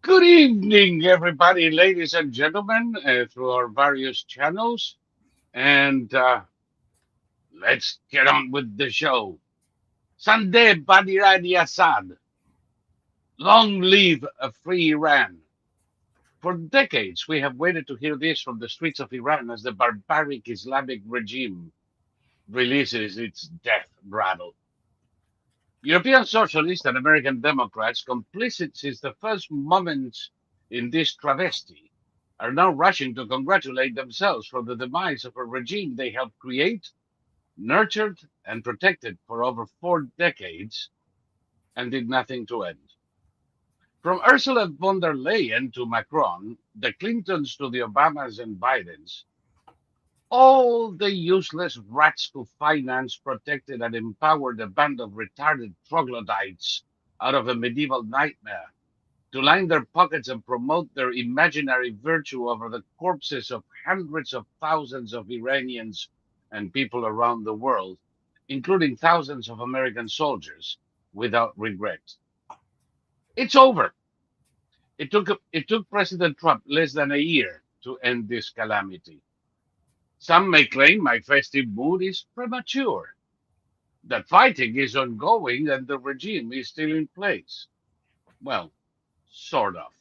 Good evening, everybody, ladies and gentlemen, through our various channels. And let's get on with the show. Zandeh Badiradi Assad. Long live a free Iran. For decades, we have waited to hear this from the streets of Iran as the barbaric Islamic regime releases its death rattle. European socialists and American Democrats, complicit since the first moments in this travesti, are now rushing to congratulate themselves for the demise of a regime they helped create, nurtured, and protected for over 4 decades and did nothing to end. From Ursula von der Leyen to Macron, the Clintons to the Obamas and Bidens, all the useless rats who financed, protected, and empowered a band of retarded troglodytes out of a medieval nightmare to line their pockets and promote their imaginary virtue over the corpses of hundreds of thousands of Iranians and people around the world, including thousands of American soldiers, without regret. It's over. It took President Trump less than a year to end this calamity. Some may claim my festive mood is premature, that fighting is ongoing and the regime is still in place. Well, sort of.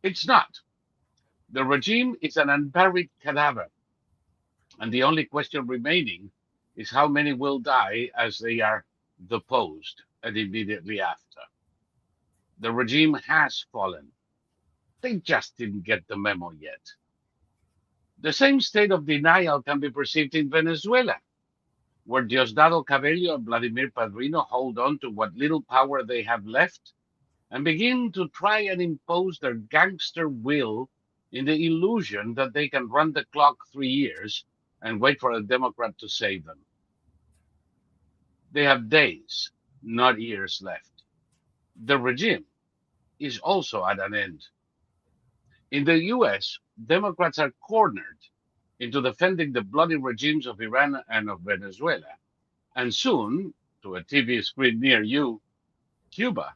It's not. The regime is an unburied cadaver, and the only question remaining is how many will die as they are deposed and immediately after. The regime has fallen. They just didn't get the memo yet. The same state of denial can be perceived in Venezuela, where Diosdado Cabello and Vladimir Padrino hold on to what little power they have left and begin to try and impose their gangster will in the illusion that they can run the clock 3 years and wait for a Democrat to save them. They have days, not years left. The regime is also at an end. In the US, Democrats are cornered into defending the bloody regimes of Iran and of Venezuela, and soon, to a TV screen near you, Cuba.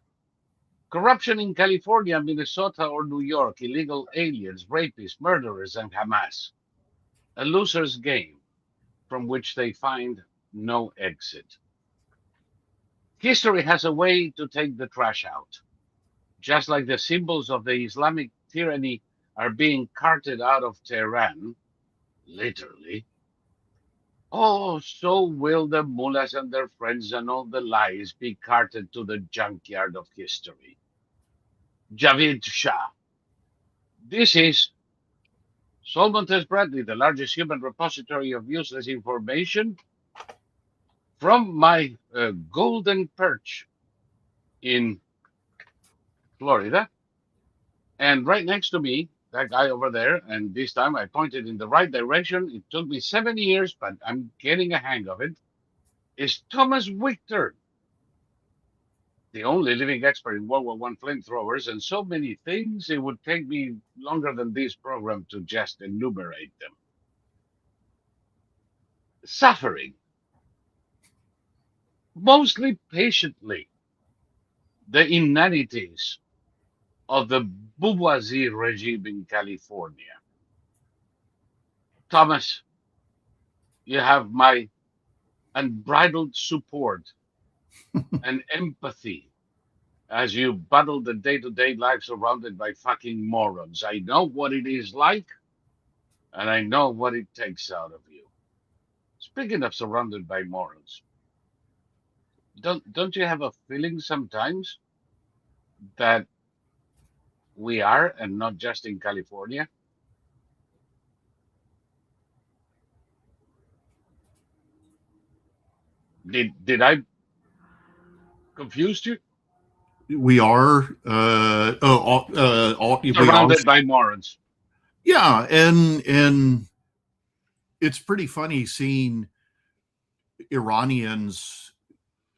Corruption in California, Minnesota, or New York, illegal aliens, rapists, murderers, and Hamas. A loser's game from which they find no exit. History has a way to take the trash out. Just like the symbols of the Islamic tyranny are being carted out of Tehran, literally, oh, so will the mullahs and their friends and all the lies be carted to the junkyard of history. Javid Shah. This is Sol Montes Bradley, the largest human repository of useless information, from my golden perch in Florida. And right next to me, that guy over there, and this time I pointed in the right direction. It took me 7 years, but I'm getting a hang of it. Is Thomas Victor, the only living expert in World War I flamethrowers, and so many things it would take me longer than this program to just enumerate them. Suffering, mostly patiently, the inanities of the bourgeoisie regime in California. Thomas, you have my unbridled support and empathy as you battle the day-to-day life surrounded by fucking morons. I know what it is like, and I know what it takes out of you. Speaking of surrounded by morons, don't you have a feeling sometimes that we are, and not just in California? Did I confuse you? We are we are, Surrounded by morons. yeah, and it's pretty funny seeing Iranians,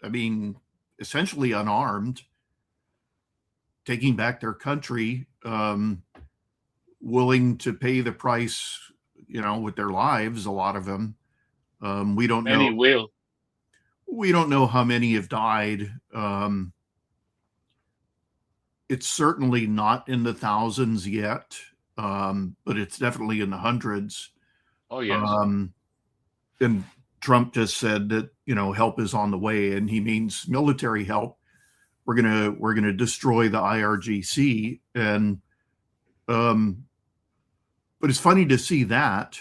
I mean, essentially unarmed, taking back their country, willing to pay the price, with their lives. A lot of them. We don't Many know. will. We don't know how many have died. it's certainly not in the thousands yet, but it's definitely in the hundreds. Oh yes. Um, and Trump just said that help is on the way, and he means military help. We're gonna destroy the IRGC, and um, but it's funny to see that.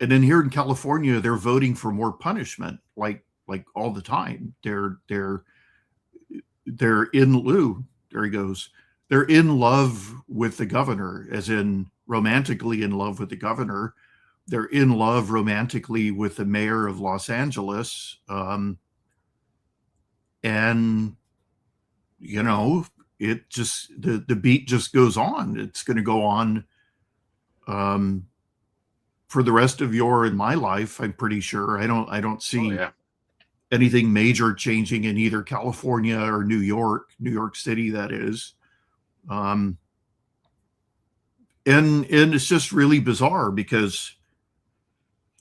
And then here in California, they're voting for more punishment, like all the time. They're in lieu. There he goes. They're in love with the governor, as in romantically in love with the governor. They're in love romantically with the mayor of Los Angeles, and it just the beat just goes on. It's going to go on um, for the rest of your and my life. I'm pretty sure. I don't Oh see yeah. anything major changing in either California or New York City, that is. Um, and it's just really bizarre because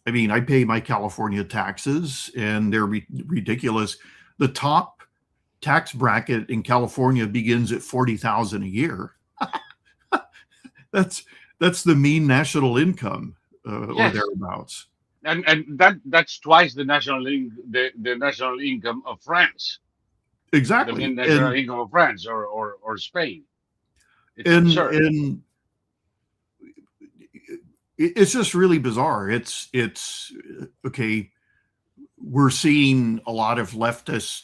I mean, I pay my California taxes and they're ridiculous. The top tax bracket in California begins at 40,000 a year. that's that's the mean national income or Yes. thereabouts. And that's twice the national income of France, the Exactly. mean national income of France or Spain. It's And absurd. and it's just really bizarre. It's okay. We're seeing a lot of leftists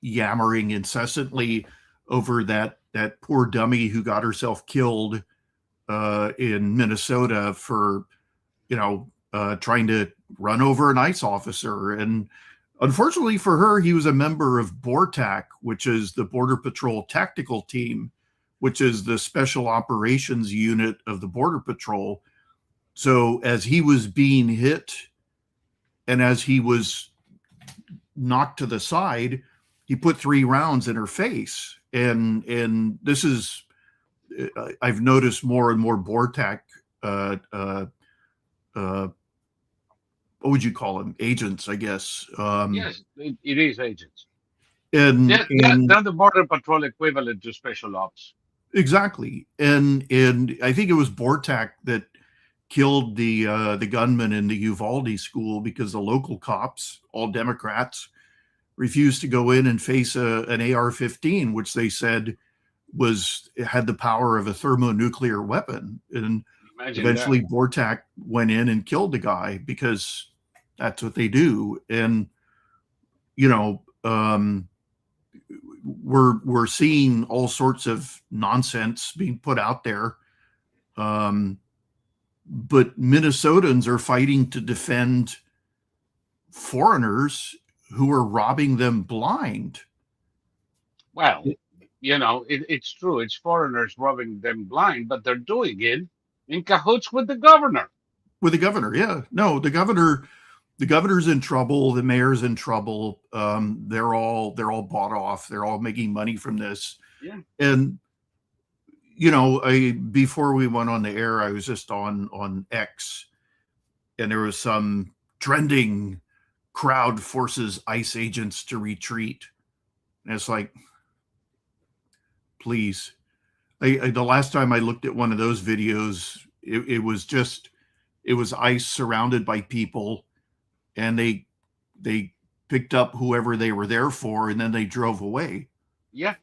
yammering incessantly over that poor dummy who got herself killed in Minnesota for trying to run over an ICE officer. And unfortunately for her, he was a member of BORTAC, which is the Border Patrol Tactical Team, which is the special operations unit of the Border Patrol. So as he was being hit and as he was knocked to the side, he put 3 rounds in her face. And this is I've noticed more and more BORTAC uh, uh, uh, what would you call them? Agents, I guess. Yes, it is agents. And They're the border patrol equivalent to special ops. exactly. And I think it was BORTAC that killed the gunman in the Uvalde school because the local cops, all Democrats, refused to go in and face an AR-15, which they said had the power of a thermonuclear weapon. And Imagine that. eventually BORTAC went in and killed the guy because that's what they do. And you know, we're seeing all sorts of nonsense being put out there. But Minnesotans are fighting to defend foreigners who are robbing them blind. Well, it's true. It's foreigners robbing them blind, but they're doing it in cahoots with the governor. With the governor, yeah. No, the governor's in trouble. The mayor's in trouble. They're all bought off. They're all making money from this. Yeah. And before we went on the air, I was just on X, and there was some trending crowd forces ICE agents to retreat. And it's like, please. The last time I looked at one of those videos, it was ICE surrounded by people, and they picked up whoever they were there for, and then they drove away. Yeah.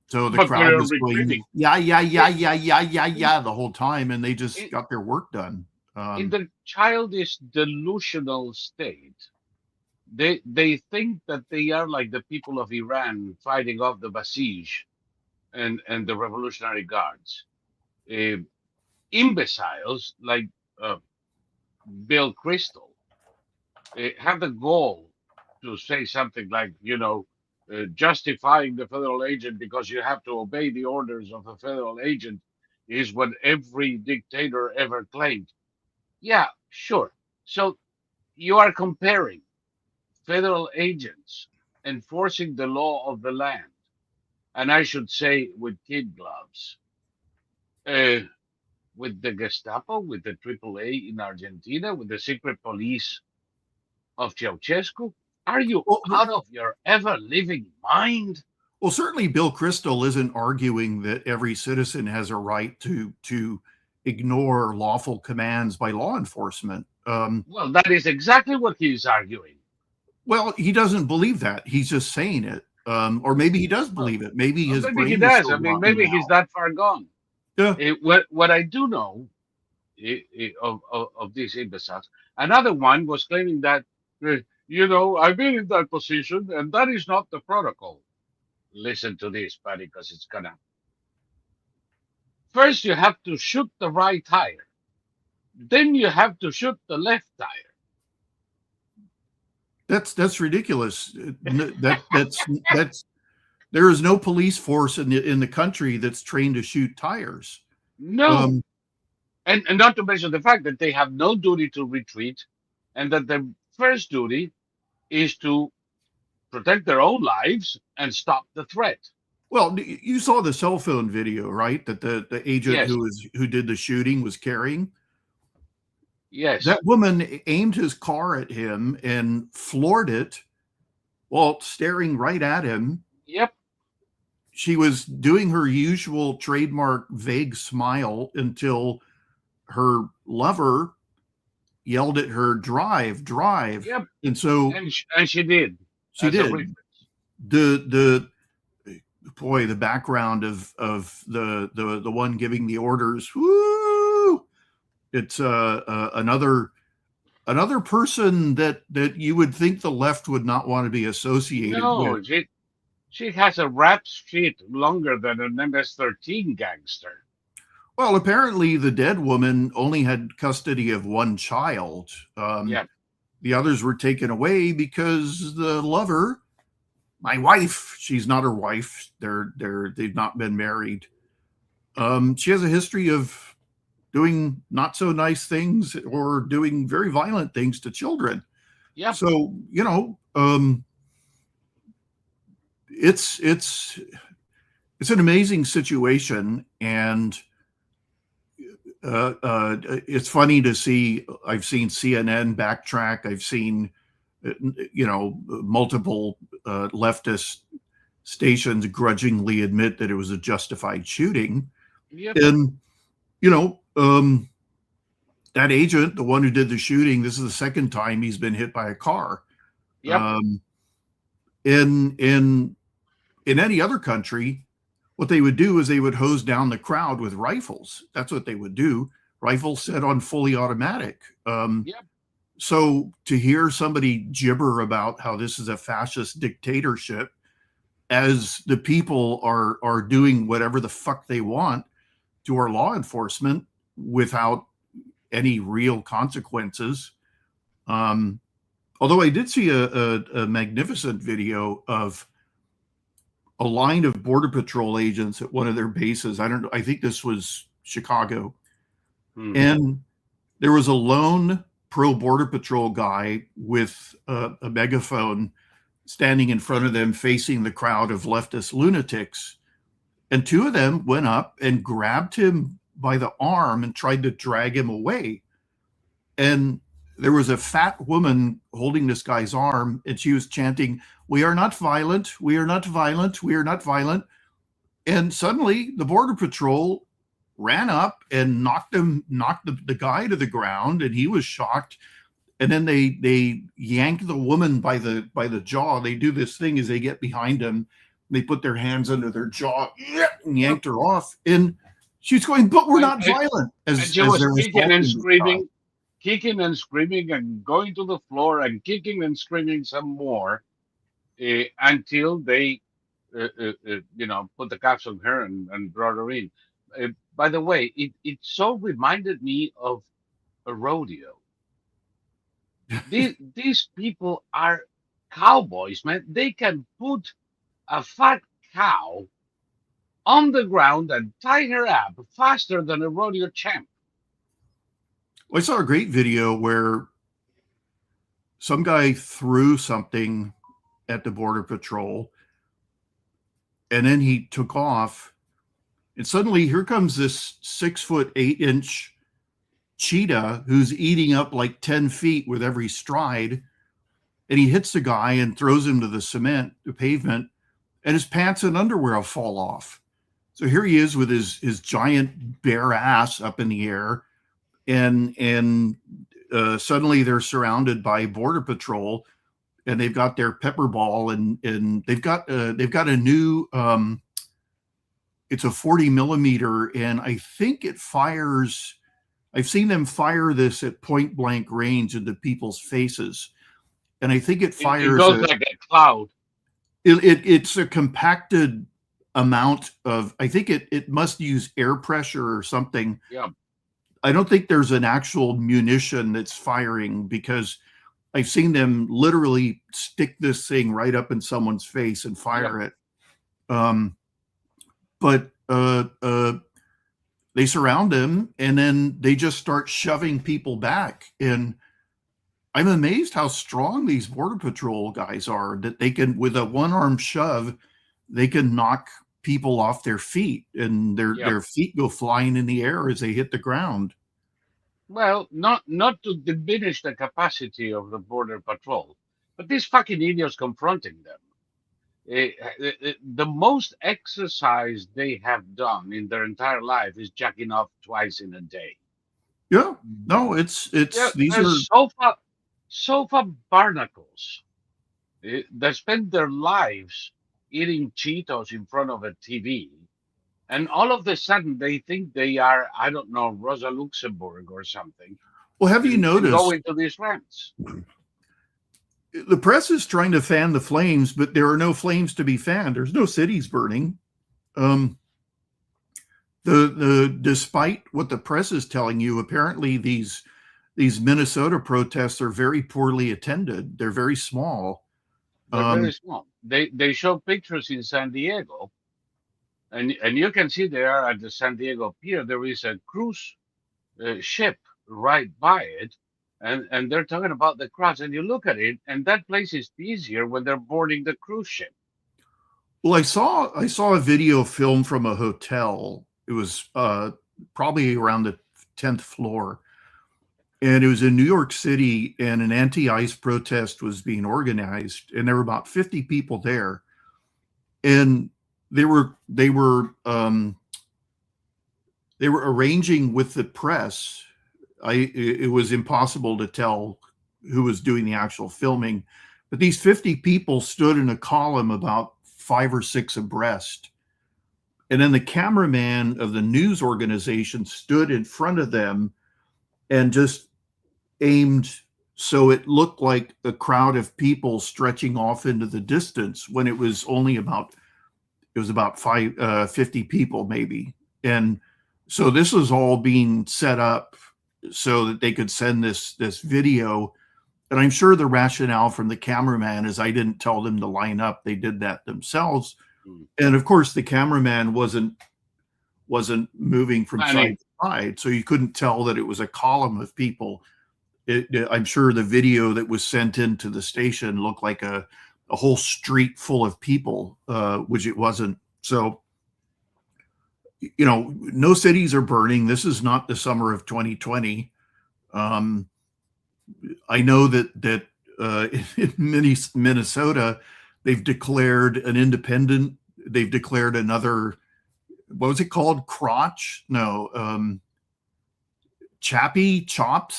So the But crowd they're was going, retreating. yeah, yeah, yeah, In, yeah, yeah, yeah, yeah, the whole time, and they just in, got their work done. in the childish delusional state, they think that they are like the people of Iran fighting off the Basij and the Revolutionary Guards. Uh, Imbeciles like uh, Bill Crystal have the goal to say something like, justifying the federal agent because you have to obey the orders of a federal agent is what every dictator ever claimed. Yeah, sure. So you are comparing federal agents enforcing the law of the land, and I should say with kid gloves, uh, with the Gestapo, with the AAA in Argentina, with the secret police of Ceausescu? Are you well, out of your ever living mind? Well, certainly Bill Kristol isn't arguing that every citizen has a right to ignore lawful commands by law enforcement. Well, that is exactly what he's arguing. Well, he doesn't believe that. He's just saying it. Or maybe he does Well, believe it. Maybe his maybe he brain is does. so I mean, rotten maybe he's now. that far gone. Yeah. What I do know of these imbeciles, another one was claiming that, I've been in that position and that is not the protocol. Listen to this, buddy, because it's gonna. First, you have to shoot the right tire. Then you have to shoot the left tire. That's ridiculous. That's there is no police force in the country that's trained to shoot tires. No. Um, And not to mention the fact that they have no duty to retreat and that their first duty is to protect their own lives and stop the threat. well, you saw the cell phone video, right? That the agent Yes, who did the shooting was carrying. yes, That woman aimed his car at him and floored it while staring right at him. yep, She was doing her usual trademark vague smile until her lover yelled at her, "Drive, drive." yep. And so And she did she as a did. reflex. The boy, the background of the one giving the orders, woo! It's another person that you would think the left would not want to be associated with. No, she has a rap sheet longer than an MS-13 gangster. Well, apparently the dead woman only had custody of one child. Yeah, The others were taken away because the lover, my wife, she's not her wife. They've not been married. She has a history of doing not so nice things or doing very violent things to children. yep, So, it's an amazing situation, and it's funny to see. I've seen CNN backtrack. I've seen multiple leftist stations grudgingly admit that it was a justified shooting, yep, and that agent, the one who did the shooting, this is the second time he's been hit by a car. yep, In any other country, what they would do is they would hose down the crowd with rifles. That's what they would do. Rifles set on fully automatic. yep. So to hear somebody gibber about how this is a fascist dictatorship, as the people are doing whatever the fuck they want to our law enforcement without any real consequences. Although I did see a magnificent video of a line of Border Patrol agents at one of their bases. I don't know. I think this was Chicago. Hmm. And there was a lone pro Border Patrol guy with a megaphone standing in front of them, facing the crowd of leftist lunatics. And two of them went up and grabbed him by the arm and tried to drag him away. And there was a fat woman holding this guy's arm, and she was chanting, "We are not violent. We are not violent. We are not violent." And suddenly the Border Patrol ran up and knocked the guy to the ground, and he was shocked. And then they yanked the woman by the jaw. They do this thing as they get behind him. They put their hands under their jaw and yanked her off. And she's going, "But we're not violent." And she was kicking and screaming and going to the floor and kicking and screaming some more until they, put the cuffs on her and brought her in. By the way, it so reminded me of a rodeo. These people are cowboys, man. They can put a fat cow on the ground and tie her up faster than a rodeo champ. I saw a great video where some guy threw something at the Border Patrol, and then he took off, and suddenly here comes this 6'8" cheetah who's eating up like 10 feet with every stride, and he hits the guy and throws him to the pavement, and his pants and underwear will fall off. So here he is with his giant bare ass up in the air, and suddenly they're surrounded by border patrol, and they've got their pepper ball, and they've got a new it's a 40 millimeter, and I think it fires. I've seen them fire this at point blank range into people's faces, and I think it It fires goes like a cloud. it's a compacted amount of. I think it must use air pressure or something. Yeah. I don't think there's an actual munition that's firing, because I've seen them literally stick this thing right up in someone's face and fire it. But they surround him, and then they just start shoving people back. And I'm amazed how strong these border patrol guys are, that they can, with a one-arm shove, they can knock people off their feet, and their feet go flying in the air as they hit the ground. Well, not to diminish the capacity of the border patrol, but these fucking idiots confronting them. The most exercise they have done in their entire life is jacking off twice in a day. Yeah, no, it's these They're are. sofa barnacles. They spend their lives eating Cheetos in front of a TV, and all of a sudden they think they are, I don't know, Rosa Luxemburg or something, Well, have you and go noticed into these rants. the press is trying to fan the flames, but there are no flames to be fanned. There's no cities burning. The despite what the press is telling you, apparently these Minnesota protests are very poorly attended. They're very small. They're very small. They show pictures in San Diego, and you can see there at the San Diego pier there is a cruise ship right by it, and they're talking about the crowds, and you look at it, and that place is busier when they're boarding the cruise ship. Well, I saw a video film from a hotel. It was probably around the 10th floor, and it was in New York City, and an anti-ICE protest was being organized, and there were about 50 people there, and they were arranging with the press. It was impossible to tell who was doing the actual filming, but these 50 people stood in a column about 5 or 6 abreast, and then the cameraman of the news organization stood in front of them and just aimed so it looked like a crowd of people stretching off into the distance, when it was only about 50 people maybe. And so this was all being set up so that they could send this video. And I'm sure the rationale from the cameraman is, I didn't tell them to line up, they did that themselves. And of course the cameraman wasn't moving from side to side, so you couldn't tell that it was a column of people. I'm sure the video that was sent into the station looked like a whole street full of people, which it wasn't. So, no cities are burning. This is not the summer of 2020. I know that in Minnesota, they've declared another, what was it called? Crotch? No, Chappie, Chop,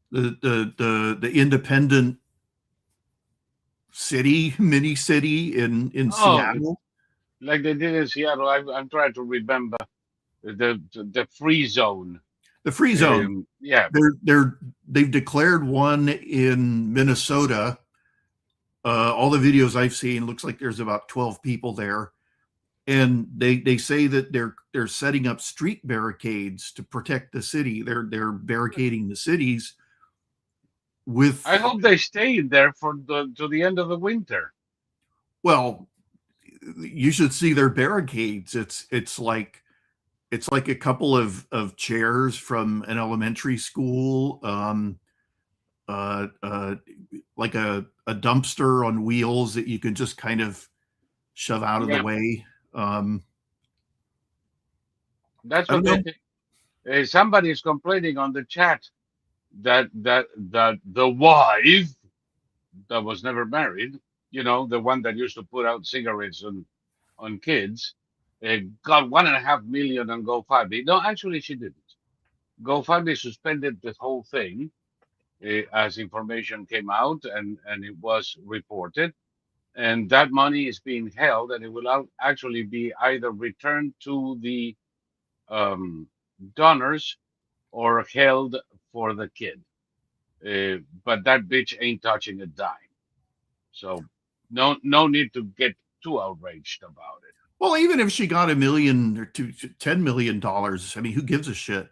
the independent city, mini city in Seattle. Like they did in Seattle. I'm trying to remember the free zone. The free zone. Yeah. They've declared one in Minnesota. All the videos I've seen, looks like there's about 12 people there. And they say that they're setting up street barricades to protect the city. They're barricading the cities with. I hope they stay there to the end of the winter. Well, you should see their barricades. It's like a couple of chairs from an elementary school, like a dumpster on wheels that you can just kind of shove out of the way. That's what they think. Somebody is complaining on the chat that the wife that was never married the one that used to put out cigarettes on kids, got 1.5 million on GoFundMe. No, actually, she didn't. GoFundMe suspended the whole thing as information came out and it was reported. And that money is being held, and it will actually be either returned to the um, donors or held for the kid. But that bitch ain't touching a dime. So no need to get too outraged about it. Well, even if she got a million or two, $10 million, I mean, who gives a shit?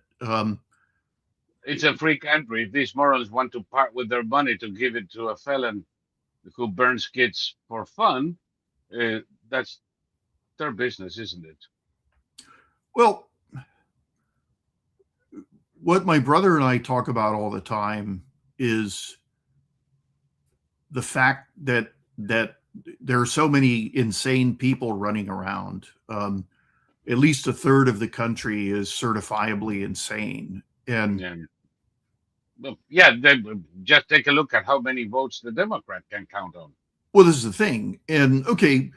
It's a free country. If these morons want to part with their money to give it to a felon who burns kids for fun, that's their business, isn't it? Well, what my brother and I talk about all the time is the fact that there are so many insane people running around. At least a third of the country is certifiably insane, and And well, yeah, just take a look at how many votes the Democrat can count on. well, this is the thing. And okay,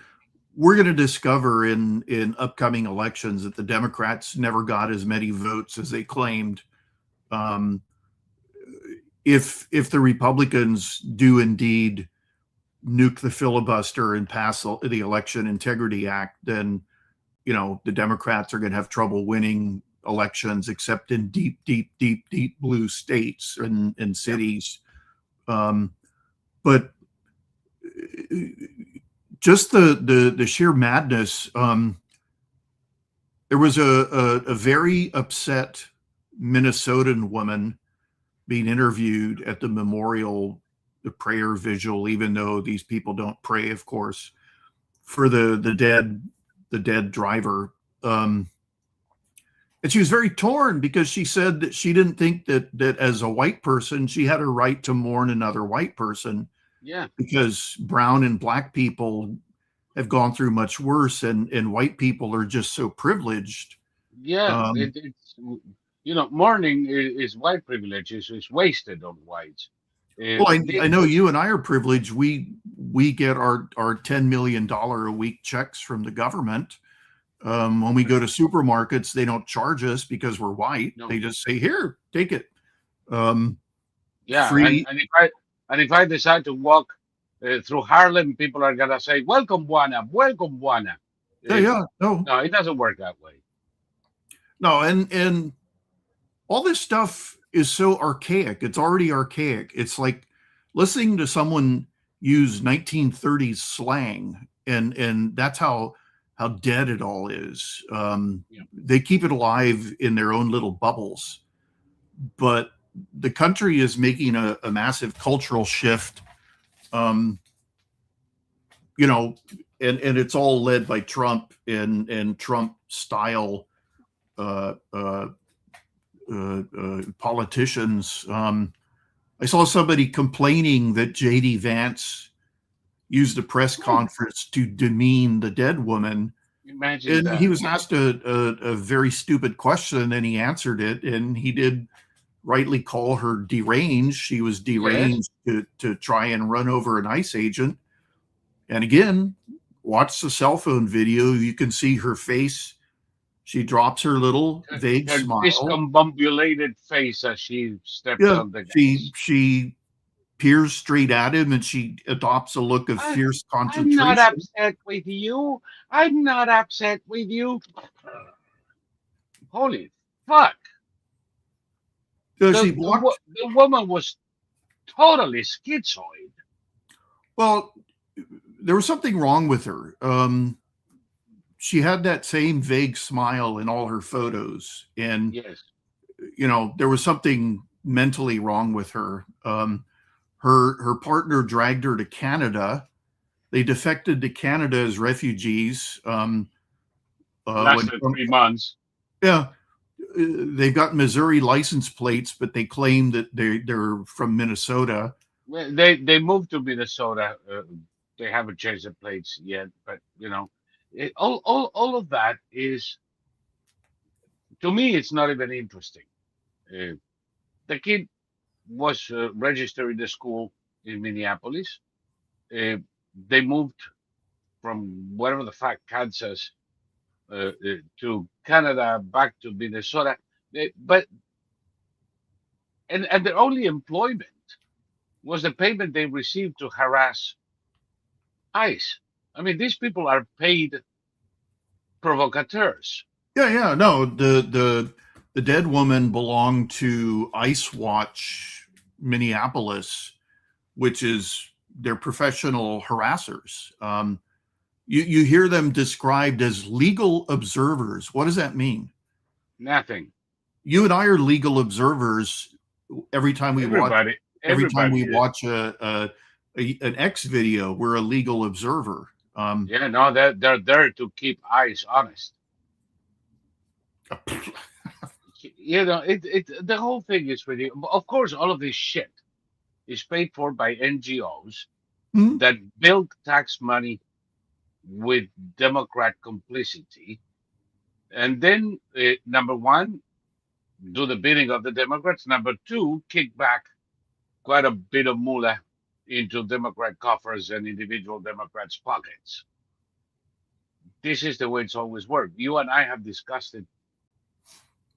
we're going to discover in upcoming elections that the Democrats never got as many votes as they claimed. Um, if the Republicans do indeed nuke the filibuster and pass the Election Integrity Act, then the Democrats are going to have trouble winning elections, except in deep, deep, deep, deep blue states and Yep. cities. But just the sheer madness. There was a very upset Minnesotan woman being interviewed at the memorial, the prayer vigil, even though these people don't pray, of course, for the dead driver. And she was very torn because she said that she didn't think that as a white person she had a right to mourn another white person, Yeah. because brown and black people have gone through much worse, and white people are just so privileged. Yeah. Um, It's mourning is white privilege. Is wasted on whites. well, I This, know you and I are privileged. We get our $10 million a week checks from the government. When we go to supermarkets, they don't charge us because we're white. no. They just say, "Here, take it." Um, Yeah, and free. if I decide to walk through Harlem, people are gonna say, "Welcome, Buana, welcome, Buana." Yeah, Uh, yeah, no, no, it doesn't work that way. no, and all this stuff is so archaic. It's already archaic. It's like listening to someone use 1930s slang, and that's how dead it all is. Yeah. They keep it alive in their own little bubbles, but the country is making a massive cultural shift. Um, you know, and it's all led by Trump and Trump style uh, uh, politicians. I saw somebody complaining that JD Vance used a press Whew, conference to demean the dead woman. imagine And he that. was asked a very stupid question, and he answered it. And he did rightly call her deranged. She was Yes. deranged to try and run over an ICE agent. And again, watch the cell phone video. You can see her face. She drops her little Her, vague her smile. discombobulated face as she steps Yeah, on the she gas. she peers straight at him, and she adopts a look of I, fierce I'm not concentration. upset with you. I'm not upset with you. Holy fuck! She blocked. The woman was totally schizoid. Well, there was something wrong with her. She had that same vague smile in all her photos, and Yes. there was something mentally wrong with her. Her partner dragged her to Canada. They defected to Canada as refugees. When Lasted 3 months. Yeah, they've got Missouri license plates, but they claim that they're from Minnesota. Well, they moved to Minnesota. They haven't changed the plates yet, but all of that is, to me, it's not even interesting. Uh, the kid was registered in the school in Minneapolis. Uh, they moved from whatever the fuck Kansas to Canada, back to Minnesota. But and their only employment was the payment they received to harass ICE. I mean, these people are paid provocateurs. Yeah. No, the dead woman belonged to Ice Watch Minneapolis, which is their professional harassers. You hear them described as legal observers. What does that mean? Nothing. You and I are legal observers every time we watch Everybody is. an X video. We're a legal observer. Yeah, no, they're there to keep ICE honest. You know, the whole thing is really, of course, all of this shit is paid for by NGOs Hmm? that bilk tax money with Democrat complicity. And then, number one, do the bidding of the Democrats. Number two, kick back quite a bit of moolah into Democrat coffers and individual Democrats' pockets. This is the way it's always worked. You and I have discussed it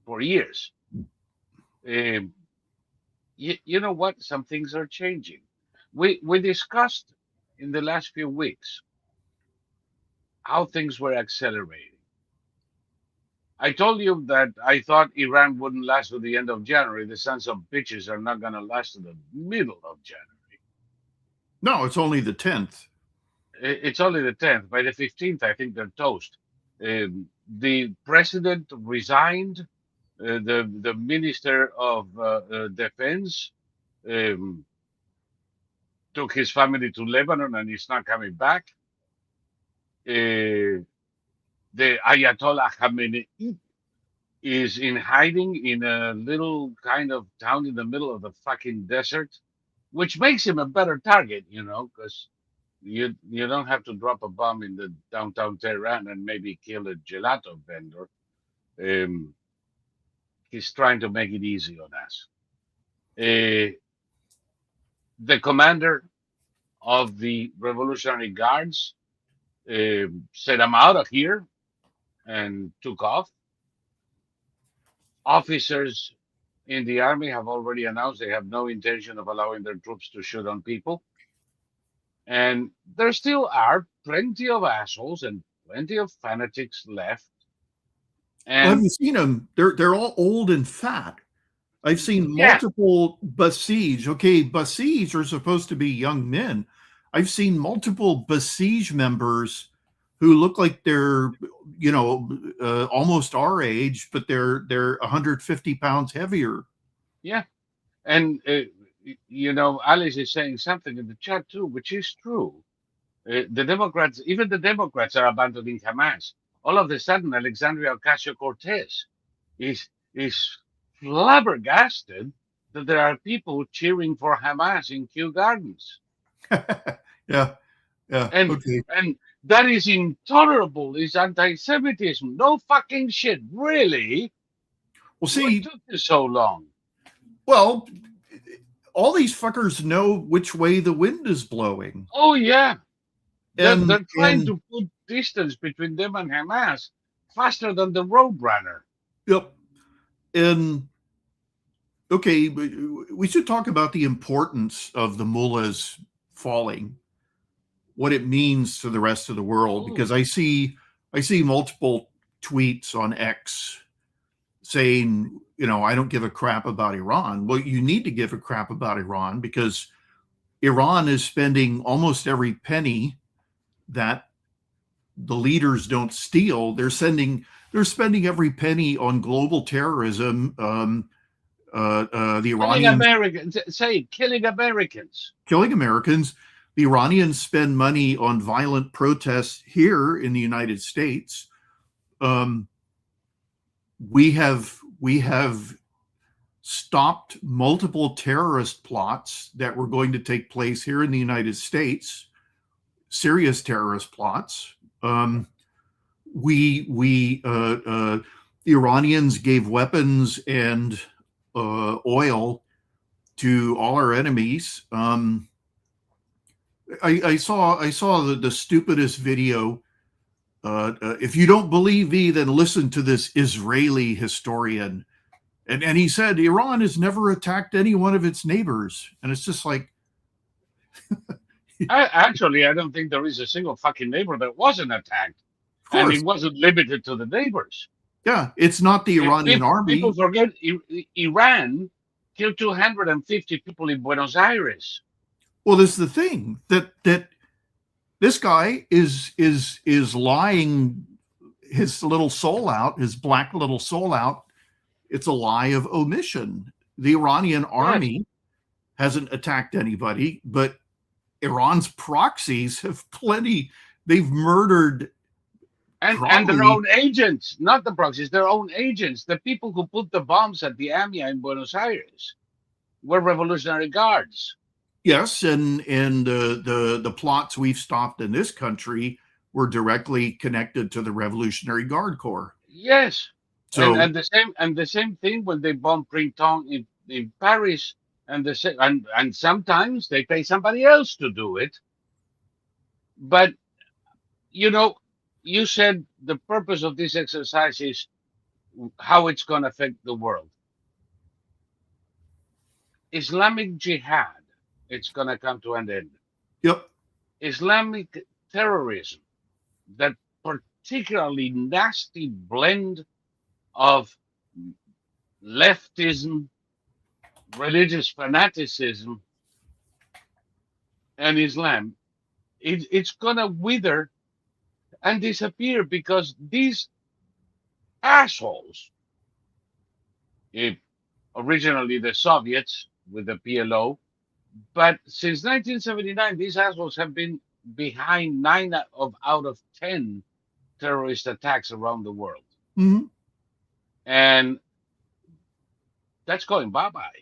for years. Um, you know what? Some things are changing. We discussed in the last few weeks how things were accelerating. I told you that I thought Iran wouldn't last to the end of January. The sons of bitches are not going to last to the middle of January. No, it's only the 10th. It's only the 10th. By the 15th, I think they're toast. The president resigned. The minister of defense um, took his family to Lebanon and he's not coming back. The Ayatollah Khamenei is in hiding in a little kind of town in the middle of the fucking desert, which makes him a better target, you know, because you don't have to drop a bomb in the downtown Tehran and maybe kill a gelato vendor. Um, he's trying to make it easy on us. Uh, the commander of the Revolutionary Guards said, "I'm out of here," and took off. Officers in the army have already announced they have no intention of allowing their troops to shoot on people. And there still are plenty of assholes and plenty of fanatics left. Well, have And you seen them? They're all old and fat. I've seen yeah, multiple Basij. Okay, Basij are supposed to be young men. I've seen multiple Basij members who look like they're, almost our age, but they're 150 pounds heavier. yeah. And, Alice is saying something in the chat too, which is true. The Democrats, even the Democrats, are abandoning Hamas. All of a sudden, Alexandria Ocasio Cortez is flabbergasted that there are people cheering for Hamas in Kew Gardens. Yeah, And okay. and that is intolerable. It's anti-Semitism. No fucking shit. Really? Well, What see, took you so long? well, all these fuckers know which way the wind is blowing, Oh yeah. and They're trying and to put distance between them and Hamas faster than the Roadrunner. yep, and okay, we should talk about the importance of the mullahs falling, what it means to the rest of the world, Oh, because I see multiple tweets on X saying, I don't give a crap about Iran. Well, you need to give a crap about Iran because Iran is spending almost every penny that the leaders don't steal. They're spending every penny on global terrorism. The killing Iranians Americans. Say killing Americans. killing Americans. The Iranians spend money on violent protests here in the United States. We have stopped multiple terrorist plots that were going to take place here in the United States, serious terrorist plots. The Iranians gave weapons and oil to all our enemies. I saw the stupidest video. If you don't believe me, then listen to this Israeli historian. And he said Iran has never attacked any one of its neighbors. And it's just like, Actually, I don't think there is a single fucking neighbor that wasn't attacked, of and course, it wasn't limited to the neighbors. yeah, it's not the Iranian People army. forget Iran killed 250 people in Buenos Aires. Well, this is the thing that this guy is lying his little soul out, his black little soul out. It's a lie of omission. The Iranian Yes, army hasn't attacked anybody, but Iran's proxies have plenty. They've murdered and their probably, own agents, not the proxies, their own agents. The people who put the bombs at the AMIA in Buenos Aires were Revolutionary Guards. yes, and the plots we've stopped in this country were directly connected to the Revolutionary Guard Corps. Yes, So and the same thing when they bomb Printemps in Paris, and the same, and sometimes they pay somebody else to do it. But you know, you said the purpose of this exercise is how it's going to affect the world. Islamic Jihad, it's going to come to an end. yep. Islamic terrorism, that particularly nasty blend of leftism, religious fanaticism, and Islam, it's going to wither and disappear because these assholes, if originally the Soviets with the PLO, but since 1979, these assholes have been behind out of 10 terrorist attacks around the world. Mm-hmm. And that's going bye bye.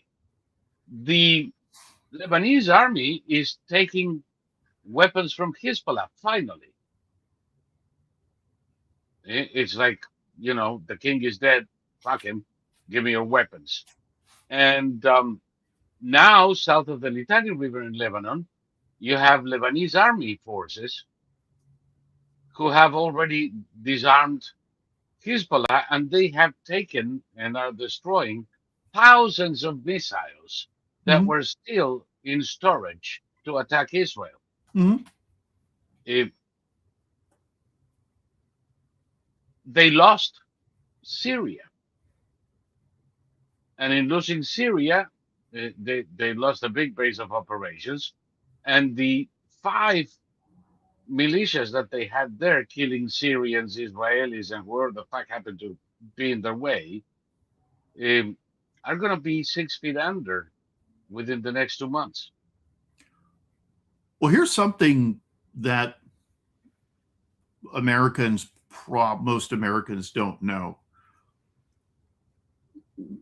The Lebanese army is taking weapons from Hezbollah, finally. It's like, the king is dead. Fuck him. Give me your weapons. And now, south of the Litani River in Lebanon, you have Lebanese army forces who have already disarmed Hezbollah, and they have taken and are destroying thousands of missiles that Mm-hmm. were still in storage to attack Israel. Mm-hmm. If they lost Syria, and in losing Syria, they lost a big base of operations, and the 5 militias that they had there killing Syrians, Israelis, and whoever the fuck happened to be in their way, um, are going to be 6 feet under within the next 2 months. Well, here's something that most Americans don't know.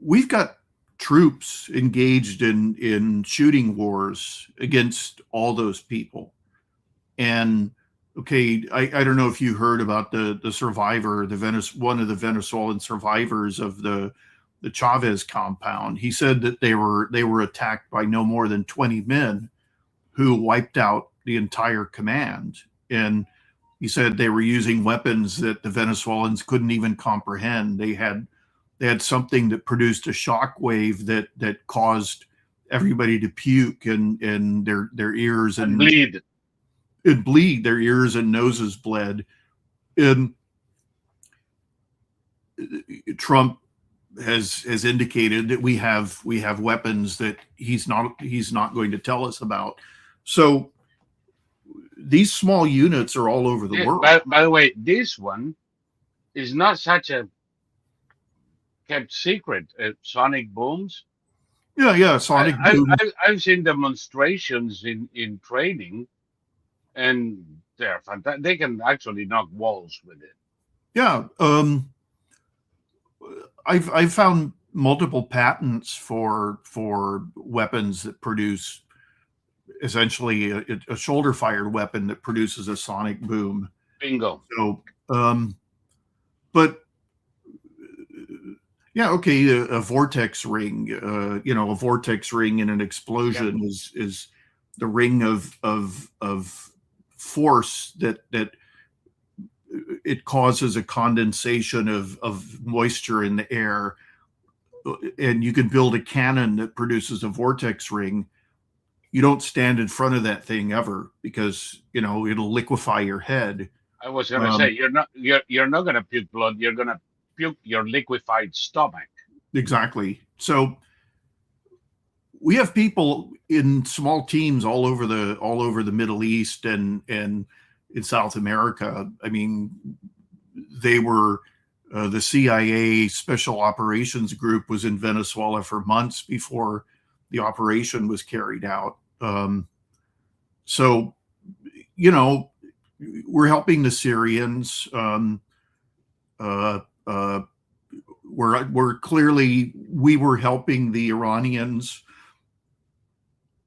We've got troops engaged in shooting wars against all those people. And okay, I don't know if you heard about the survivor, one of the Venezuelan survivors of the Chavez compound. He said that they were attacked by no more than 20 men who wiped out the entire command. And he said they were using weapons that the Venezuelans couldn't even comprehend. They had something that produced a shock wave that caused everybody to puke and their ears And bleed. and bleed. Their ears and noses bled. And Trump has indicated that we have weapons that he's not going to tell us about. So these small units are all over the world. By the way, this one is not such a kept secret. Sonic booms. Yeah, sonic boom. I've seen demonstrations in training, and they're fantastic. They can actually knock walls with it. Yeah, I've found multiple patents for weapons that produce essentially a shoulder fired weapon that produces a sonic boom. Bingo. So, but yeah, okay, a vortex ring, a vortex ring in an explosion is ring of force that it causes a condensation of moisture in the air, and you can build a cannon that produces a vortex ring. You don't stand in front of that thing ever because it'll liquefy your head. I was gonna say you're not gonna puke blood. You're gonna puke your liquefied stomach. Exactly. So we have people in small teams all over the Middle East and in South America. I mean, they were the CIA Special Operations Group was in Venezuela for months before the operation was carried out. So, we're helping the Syrians. We were helping the Iranians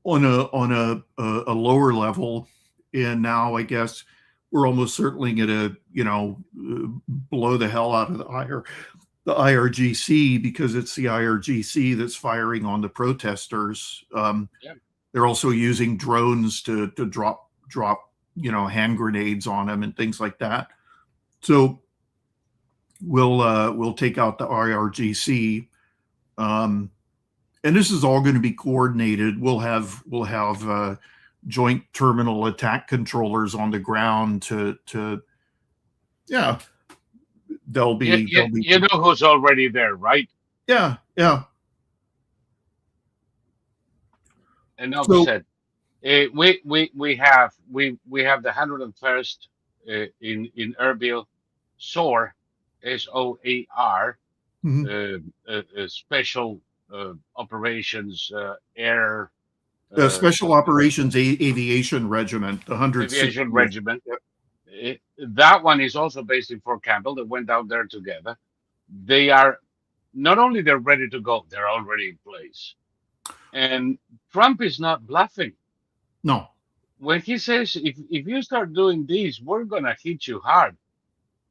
on a lower level, and now I guess we're almost certainly going to blow the hell out of the IRGC, because it's the IRGC that's firing on the protesters. Yeah. They're also using drones to drop hand grenades on them and things like that. So we'll take out the IRGC, and this is all going to be coordinated. We'll have joint terminal attack controllers on the ground to they'll be you know who's already there, right? Yeah. And Enough So said. We have the 101st in Erbil, SOAR, SOAR, mhm. special operations air Special Operations Aviation Regiment, the aviation 160th. regiment. That one is also based in Fort Campbell. They went out there together. They are not only they're ready to go, they're already in place. And Trump is not bluffing. No. When he says, if you start doing this, we're going to hit you hard.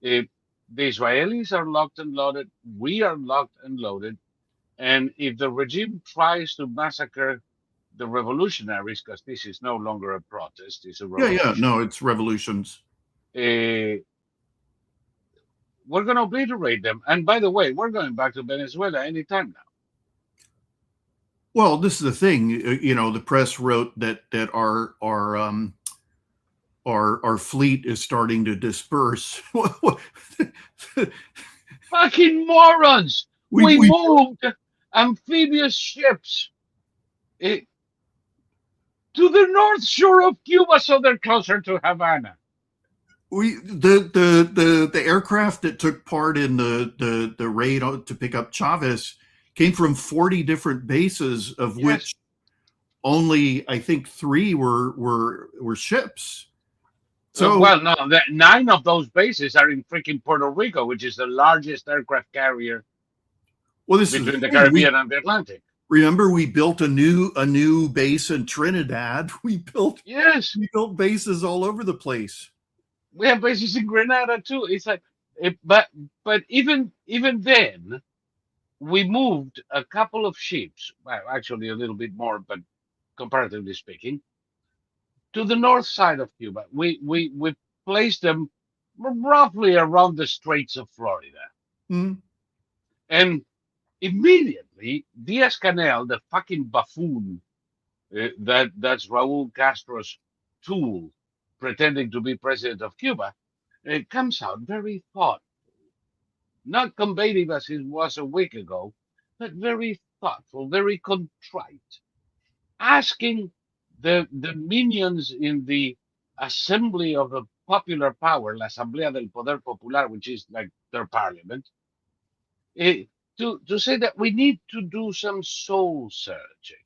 If the Israelis are locked and loaded, we are locked and loaded. And if the regime tries to massacre the revolutionaries, because this is no longer a protest, it's a Yeah. revolution, No, it's revolutions. we're going to obliterate them. And by the way, we're going back to Venezuela anytime now. Well, this is the thing. The press wrote that our fleet is starting to disperse. Fucking morons! We we moved amphibious ships to the north shore of Cuba, so they're closer to Havana. The aircraft that took part in the raid to pick up Chavez came from 40 different bases, of Yes. which only I think 3 were ships. So well, no, 9 of those bases are in freaking Puerto Rico, which is the largest aircraft carrier between the Caribbean and the Atlantic. Remember, we built a new base in Trinidad. We built bases all over the place. We have bases in Grenada too. It's like, but even then, we moved a couple of ships. Well, actually a little bit more, but comparatively speaking, to the north side of Cuba. We placed them roughly around the Straits of Florida, and immediately Diaz-Canel, the fucking buffoon, that's Raul Castro's tool, pretending to be president of Cuba, it comes out very thoughtful, not combative as it was a week ago, but very thoughtful, very contrite, asking the minions in the assembly of the popular power, la Asamblea del Poder Popular, which is like their parliament, to say that we need to do some soul searching.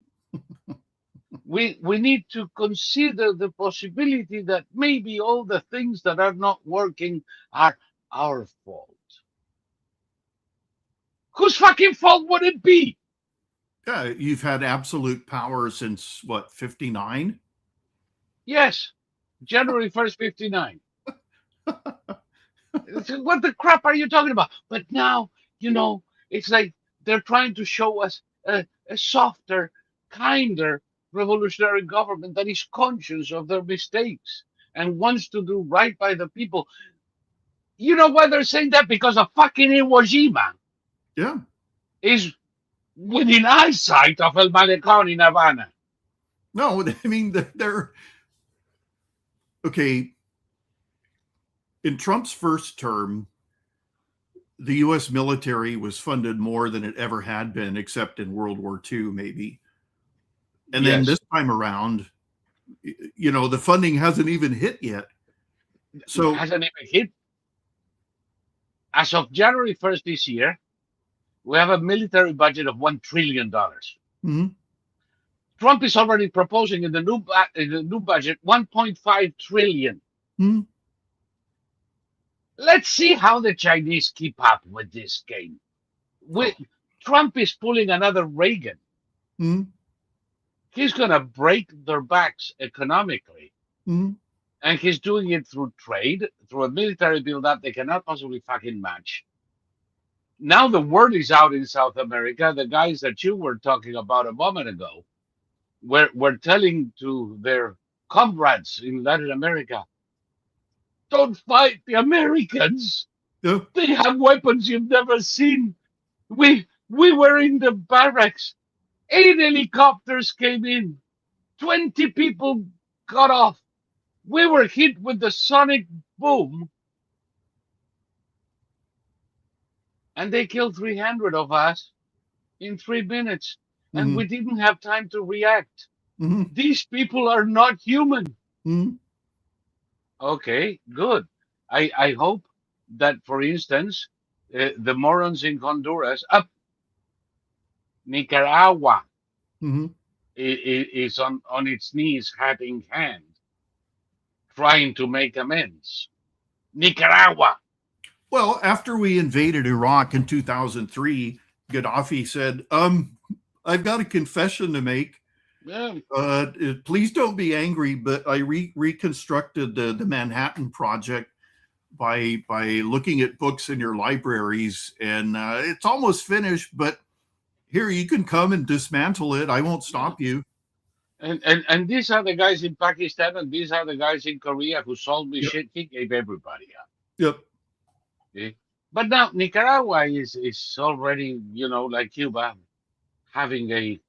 We need to consider the possibility that maybe all the things that are not working are our fault. Whose fucking fault would it be? Yeah, you've had absolute power since what, 59? Yes, January 1st, 59. What the crap are you talking about? But now, it's like they're trying to show us a softer, kinder revolutionary government that is conscious of their mistakes and wants to do right by the people. You know why they're saying that? Because of fucking Iwo Jima Yeah. is within eyesight of El Malecón in Havana. No, I mean, they're okay. In Trump's first term, the U.S. military was funded more than it ever had been, except in World War II, maybe. And then Yes, this time around, the funding hasn't even hit yet. it So, hasn't even hit. As of January 1st this year, we have a military budget of $1 trillion. mhm, Trump is already proposing in the new budget 1.5 trillion. mhm, Let's see how the Chinese keep up with this game. oh, Trump is pulling another Reagan. mhm, He's going to break their backs economically. mhm, And he's doing it through trade, through a military buildup they cannot possibly fucking match. Now the word is out in South America. The guys that you were talking about a moment ago were telling to their comrades in Latin America, don't fight the Americans. yeah, They have weapons you've never seen. We were in the barracks. 8 helicopters came in. 20 people got off. We were hit with the sonic boom, and they killed 300 of us in 3 minutes. And we mhm, didn't have time to react. mhm, These people are not human. mhm, Okay, good. I hope that, for instance, the morons in Honduras, up Nicaragua, mhm. is on its knees, hat in hand, trying to make amends. Nicaragua. Well, after we invaded Iraq in 2003, Gaddafi said, I've got a confession to make. Yeah. Please don't be angry, but I reconstructed the Manhattan Project by looking at books in your libraries, and it's almost finished. But here, you can come and dismantle it. I won't Yeah. stop you. And these are the guys in Pakistan, and these are the guys in Korea who sold me Yep. shit he gave everybody up. Yep. Okay? But now Nicaragua is already, like Cuba, having a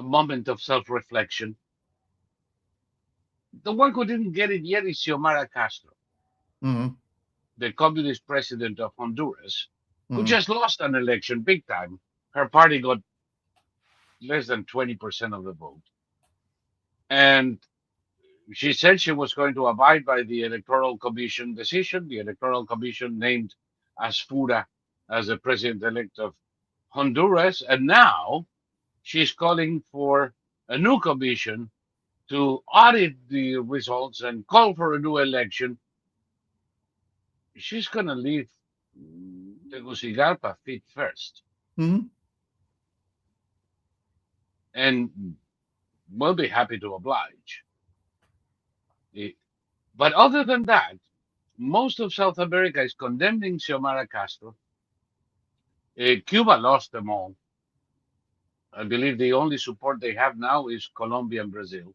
moment of self-reflection. The one who didn't get it yet is Xiomara Castro, Mm-hmm. the communist president of Honduras, who Mm-hmm. just lost an election big time. Her party got less than 20% of the vote. And she said she was going to abide by the Electoral Commission decision. The Electoral Commission named Asfura as the president-elect of Honduras. And now she's calling for a new commission to audit the results and call for a new election. She's going to leave Tegucigalpa feet first, Mm-hmm. and we'll be happy to oblige. Eh, But other than that, most of South America is condemning Xiomara Castro. Cuba lost them all. I believe the only support they have now is Colombia and Brazil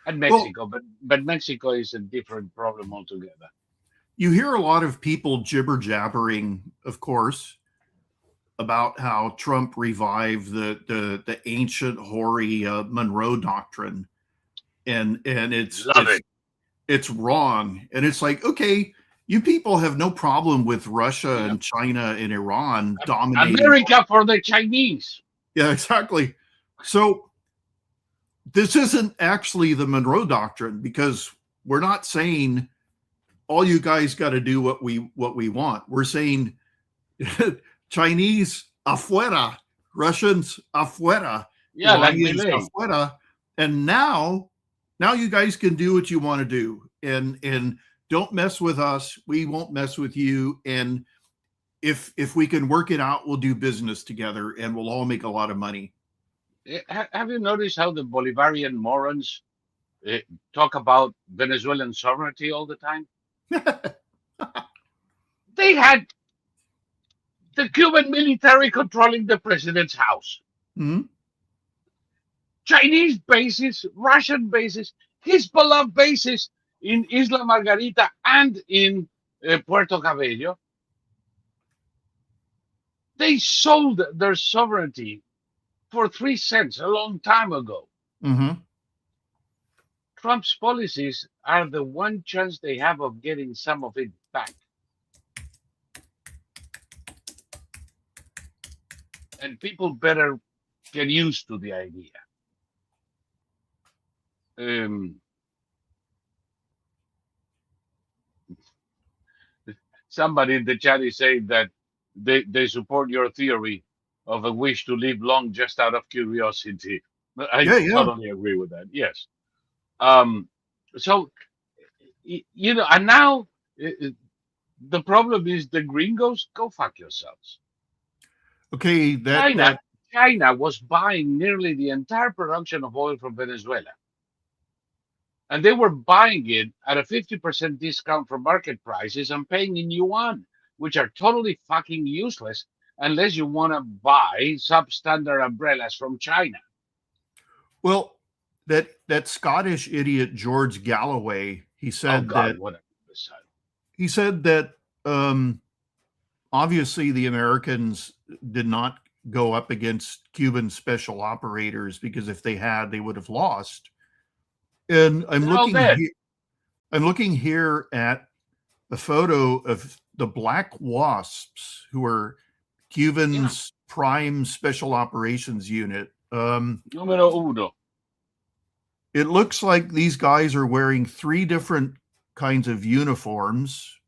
and Well, Mexico, but Mexico is a different problem altogether. you hear a lot of people jibber jabbering, of course, about how Trump revived the ancient hoary Monroe Doctrine, and it's Love it's it. it's wrong. And it's like, okay, you people have no problem with Russia Yeah. and China and Iran dominating. America for the Chinese. Yeah, exactly. So this isn't actually the Monroe Doctrine, because we're not saying all you guys got to do what we want. We're saying Chinese afuera, Russians afuera, Yeah, like Iranians Milei. afuera, and now you guys can do what you want to do, and don't mess with us. We won't mess with you, and if we can work it out, we'll do business together, and we'll all make a lot of money. Have you noticed how the Bolivarian morons uh, talk about Venezuelan sovereignty all the time? They had the Cuban military controlling the president's house. Mhm. Chinese bases, Russian bases, Hezbollah bases in Isla Margarita and in Puerto Cabello. They sold their sovereignty for 3 cents a long time ago. Mm-hmm. Trump's policies are the one chance they have of getting some of it back. And people better get used to the idea. Um, Somebody in the chat is saying that they support your theory of a wish to live long just out of curiosity. I Yeah, yeah. totally agree with that. Yes. Um, so, and now the problem is the gringos, go fuck yourselves. Okay, China, China was buying nearly the entire production of oil from Venezuela. And they were buying it at a 50% discount from market prices and paying in yuan, which are totally fucking useless unless you want to buy substandard umbrellas from China. well, that Scottish idiot George Galloway, he Oh said God, that what a missile. he said that um, obviously the Americans did not go up against Cuban special operators because if they had, they would have lost. And They're all dead. I'm looking here at a photo of the Black Wasps, who are Yeah. Cuban's prime special operations unit. Numero uno. It looks like these guys are wearing three different kinds of uniforms.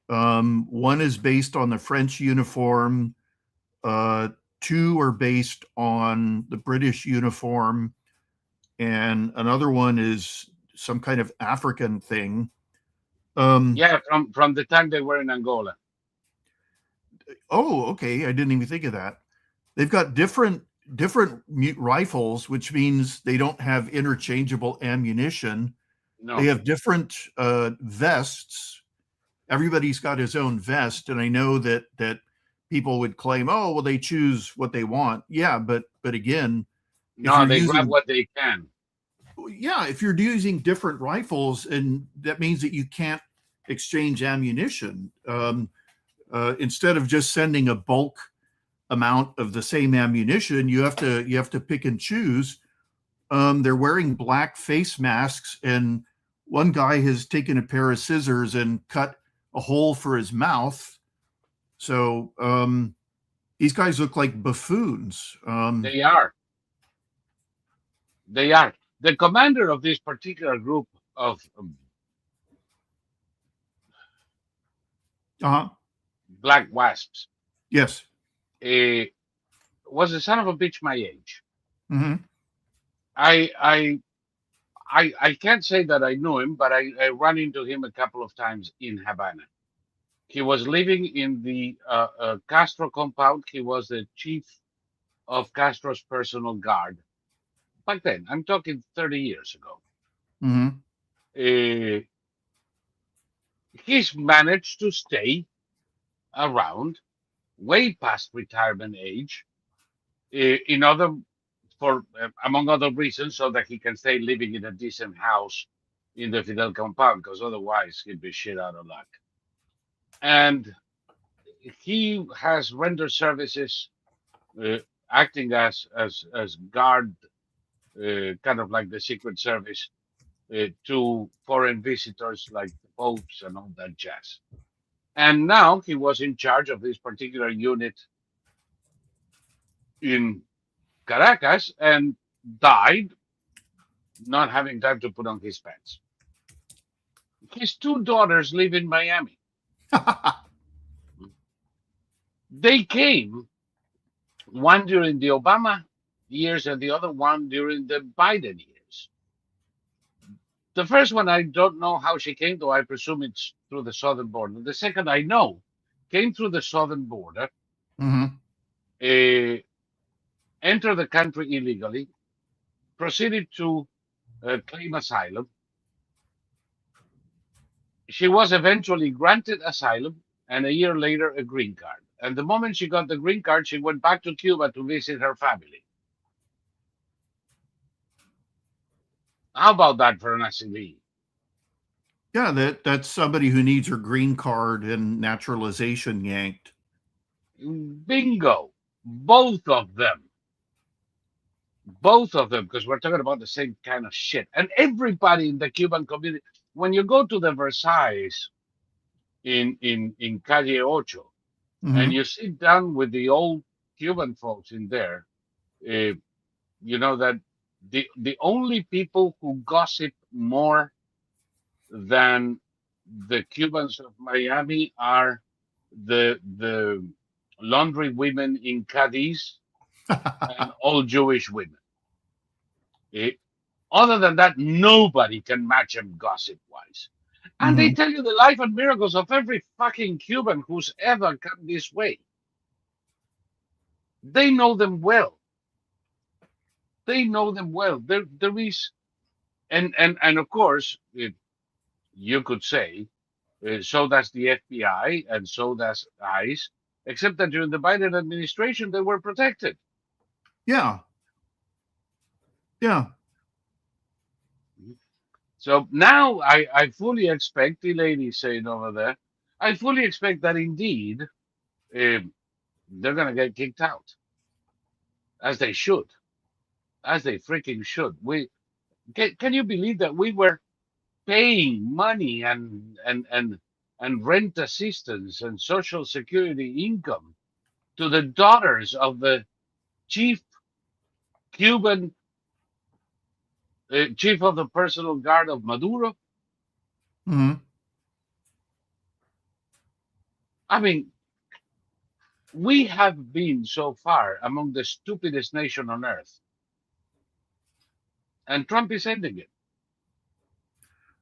One is based on the French uniform. Two are based on the British uniform, and another one is some kind of African thing. Yeah, from the time they were in Angola. Oh, okay. I didn't even think of that. They've got different rifles, which means they don't have interchangeable ammunition. They No, have different vests. Everybody's got his own vest, and I know that people would claim, oh, well, they choose what they want. Yeah, but again, if no, you're they grab using what they can. yeah, if you're using different rifles, and that means that you can't exchange ammunition. Instead of just sending a bulk amount of the same ammunition, you have to pick and choose. They're wearing black face masks, and one guy has taken a pair of scissors and cut a hole for his mouth. So these guys look like buffoons. They are. They are. The commander of this particular group of Uh-huh. black wasps Yes. uh, was a son of a bitch my age. Mm-hmm. I I I can't say that I knew him, but I ran into him a couple of times in Havana. He was living in the Castro compound. He was the chief of Castro's personal guard. Back then, I'm talking 30 years ago. Mm-hmm. Uh, he's managed to stay around way past retirement age, in other for among other reasons, so that he can stay living in a decent house in the Fidel compound, because otherwise he'd be shit out of luck. And he has rendered services, uh, acting as guard, kind of like the Secret Service, to foreign visitors like the popes and all that jazz. And now he was in charge of this particular unit in Caracas and died not having time to put on his pants. His two daughters live in Miami. They came, one during the Obama years and the other one during the Biden years. The first one, I don't know how she came, though I presume it's through the southern border. The second, I know, came through the southern border, Mm-hmm. uh, entered the country illegally, proceeded to claim asylum. She was eventually granted asylum and a year later a green card. And the moment she got the green card, she went back to Cuba to visit her family. How about that for an SUV? Yeah, that's somebody who needs her green card and naturalization yanked. Bingo. Both of them. Both of them, because we're talking about the same kind of shit. And everybody in the Cuban community, when you go to the Versailles in Calle Ocho, and Mm-hmm. you sit down with the old Cuban folks in there, uh, you know that the only people who gossip more than the Cubans of Miami are the laundry women in Cadiz and all Jewish women. Eh, Other than that, nobody can match them gossip wise. And they Mm-hmm. tell you the life and miracles of every fucking Cuban who's ever come this way. They know them well. They know them well. There is, and of course, you could say, so does the FBI and so does ICE, except that during the Biden administration, they were protected. Yeah, yeah. So now I fully expect, the lady saying over there, I fully expect that indeed um, they're going to get kicked out, as they should, as they freaking should. Can you believe that we were paying money and rent assistance and social security income to the daughters of the chief Cuban chief of the personal guard of Maduro? Mm-hmm. I mean, we have been so far among the stupidest nation on earth, and Trump is ending it.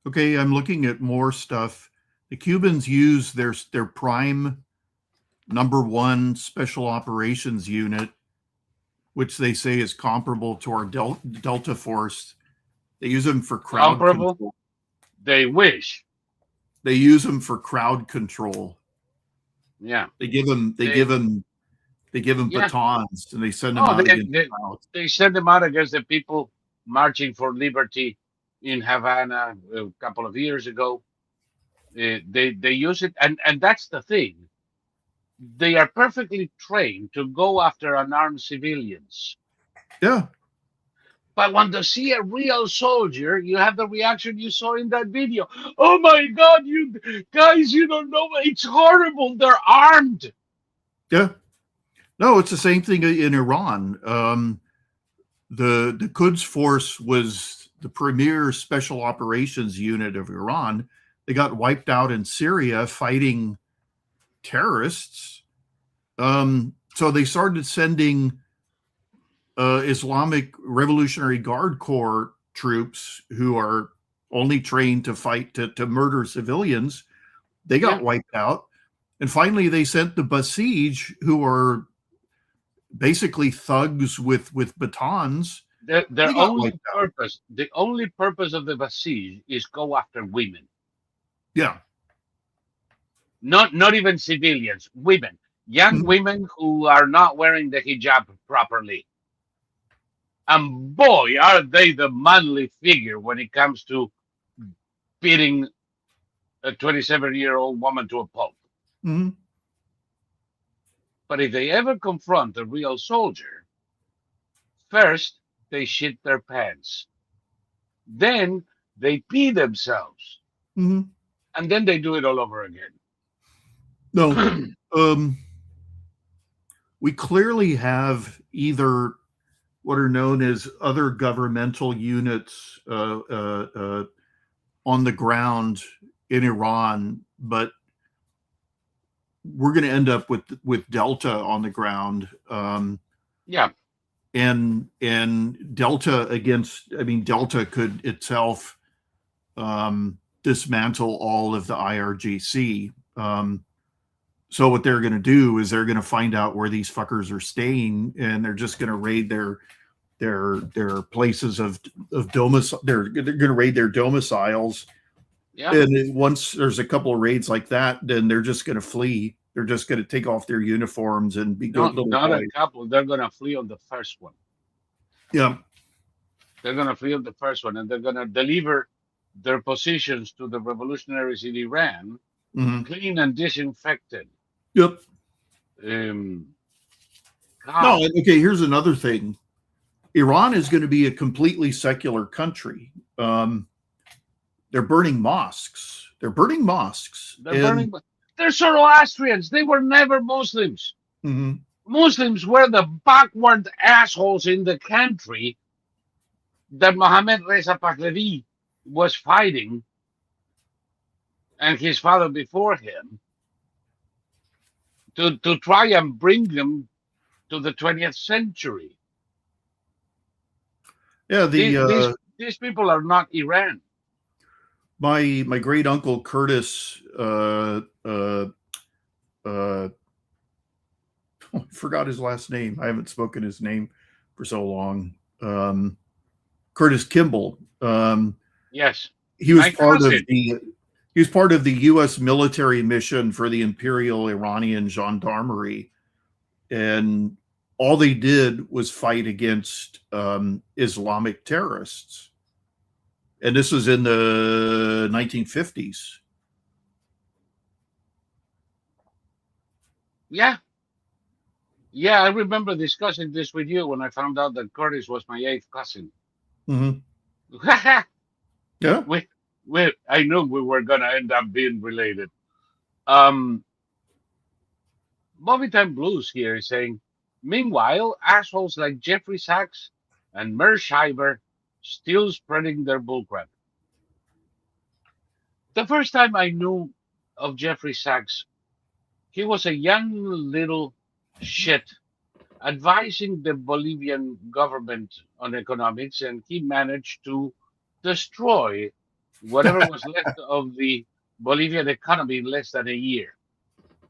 Okay, I'm looking at more stuff. The Cubans use their prime number one special operations unit, which they say is comparable to our Delta Force. They use them for crowd Comparable? control. They wish. They use them for crowd control. Yeah. They give them they They give them they give them yeah. batons and they send them Oh, out against crowds. they send them out against the people marching for liberty in Havana a couple of years ago. They use it, and that's the thing. They are perfectly trained to go after unarmed civilians. Yeah, But when they see a real soldier, you have the reaction you saw in that video. Oh my God, you guys, you don't know. It's horrible. They're armed. yeah. No, it's the same thing in Iran. The Quds Force was the premier special operations unit of Iran. They got wiped out in Syria fighting terrorists. So they started sending Islamic Revolutionary Guard Corps troops who are only trained to fight to murder civilians. They got Yeah, wiped out. And finally, they sent the Basij, who are basically thugs with batons. their They got wiped only out. purpose, the only purpose of the Basij is go after women, Yeah. not even civilians, women, young Mhm. women who are not wearing the hijab properly. And boy, are they the manly figure when it comes to beating a 27-year-old woman to a pulp. Mhm. But if they ever confront a real soldier, first they shit their pants, then they pee themselves, Mhm. and then they do it all over again. No. Um, we clearly have either what are known as other governmental units on the ground in Iran, but we're going to end up with Delta on the ground, Yeah, and Delta against. I mean, Delta could itself dismantle all of the IRGC. So what they're going to do is they're going to find out where these fuckers are staying, and they're just going to raid their places of domicile. They're going to raid their domiciles, yeah. and once there's a couple of raids like that, then they're just going to flee. They're just going to take off their uniforms and be good Not little not a boys. couple. They're gonna flee on the first one. Yeah, They're going to field the first one, and they're going to deliver their positions to the revolutionaries in Iran, Hmm. clean and disinfected. Yep. Um, No, God, okay, here's another thing. Iran is going to be a completely secular country. Um, they're burning mosques. They're burning mosques. they're And burning. They're Zoroastrians. They were never Muslims. mhm. Muslims were the backward assholes in the country that Mohammed Reza Pahlavi was fighting, and his father before him, to try and bring them to the 20th century. Yeah, These, these, these people are not Iran. my great uncle Curtis I forgot his last name. I haven't spoken his name for so long. Curtis Kimball. Yes, He was my part of cousin. the U.S. military mission for the Imperial Iranian Gendarmerie, and all they did was fight against Islamic terrorists. And this was in the 1950s. Yeah, yeah, I remember discussing this with you when I found out that Curtis was my eighth cousin. Mm-hmm. Yeah. we, I knew we were gonna end up being related. Um, Bobby Time Blues here is saying, meanwhile, assholes like Jeffrey Sachs and Mersheimer still spreading their bullcrap. The first time I knew of Jeffrey Sachs, he was a young little shit advising the Bolivian government on economics, and he managed to destroy whatever was left of the Bolivian economy in less than a year.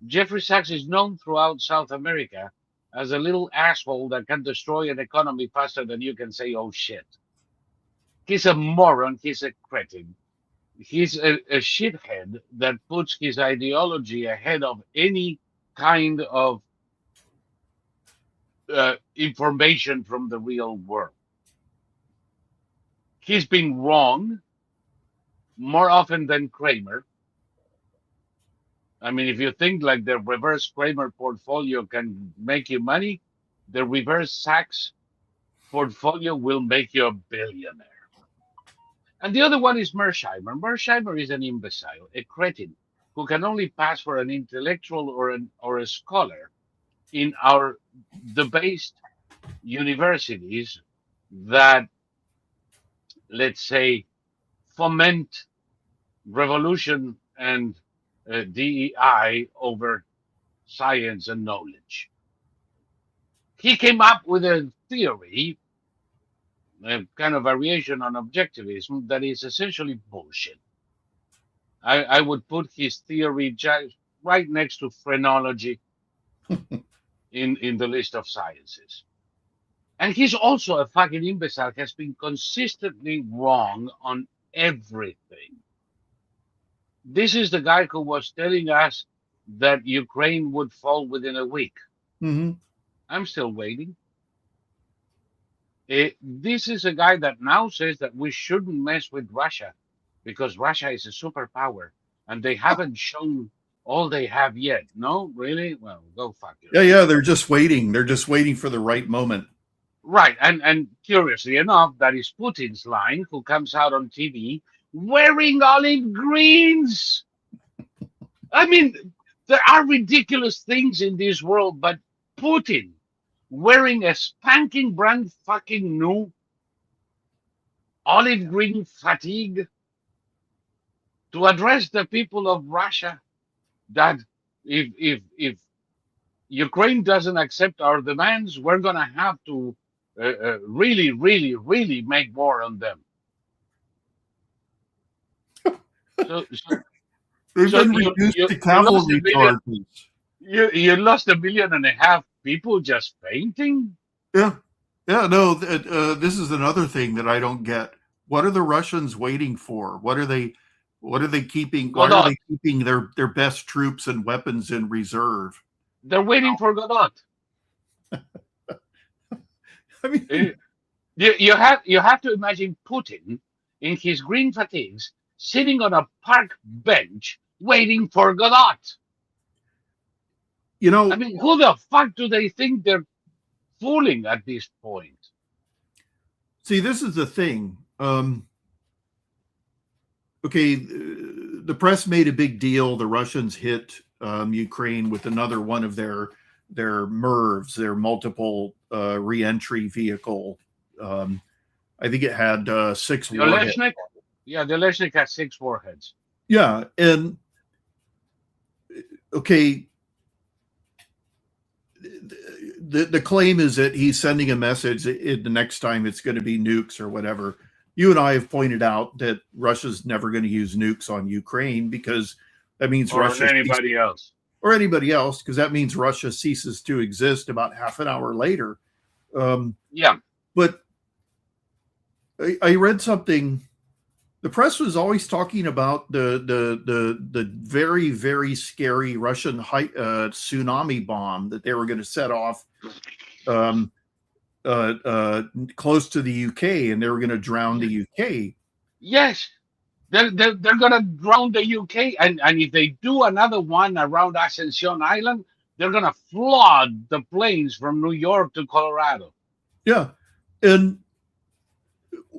Jeffrey Sachs is known throughout South America as a little asshole that can destroy an economy faster than you can say, oh shit. He's a moron, he's a cretin. He's a shithead that puts his ideology ahead of any kind of information from the real world. He's been wrong more often than Kramer. I mean, if you think like the reverse Kramer portfolio can make you money, the reverse Sachs portfolio will make you a billionaire. And the other one is Mersheimer. Mersheimer is an imbecile, a cretin, who can only pass for an intellectual or a scholar in our debased universities that, let's say, foment revolution and DEI over science and knowledge. He came up with a theory, a kind of variation on objectivism that is essentially bullshit. I would put his theory just right next to phrenology in the list of sciences. And he's also a fucking imbecile, has been consistently wrong on everything. This is the guy who was telling us that Ukraine would fall within a week. Mm-hmm. I'm still waiting. This is a guy that now says that we shouldn't mess with Russia because Russia is a superpower and they haven't shown all they have yet. No, really? Well, go fuck Yeah, yourself. yeah. They're just waiting. They're just waiting for the right moment. Right, and curiously enough, that is Putin's line, who comes out on TV wearing olive greens. I mean, there are ridiculous things in this world, but Putin wearing a spanking brand fucking new olive green fatigue to address the people of Russia that if Ukraine doesn't accept our demands, we're gonna have to really, really, really make war on them. So, so, They've so been you reduced you to you lost a cavalry million. charges. You lost 1.5 million people just fainting. Yeah, yeah. No, this is another thing that I don't get. What are the Russians waiting for? What are they? What are they keeping? Why are Godot. they keeping their best troops and weapons in reserve? They're waiting for Godot. I mean, Eh, You have to imagine Putin in his green fatigues sitting on a park bench waiting for Godot. You I know, mean, who the fuck do they think they're fooling at this point? see, this is the thing. Okay, the press made a big deal. The Russians hit Ukraine with another one of their MIRVs, their multiple reentry vehicle. I think it had 6 The warheads. Oleshnik, yeah, the Oleshnik has 6 warheads. Yeah, and okay, the claim is that he's sending a message the next time it's going to be nukes or whatever. You and I have pointed out that Russia's never going to use nukes on Ukraine because that means Or Russia anybody else. or anybody else, because that means Russia ceases to exist about half an hour later. Yeah. But I read something. The press was always talking about the very, very scary Russian tsunami bomb that they were going to set off close to the UK, and they were going to drown the UK. Yes. They're going to drown the UK. And if they do another one around Ascension Island, they're going to flood the planes from New York to Colorado. Yeah. And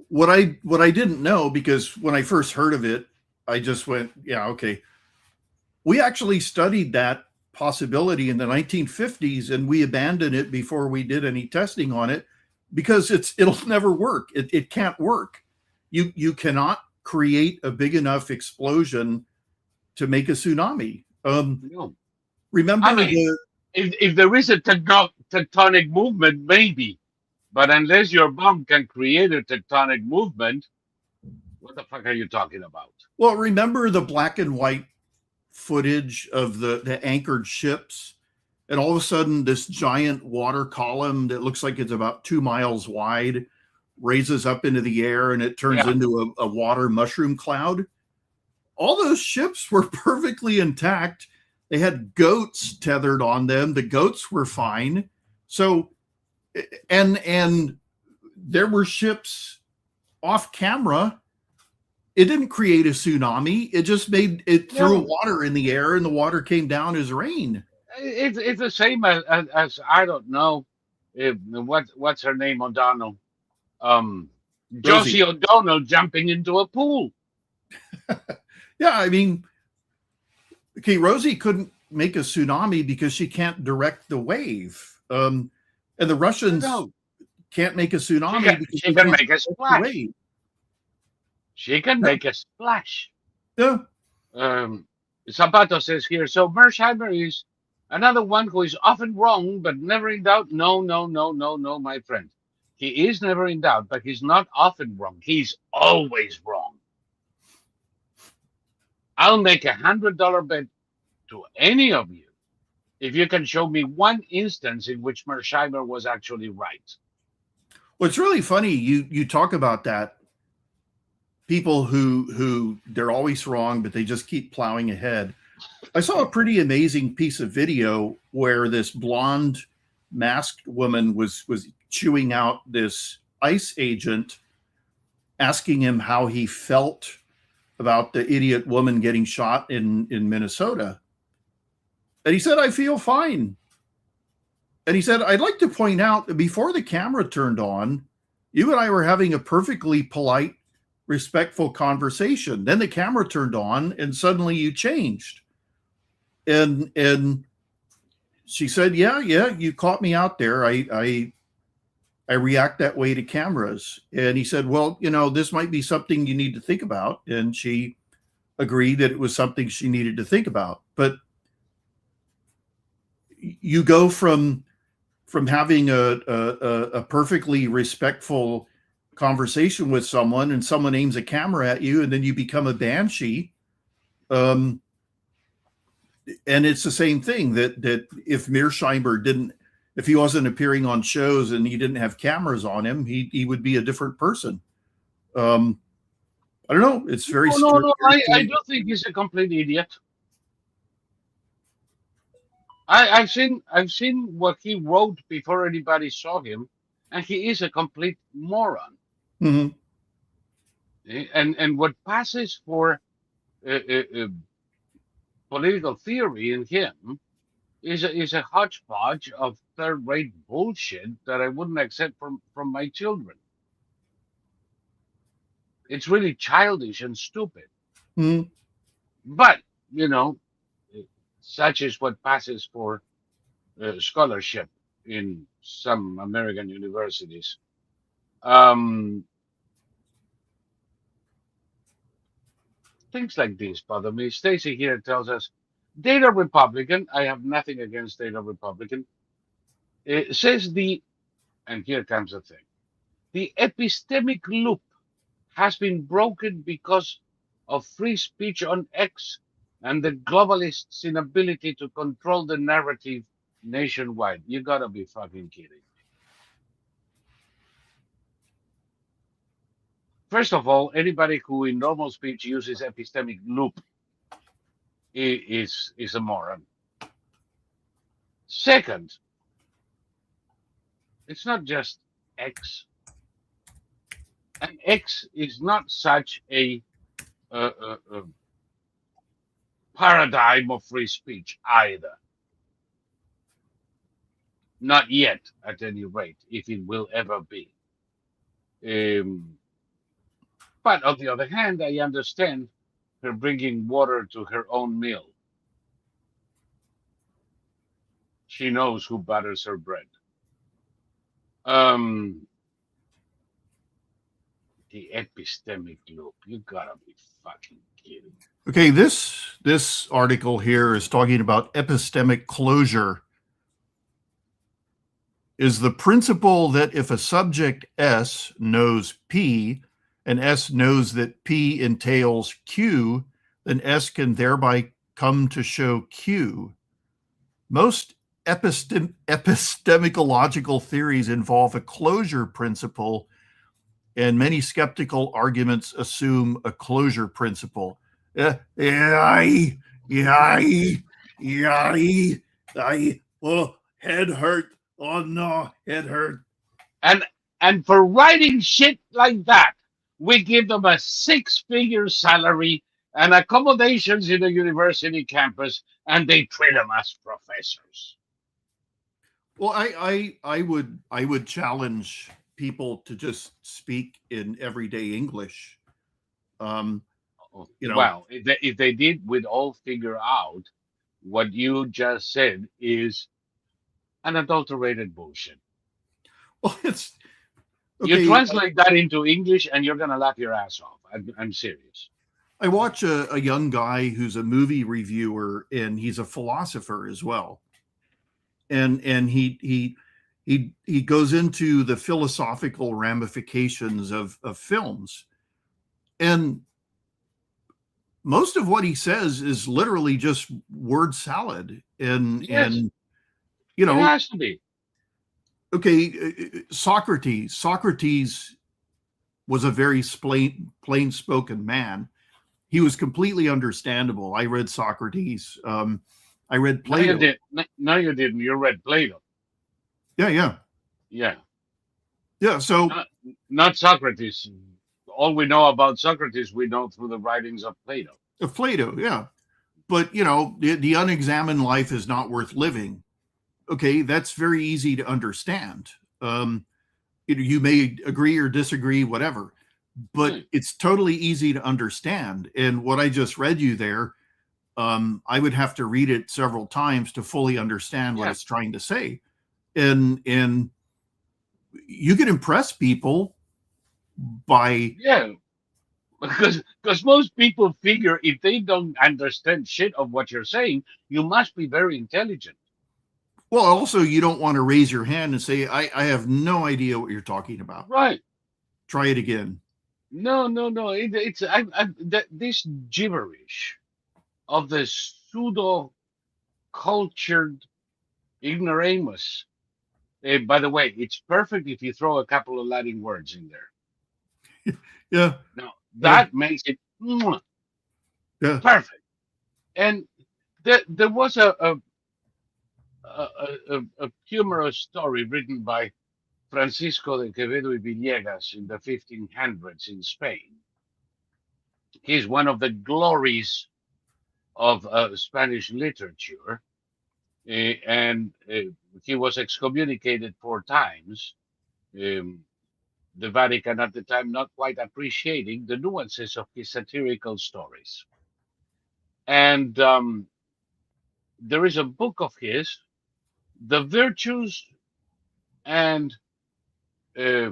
what I didn't know, because when I first heard of it, I just went, yeah, okay. We actually studied that possibility in the 1950s, and we abandoned it before we did any testing on it because it'll never work. It can't work. You cannot create a big enough explosion to make a tsunami. No. Remember I mean, if there is a tectonic movement, maybe. But unless your bomb can create a tectonic movement, what the fuck are you talking about? well, remember the black and white footage of the anchored ships, and all of a sudden this giant water column that looks like it's about 2 miles wide raises up into the air and it turns into a water mushroom cloud. All those ships were perfectly intact. They had goats tethered on them. The goats were fine. So, and there were ships off camera. It didn't create a tsunami. It just made it threw water in the air, and the water came down as rain. It's the same as I don't know what's her name, O'Donnell. Rosie. Josie O'Donnell jumping into a pool. Yeah, I mean, okay, Rosie couldn't make a tsunami because she can't direct the wave. And the Russians can't make a tsunami because she can make a splash. She can make a splash. Yeah. Zapato says here, so Mersheimer is another one who is often wrong, but never in doubt. No, my friend. He is never in doubt, but he's not often wrong. He's always wrong. I'll make $100 bet to any of you if you can show me one instance in which Mersheimer was actually right. Well, it's really funny. You talk about that. People who they're always wrong, but they just keep plowing ahead. I saw a pretty amazing piece of video where this blonde masked woman was chewing out this ICE agent, asking him how he felt about the idiot woman getting shot in Minnesota. And he said, I feel fine. And he said, I'd like to point out that before the camera turned on, you and I were having a perfectly polite, respectful conversation. Then the camera turned on and suddenly you changed. And she said, yeah, you caught me out there. I react that way to cameras. And he said, well, this might be something you need to think about. And she agreed that it was something she needed to think about. But you go from having a perfectly respectful conversation with someone and someone aims a camera at you and then you become a banshee. And it's the same thing that if Mearsheimer if he wasn't appearing on shows and he didn't have cameras on him, he would be a different person. I don't know. It's very no. I do think he's a complete idiot. I've seen what he wrote before anybody saw him, and he is a complete moron. Mhm. And what passes for political theory in him is a hodgepodge of third-rate bullshit that I wouldn't accept from my children. It's really childish and stupid. Mhm. But you know, uh, such is what passes for scholarship in some American universities. Um, Things like this bother me. Stacy here tells us, data Republican. I have nothing against data Republican. It says and here comes the thing: the epistemic loop has been broken because of free speech on X and the globalists' inability to control the narrative nationwide. You gotta be fucking kidding. First of all, anybody who in normal speech uses epistemic loop is a moron. Second, it's not just X, and X is not such a paradigm of free speech either. Not yet, at any rate, if it will ever be. Um, but on the other hand, I understand her bringing water to her own mill. She knows who butters her bread. Um, the epistemic loop. You gotta be fucking kidding. Okay, this article here is talking about epistemic closure. Is the principle that if a subject S knows P and S knows that P entails Q, then S can thereby come to show Q. Most epistemological theories involve a closure principle, and many skeptical arguments assume a closure principle. Well, head hurt. Oh no, head hurt. And and for writing shit like that, we give them a six-figure salary and accommodations in a university campus, and they treat them as professors. Well, I would challenge people to just speak in everyday English. Um, you know, Well, if they did, we'd all figure out what you just said is unadulterated bullshit. well, it's You okay. translate that into English, and you're gonna laugh your ass off. I'm serious. I watch a young guy who's a movie reviewer, and he's a philosopher as well. And he goes into the philosophical ramifications of films. And most of what he says is literally just word salad. Yes, And you it know, has to be. okay, Socrates was a very plain spoken man. He was completely understandable. I read Socrates. I read No, you Plato. did. No, you didn't. You read Plato. Yeah, yeah, Yeah, yeah. So not, not Socrates. All we know about Socrates, we know through the writings of Plato. Plato, yeah. But the unexamined life is not worth living. Okay, that's very easy to understand. Um, you may agree or disagree, whatever, but Hmm. it's totally easy to understand. And what I just read you there, I would have to read it several times to fully understand what Yeah, it's trying to say. And you can impress people by yeah. Because most people figure if they don't understand shit of what you're saying, you must be very intelligent. well, also you don't want to raise your hand and say, I have no idea what you're talking about. Right. Try it again. No, no, no. It's this gibberish of the pseudo cultured ignoramus. By the way, it's perfect if you throw a couple of Latin words in there. Yeah, Now yeah, that makes it yeah. perfect. And there was a humorous story written by Francisco de Quevedo y Villegas in the 1500s in Spain. He's one of the glories of Spanish literature, and he was excommunicated 4 times. Um, the Vatican at the time not quite appreciating the nuances of his satirical stories. And there is a book of his, The Virtues and uh,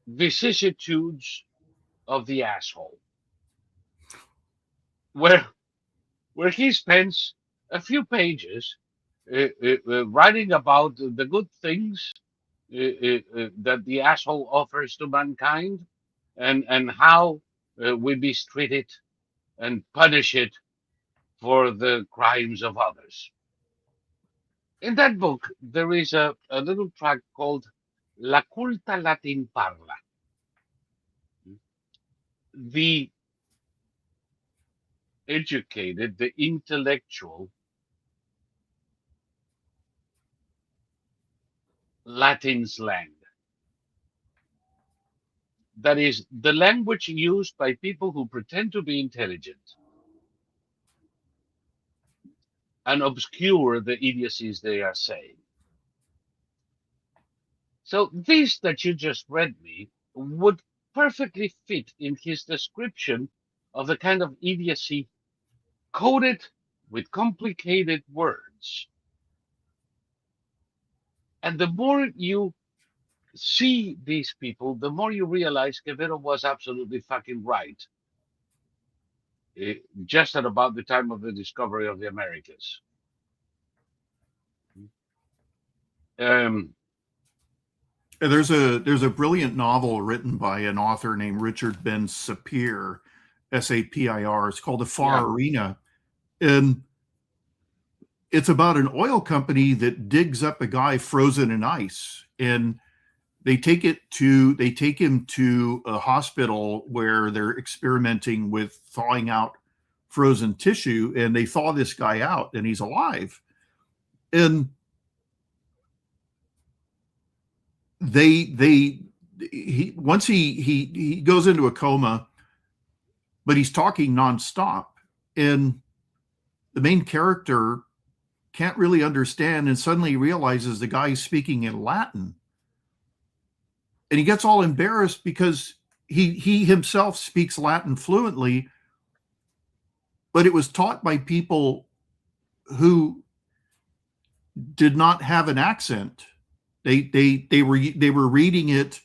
Vicissitudes of the Asshole, where he spends a few pages writing about the good things that the asshole offers to mankind, and how we mistreat it and punish it for the crimes of others. In that book, there is a little tract called La Culta Latin Parla. The educated, the intellectual Latin slang. That is the language used by people who pretend to be intelligent and obscure the idiocies they are saying. So this that you just read me would perfectly fit in his description of the kind of idiocy coded with complicated words. And the more you see these people, the more you realize Quevedo was absolutely fucking right, just at about the time of the discovery of the Americas. Um, There's a brilliant novel written by an author named Richard Ben Sapir, Sapir. It's called The Far yeah, Arena, and it's about an oil company that digs up a guy frozen in ice, and they take him to a hospital where they're experimenting with thawing out frozen tissue, and they thaw this guy out, and he's alive, and he goes into a coma, but he's talking nonstop, and the main character can't really understand, and suddenly realizes the guy's speaking in Latin, and he gets all embarrassed because he himself speaks Latin fluently, but it was taught by people who did not have an accent. They were reading it,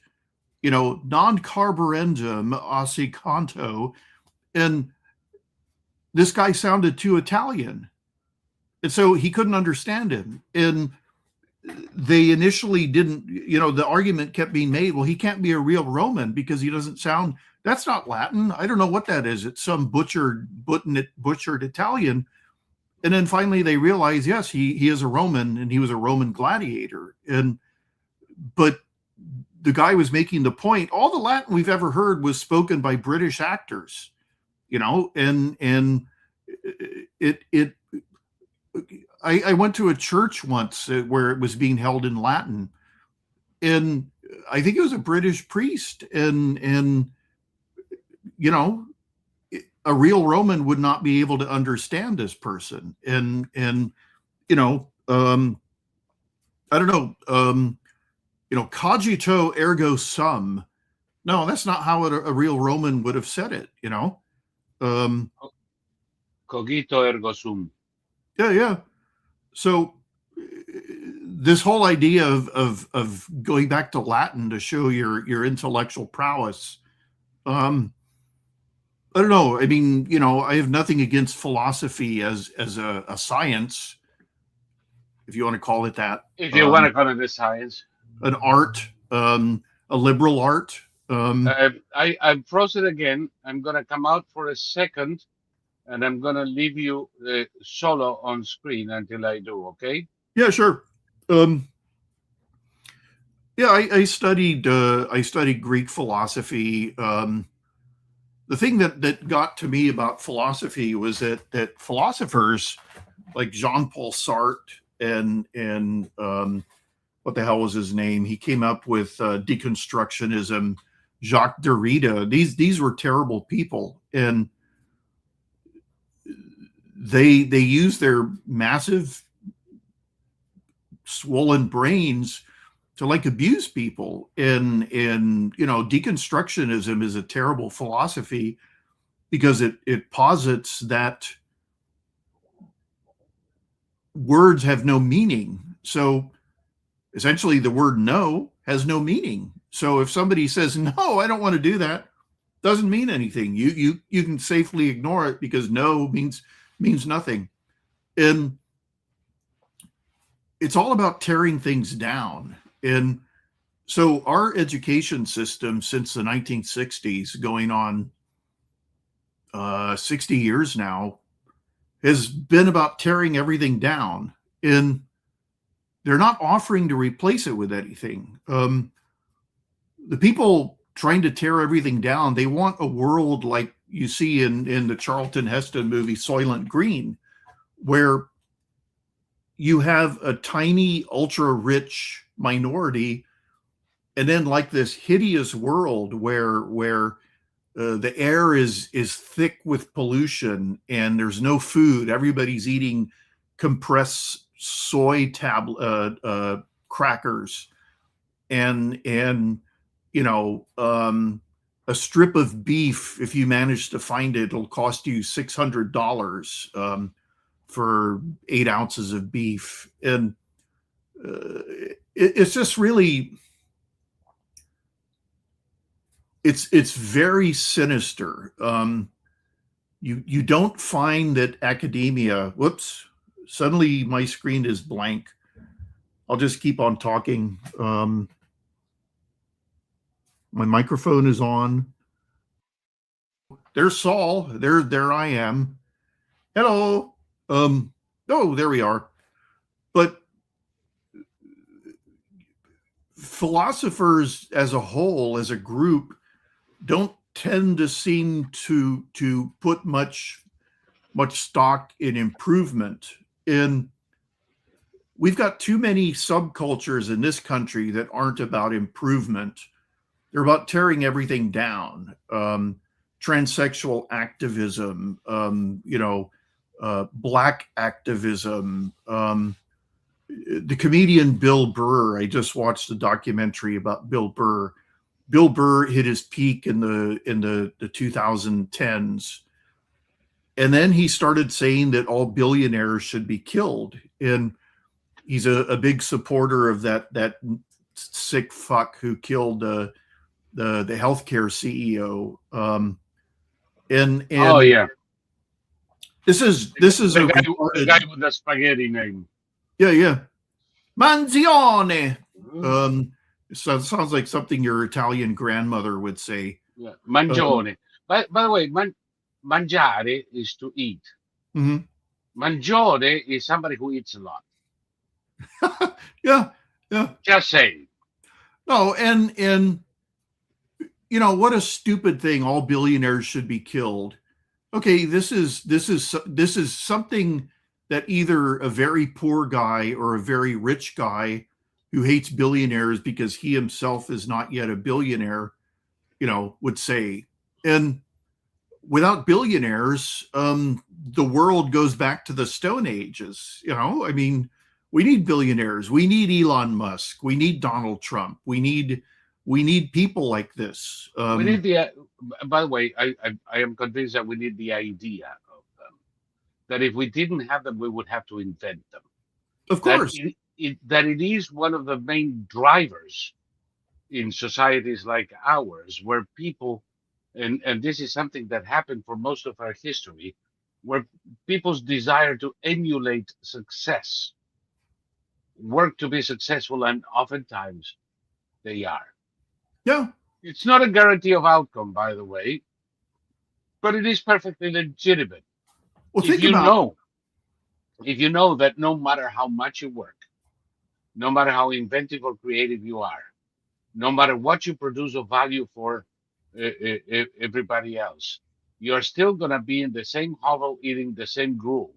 non carborundum canto, and this guy sounded too Italian, and so he couldn't understand him. And they initially didn't, the argument kept being made, well, he can't be a real Roman because he doesn't sound, that's not Latin. I don't know what that is. It's some butchered Italian. And then finally they realized, yes, he is a Roman, and he was a Roman gladiator. But the guy was making the point, all the Latin we've ever heard was spoken by British actors, and I went to a church once where it was being held in Latin, and I think it was a British priest, and a real Roman would not be able to understand this person, and I don't know, cogito ergo sum. No, that's not how a real Roman would have said it, Cogito ergo sum. Yeah. So this whole idea of going back to Latin to show your intellectual prowess, I don't know. I mean, I have nothing against philosophy as a science, if you want to call it that. If you want to call it a science. An art, a liberal art. I'm frozen again. I'm going to come out for a second, and I'm going to leave you solo on screen until I do, okay? Yeah, sure. I studied Greek philosophy. The thing that got to me about philosophy was that philosophers like Jean-Paul Sartre and what the hell was his name? He came up with deconstructionism. Jacques Derrida. These were terrible people, and they use their massive swollen brains to like abuse people. And deconstructionism is a terrible philosophy because it posits that words have no meaning. So essentially the word no has no meaning. So if somebody says, no, I don't want to do that, doesn't mean anything. You can safely ignore it because no means nothing. And it's all about tearing things down. And so our education system since the 1960s, going on 60 years now, has been about tearing everything down. And they're not offering to replace it with anything. The people trying to tear everything down, they want a world like you see in the Charlton Heston movie Soylent Green, where you have a tiny, ultra rich minority, and then like this hideous world where the air is thick with pollution and there's no food. Everybody's eating compressed soy crackers, and a strip of beef, if you manage to find it, it'll cost you $600 for 8 ounces of beef. And it's just really, it's very sinister. You don't find that academia, whoops, suddenly my screen is blank. I'll just keep on talking. My microphone is on. There's Saul. There I am. Hello. Oh, there we are. But philosophers as a whole, as a group, don't tend to seem to put much stock in improvement. And we've got too many subcultures in this country that aren't about improvement. They're about tearing everything down. Transsexual activism, black activism. The comedian Bill Burr, I just watched a documentary about Bill Burr. Bill Burr hit his peak in the 2010s. And then he started saying that all billionaires should be killed. And he's a big supporter of that sick fuck who killed the healthcare CEO. And Oh yeah, this is the a guy, retarded, the guy with the spaghetti name. yeah, Manzione. Mm. So it sounds like something your Italian grandmother would say. Yeah. Mangione. By the way, mangiare is to eat. Mhm. Mangione is somebody who eats a lot. Yeah. Just saying. No, and what a stupid thing. All billionaires should be killed. Okay, this is something that either a very poor guy or a very rich guy who hates billionaires because he himself is not yet a billionaire, would say. And without billionaires, the world goes back to the Stone Ages. I mean, we need billionaires. We need Elon Musk. We need Donald Trump. We need people like this. We need the. By the way, I am convinced that we need the idea of them. That if we didn't have them, we would have to invent them. Of That course. it is one of the main drivers in societies like ours, where people, and this is something that happened for most of our history, where people's desire to emulate success, work to be successful, and oftentimes they are. Yeah. It's not a guarantee of outcome, by the way, but it is perfectly legitimate. Well, If think you about. know, if you know that no matter how much you work, no matter how inventive or creative you are, no matter what you produce of value for everybody else, you're still going to be in the same hovel eating the same gruel.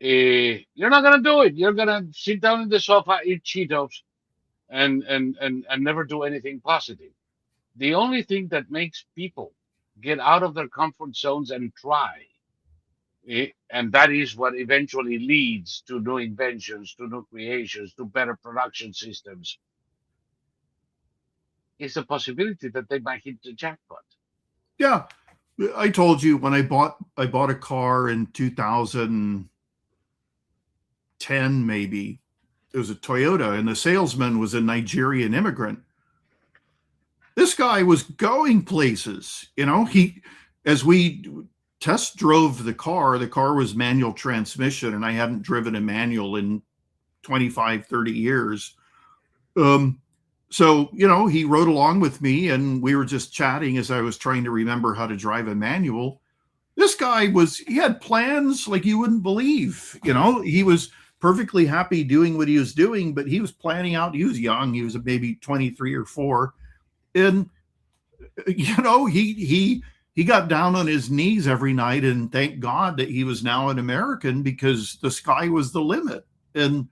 you're not gonna do it. You're gonna sit down in the sofa, eat Cheetos, and never do anything positive. The only thing that makes people get out of their comfort zones and try, and that is what eventually leads to new inventions, to new creations, to better production systems, is the possibility that they might hit the jackpot. Yeah, I told you when I bought a car in 2010, maybe. It was a Toyota, and the salesman was a Nigerian immigrant. This guy was going places. As we test drove the car was manual transmission, and I hadn't driven a manual in 25, 30 years. So, he rode along with me, and we were just chatting as I was trying to remember how to drive a manual. This guy he had plans like you wouldn't believe. He was perfectly happy doing what he was doing, but he was planning out. He was young. He was maybe 23 or 4. And, he got down on his knees every night and thank God that he was now an American, because the sky was the limit. And,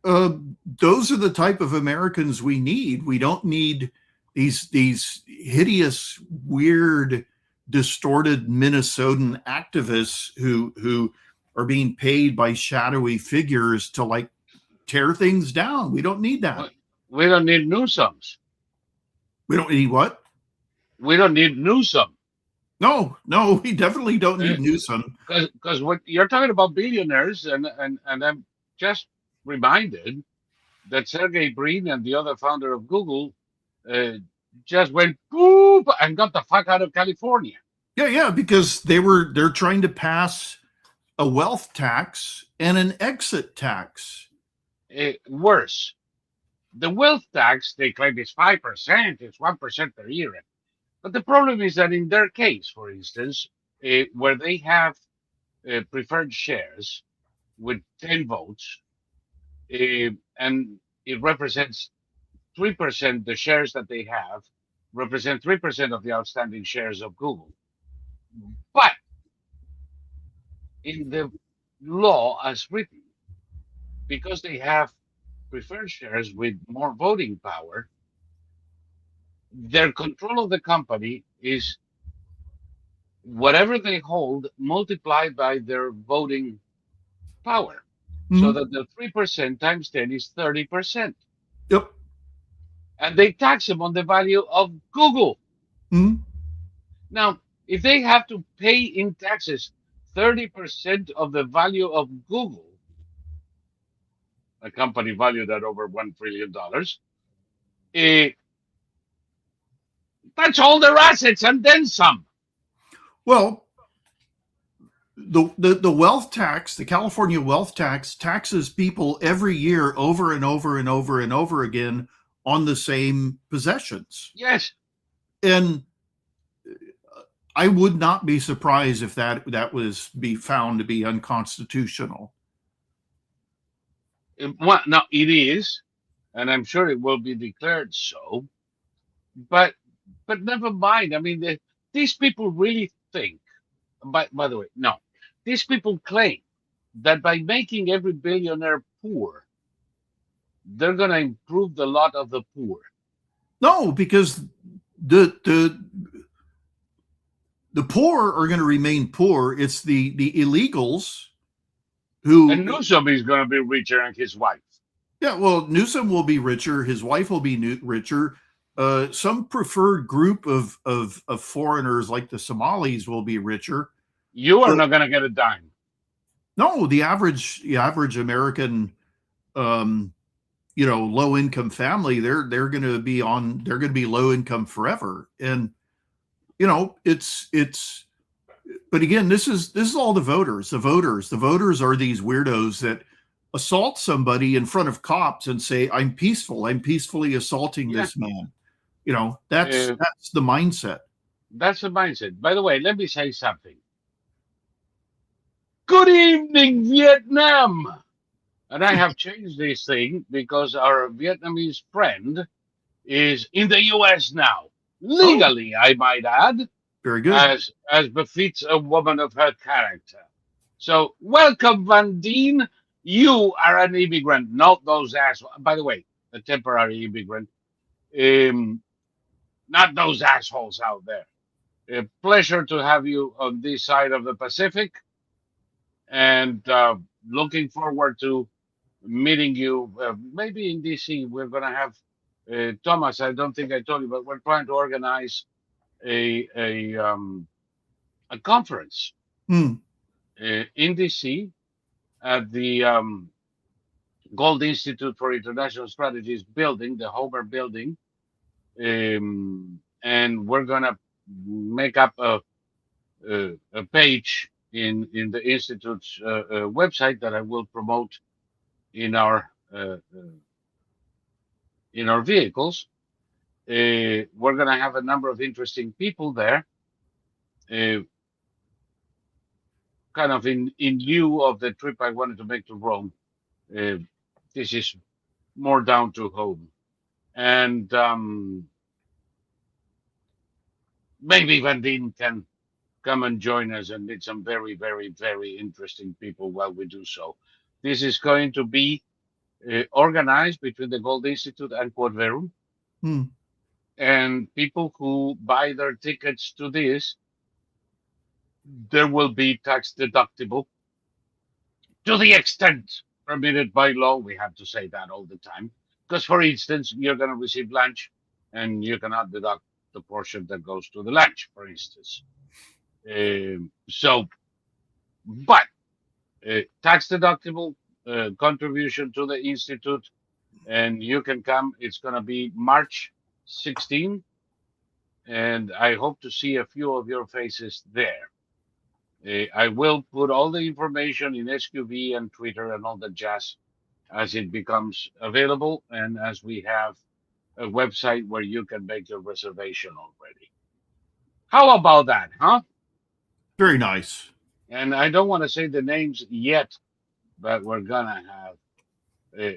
those are the type of Americans we need. We don't need these hideous, weird, distorted Minnesotan activists who are being paid by shadowy figures to tear things down. We don't need that. We don't need Newsoms. We don't need what? We don't need Newsom. No, we definitely don't need Newsom. Because what you're talking about billionaires, and I'm just reminded that Sergey Brin and the other founder of Google just went boop and got the fuck out of California. Yeah, because they're trying to pass a wealth tax and an exit tax. Worse, the wealth tax they claim is 5%, it's 1% per year. But the problem is that in their case, for instance, where they have preferred shares with 10 votes, and it represents 3%, the shares that they have represent 3% of the outstanding shares of Google. But in the law as written, because they have preferred shares with more voting power, their control of the company is whatever they hold multiplied by their voting power. Mm-hmm. So that the 3% times 10 is 30%. Yep. And they tax them on the value of Google. Mm-hmm. Now, if they have to pay in taxes 30% of the value of Google, a company valued at over $1 trillion, that's all their assets and then some. Well, the wealth tax, the California wealth tax, taxes people every year over and over and over and over again on the same possessions. Yes. And I would not be surprised if that was found to be unconstitutional. Well, no, it is, and I'm sure it will be declared so. But never mind. I mean, these people really think. By the way, no, these people claim that by making every billionaire poor, they're going to improve the lot of the poor. No, because the poor are going to remain poor. It's the illegals who. And Newsom is going to be richer, and his wife. Yeah, well, Newsom will be richer. His wife will be richer. Some preferred group of foreigners, like the Somalis, will be richer. You are not going to get a dime. No, the average American, low income family, they're going to be low income forever. And it's. But again, this is all the voters. The voters are these weirdos that assault somebody in front of cops and say, "I'm peaceful. I'm peacefully assaulting this man." That's the mindset. That's the mindset. By the way, let me say something. Good evening, Vietnam. And I have changed this thing because our Vietnamese friend is in the U.S. now, legally, I might add. Very good. As befits a woman of her character. So welcome, Van Dien. You are an immigrant, not those assholes. By the way, a temporary immigrant, um, not those assholes out there. A pleasure to have you on this side of the Pacific, and looking forward to meeting you. Maybe in DC, we're gonna have Thomas. I don't think I told you, but we're trying to organize a conference Hmm. in DC at the Gold Institute for International Strategies building, the Homer building, and we're gonna make up a page in the institute's website that I will promote in our uh, uh, in our vehicles. We're gonna have a number of interesting people there, uh, kind of in lieu of the trip I wanted to make to Rome. Uh, this is more down to home, and maybe Van Dien can come and join us and meet some very, very, very interesting people while we do so. This is going to be organized between the Gold Institute and Quod Verum, Hmm. and people who buy their tickets to this, there will be tax deductible to the extent permitted by law. We have to say that all the time. Because, for instance, you're going to receive lunch and you cannot deduct the portion that goes to the lunch, for instance. So, but tax deductible contribution to the institute, and you can come. It's going to be March 16, and I hope to see a few of your faces there. I will put all the information in SQV and Twitter and all the jazz as it becomes available, and as we have a website where you can make your reservation already. How about that, huh? Very nice. And I don't want to say the names yet, but we're gonna have.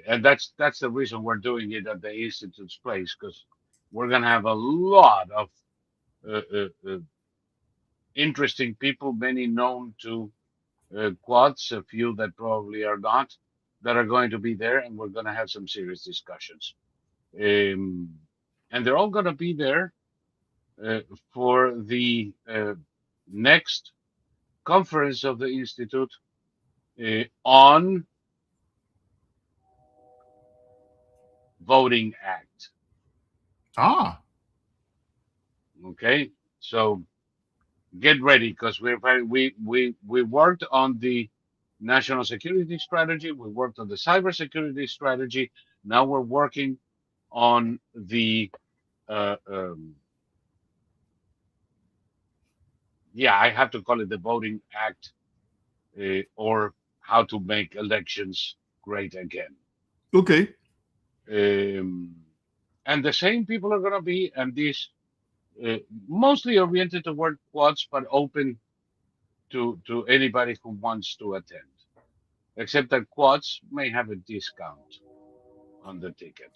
And that's the reason we're doing it at the institute's place, because we're gonna have a lot of uh, uh, uh, interesting people, many known to quads, a few that probably are not, that are going to be there, and we're gonna have some serious discussions. Um, and they're all gonna be there uh, for the next conference of the institute on voting act. Ah, Okay, so get ready, because we worked on the national security strategy, we worked on the cybersecurity strategy. Now we're working on the uh, um, yeah, I have to call it the voting act, or how to make elections great again. okay. Um, and the same people are going to be, and these uh, mostly oriented toward quads, but open to anybody who wants to attend. Except that quads may have a discount on the ticket.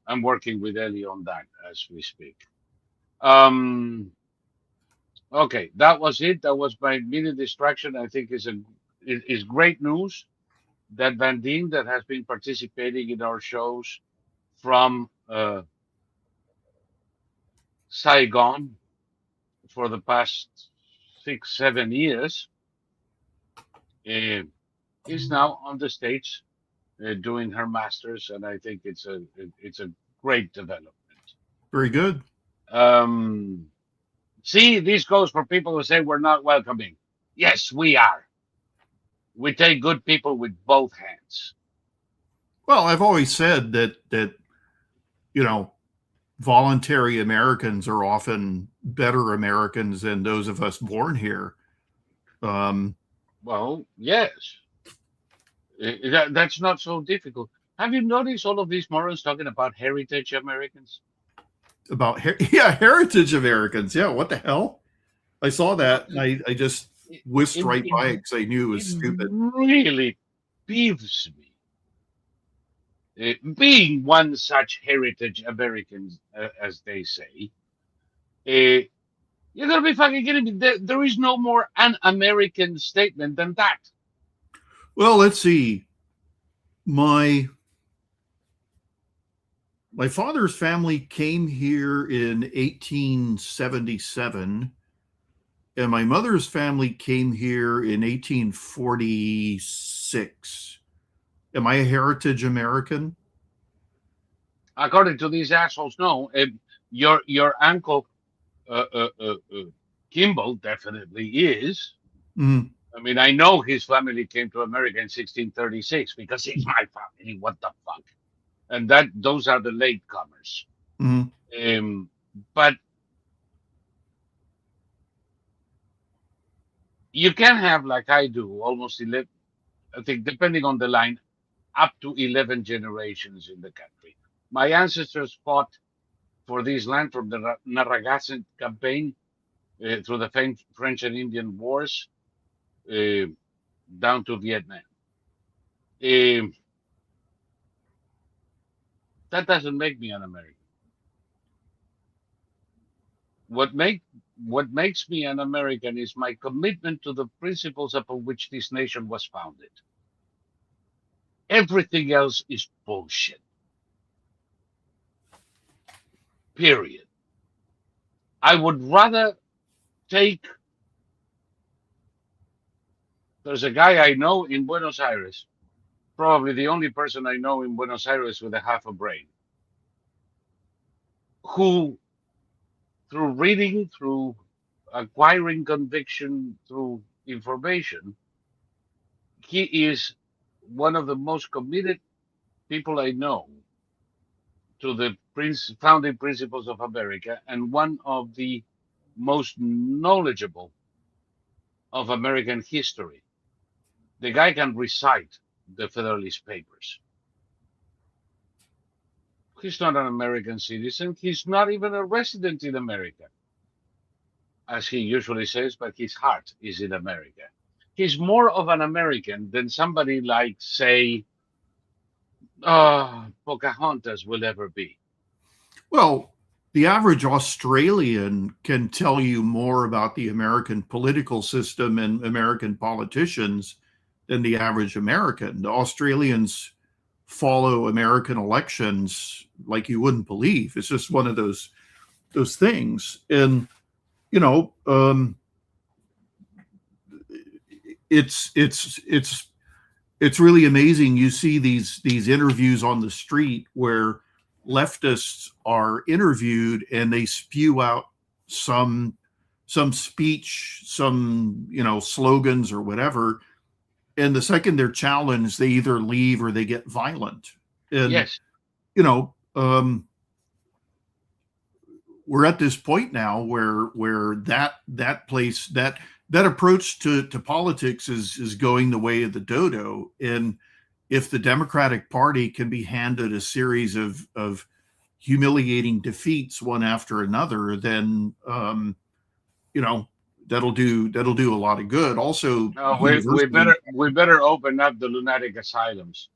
I'm working with Ellie on that as we speak. Um, okay, that was it. That was my mini distraction. I think is great news that Van Dien, that has been participating in our shows from Saigon for the past 6, 7 years, uh, is now on the stage doing her masters, and I think it's a great development. Very good. Um, See, this goes for people who say we're not welcoming. Yes, we are. We take good people with both hands. Well, I've always said that you know voluntary Americans are often better Americans than those of us born here. Um, Well, yes, that's not so difficult. Have you noticed all of these morons talking about heritage Americans? about yeah, heritage Americans. Yeah, what the hell? I saw Well, that and I just it, whisked it, right it, by it because I knew it was it stupid. really peeves me. Being one such heritage American, as they say, uh, You're gonna be fucking kidding me. There is no more un-American statement than that. Well, let's see. My my father's family came here in 1877, and my mother's family came here in 1846. Am I a heritage American? According to these assholes, no. Your uncle uh, uh, uh, uh, Kimball definitely is. Mm, I mean, I know his family came to America in 1636 because it's my family. What the fuck? And that those are the latecomers. mm, Um, but you can have, like I do, almost 11, I think, depending on the line, up to 11 generations in the country. My ancestors fought for this land from the Narragansett campaign through the French and Indian Wars uh, down to Vietnam. Um, that doesn't make me an American. What make what makes me an American is my commitment to the principles upon which this nation was founded. Everything else is bullshit. Period. I would rather take. There's a guy I know in Buenos Aires, probably the only person I know in Buenos Aires with a half a brain, who, through reading, through acquiring conviction, through information, he is one of the most committed people I know to the founding principles of America and one of the most knowledgeable of American history. The guy can recite the Federalist Papers. He's not an American citizen. He's not even a resident in America, as he usually says, but his heart is in America. He's more of an American than somebody like, say, Pocahontas will ever be. Well, the average Australian can tell you more about the American political system and American politicians than the average American. The Australians follow American elections like you wouldn't believe. It's just one of those things. And you know, it's really amazing. You see these interviews on the street where leftists are interviewed and they spew out some speech, some slogans or whatever, and the second they're challenged, they either leave or they get violent. And Yes. you know, we're at this point now where that place that approach to politics is going the way of the dodo. And if the Democratic Party can be handed a series of humiliating defeats one after another, then that'll do a lot of good. Also, No, universally, we better open up the lunatic asylums.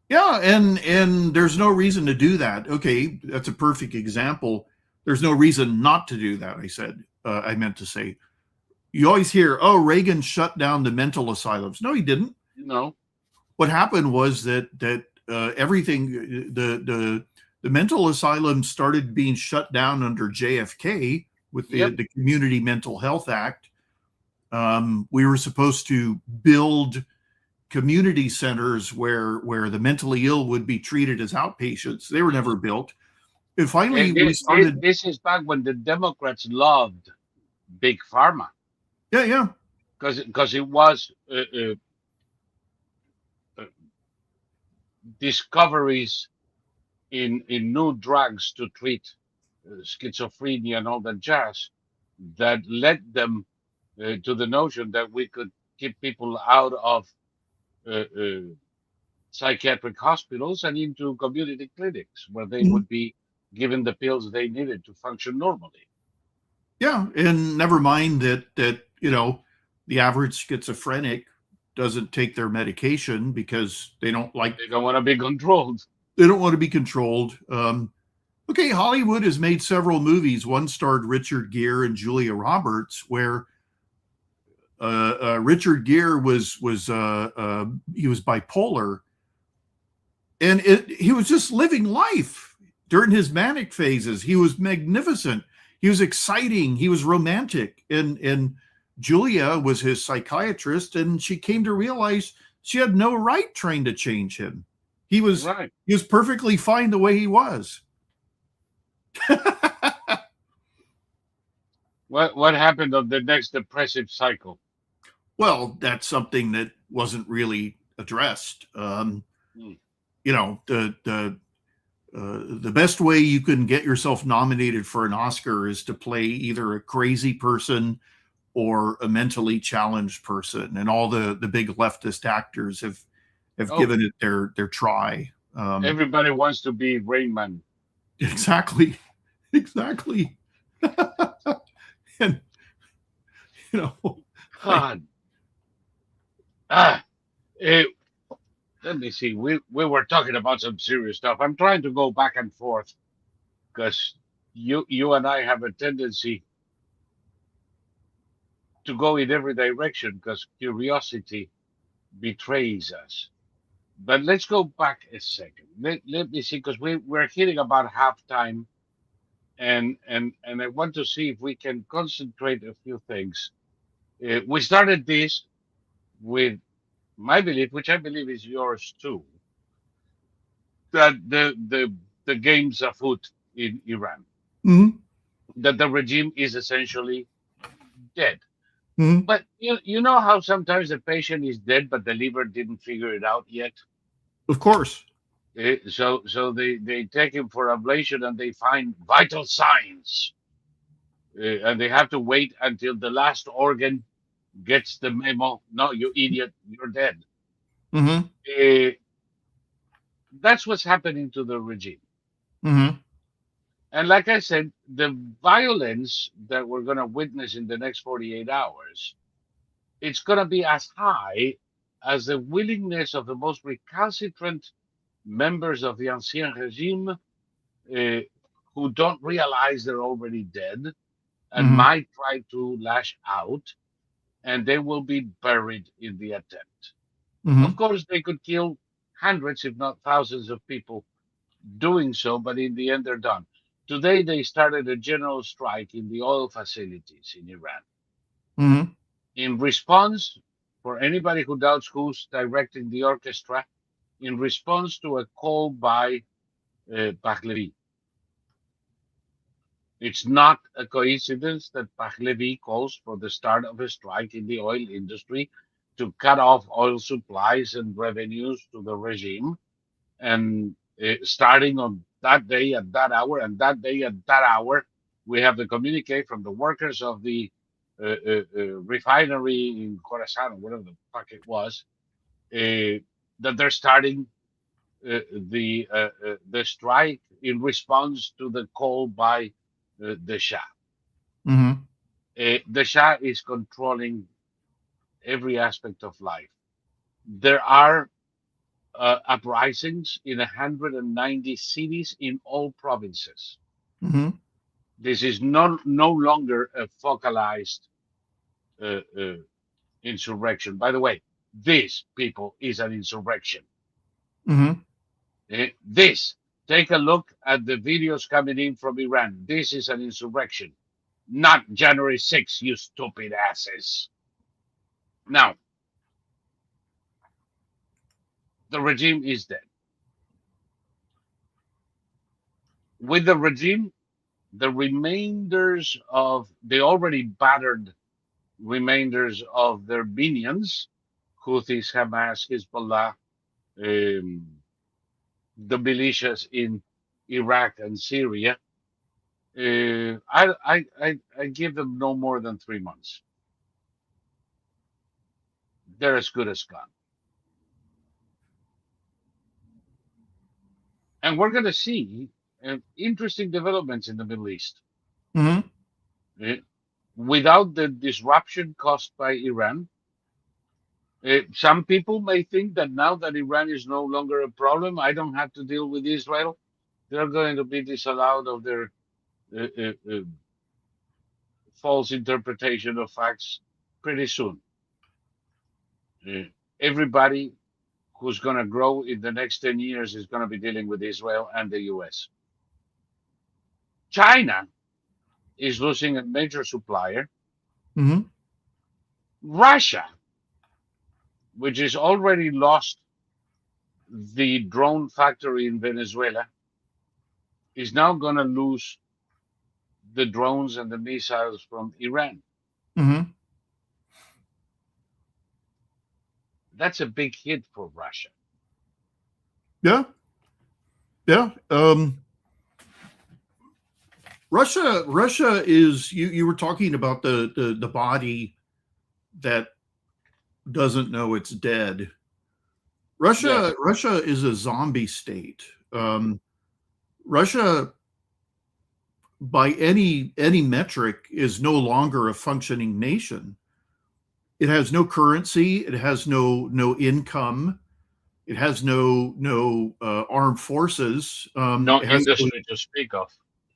yeah, and there's no reason to do that. Okay, that's a perfect example. There's no reason not to do that. I meant to say. You always hear, "Oh, Reagan shut down the mental asylums." No, he didn't. No. What happened was that everything the mental asylums started being shut down under JFK with Yep. the Community Mental Health Act. We were supposed to build community centers where the mentally ill would be treated as outpatients. They were never built. And finally, And we started. this is back when the Democrats loved big pharma Yeah, yeah. because it was uh, discoveries in new drugs to treat schizophrenia and all that jazz that led them to the notion that we could keep people out of uh, uh, psychiatric hospitals and into community clinics where they Mhm. would be given the pills they needed to function normally. Yeah, and never mind that the average schizophrenic doesn't take their medication because they don't They don't want to be controlled. want to be controlled. Okay, Hollywood has made several movies. One starred Richard Gere and Julia Roberts, where Richard Gere he was bipolar, and he was just living life during his manic phases. He was magnificent. He was exciting. He was romantic, and Julia was his psychiatrist, and she came to realize she had no right trying to change him. He was Right. he was perfectly fine the way he was. What happened on the next depressive cycle? Well, that's something that wasn't really addressed. Hmm. You know, the best way you can get yourself nominated for an Oscar is to play either a crazy person or a mentally challenged person, and all the big leftist actors have Oh, given it their try. everybody wants to be Rain Man. Exactly, exactly, and you know, I God. Ah, eh, let me see. We were talking about some serious stuff. I'm trying to go back and forth because you and I have a tendency to go in every direction because curiosity betrays us. But let's go back a second. Let me see, because we're hitting about halftime, and I want to see if we can concentrate a few things. We started this with my belief, which I believe is yours too, that the games afoot in Iran, mm-hmm, that the regime is essentially dead. mm-hmm, But you know how sometimes the patient is dead, but the liver didn't figure it out yet. of course. So they take him for ablation and they find vital signs, and they have to wait until the last organ gets the memo. No, you idiot, you're dead. Mm-hmm, Uh, that's what's happening to the regime. mm-hmm, And like I said, the violence that we're going to witness in the next 48 hours, it's going to be as high as the willingness of the most recalcitrant members of the ancien regime, who don't realize they're already dead and mm-hmm, might try to lash out, and they will be buried in the attempt. mm-hmm, Of course, they could kill hundreds, if not thousands, of people doing so, but in the end, they're done. Today, they started a general strike in the oil facilities in Iran. mm-hmm, In response, for anybody who doubts who's directing the orchestra, in response to a call by Pahlavi. It's not a coincidence that Pahlavi calls for the start of a strike in the oil industry to cut off oil supplies and revenues to the regime. And starting on that day at that hour, and that day at that hour, we have the communique from the workers of the refinery in Khorasan, or whatever the fuck it was, uh, that they're starting the strike in response to the call by the Shah. mm-hmm, The Shah is controlling every aspect of life. There are uprisings in 190 cities in all provinces. mm-hmm, This is no longer a focalized uh, uh, insurrection. By the way, this, people, is an insurrection. mm-hmm. This, take a look at the videos coming in from Iran. This is an insurrection, not January 6th, you stupid asses. Now, the regime is dead. With the regime, the remainders of the already battered remainders of their minions, Houthis, Hamas, Hezbollah, um, the militias in Iraq and Syria, I give them no more than 3 months. They're as good as gone. And we're going to see interesting developments in the Middle East. Mm-hmm. Uh, Without the disruption caused by Iran, some people may think that now that Iran is no longer a problem, I don't have to deal with Israel. they're going to be disallowed of their uh, uh, uh, false interpretation of facts pretty soon. Uh, Everybody who's going to grow in the next 10 years is going to be dealing with Israel and the US. China is losing a major supplier. Mm-hmm. Russia, which is already lost the drone factory in Venezuela, is now going to lose the drones and the missiles from Iran. Mm-hmm. That's a big hit for Russia. Yeah. Yeah. Russia is you were talking about the body that doesn't know it's dead. Yes. Russia is a zombie state. Russia, by any metric, is no longer a functioning nation. It has no currency. It has no income. It has no armed forces. No It has industry to speak of.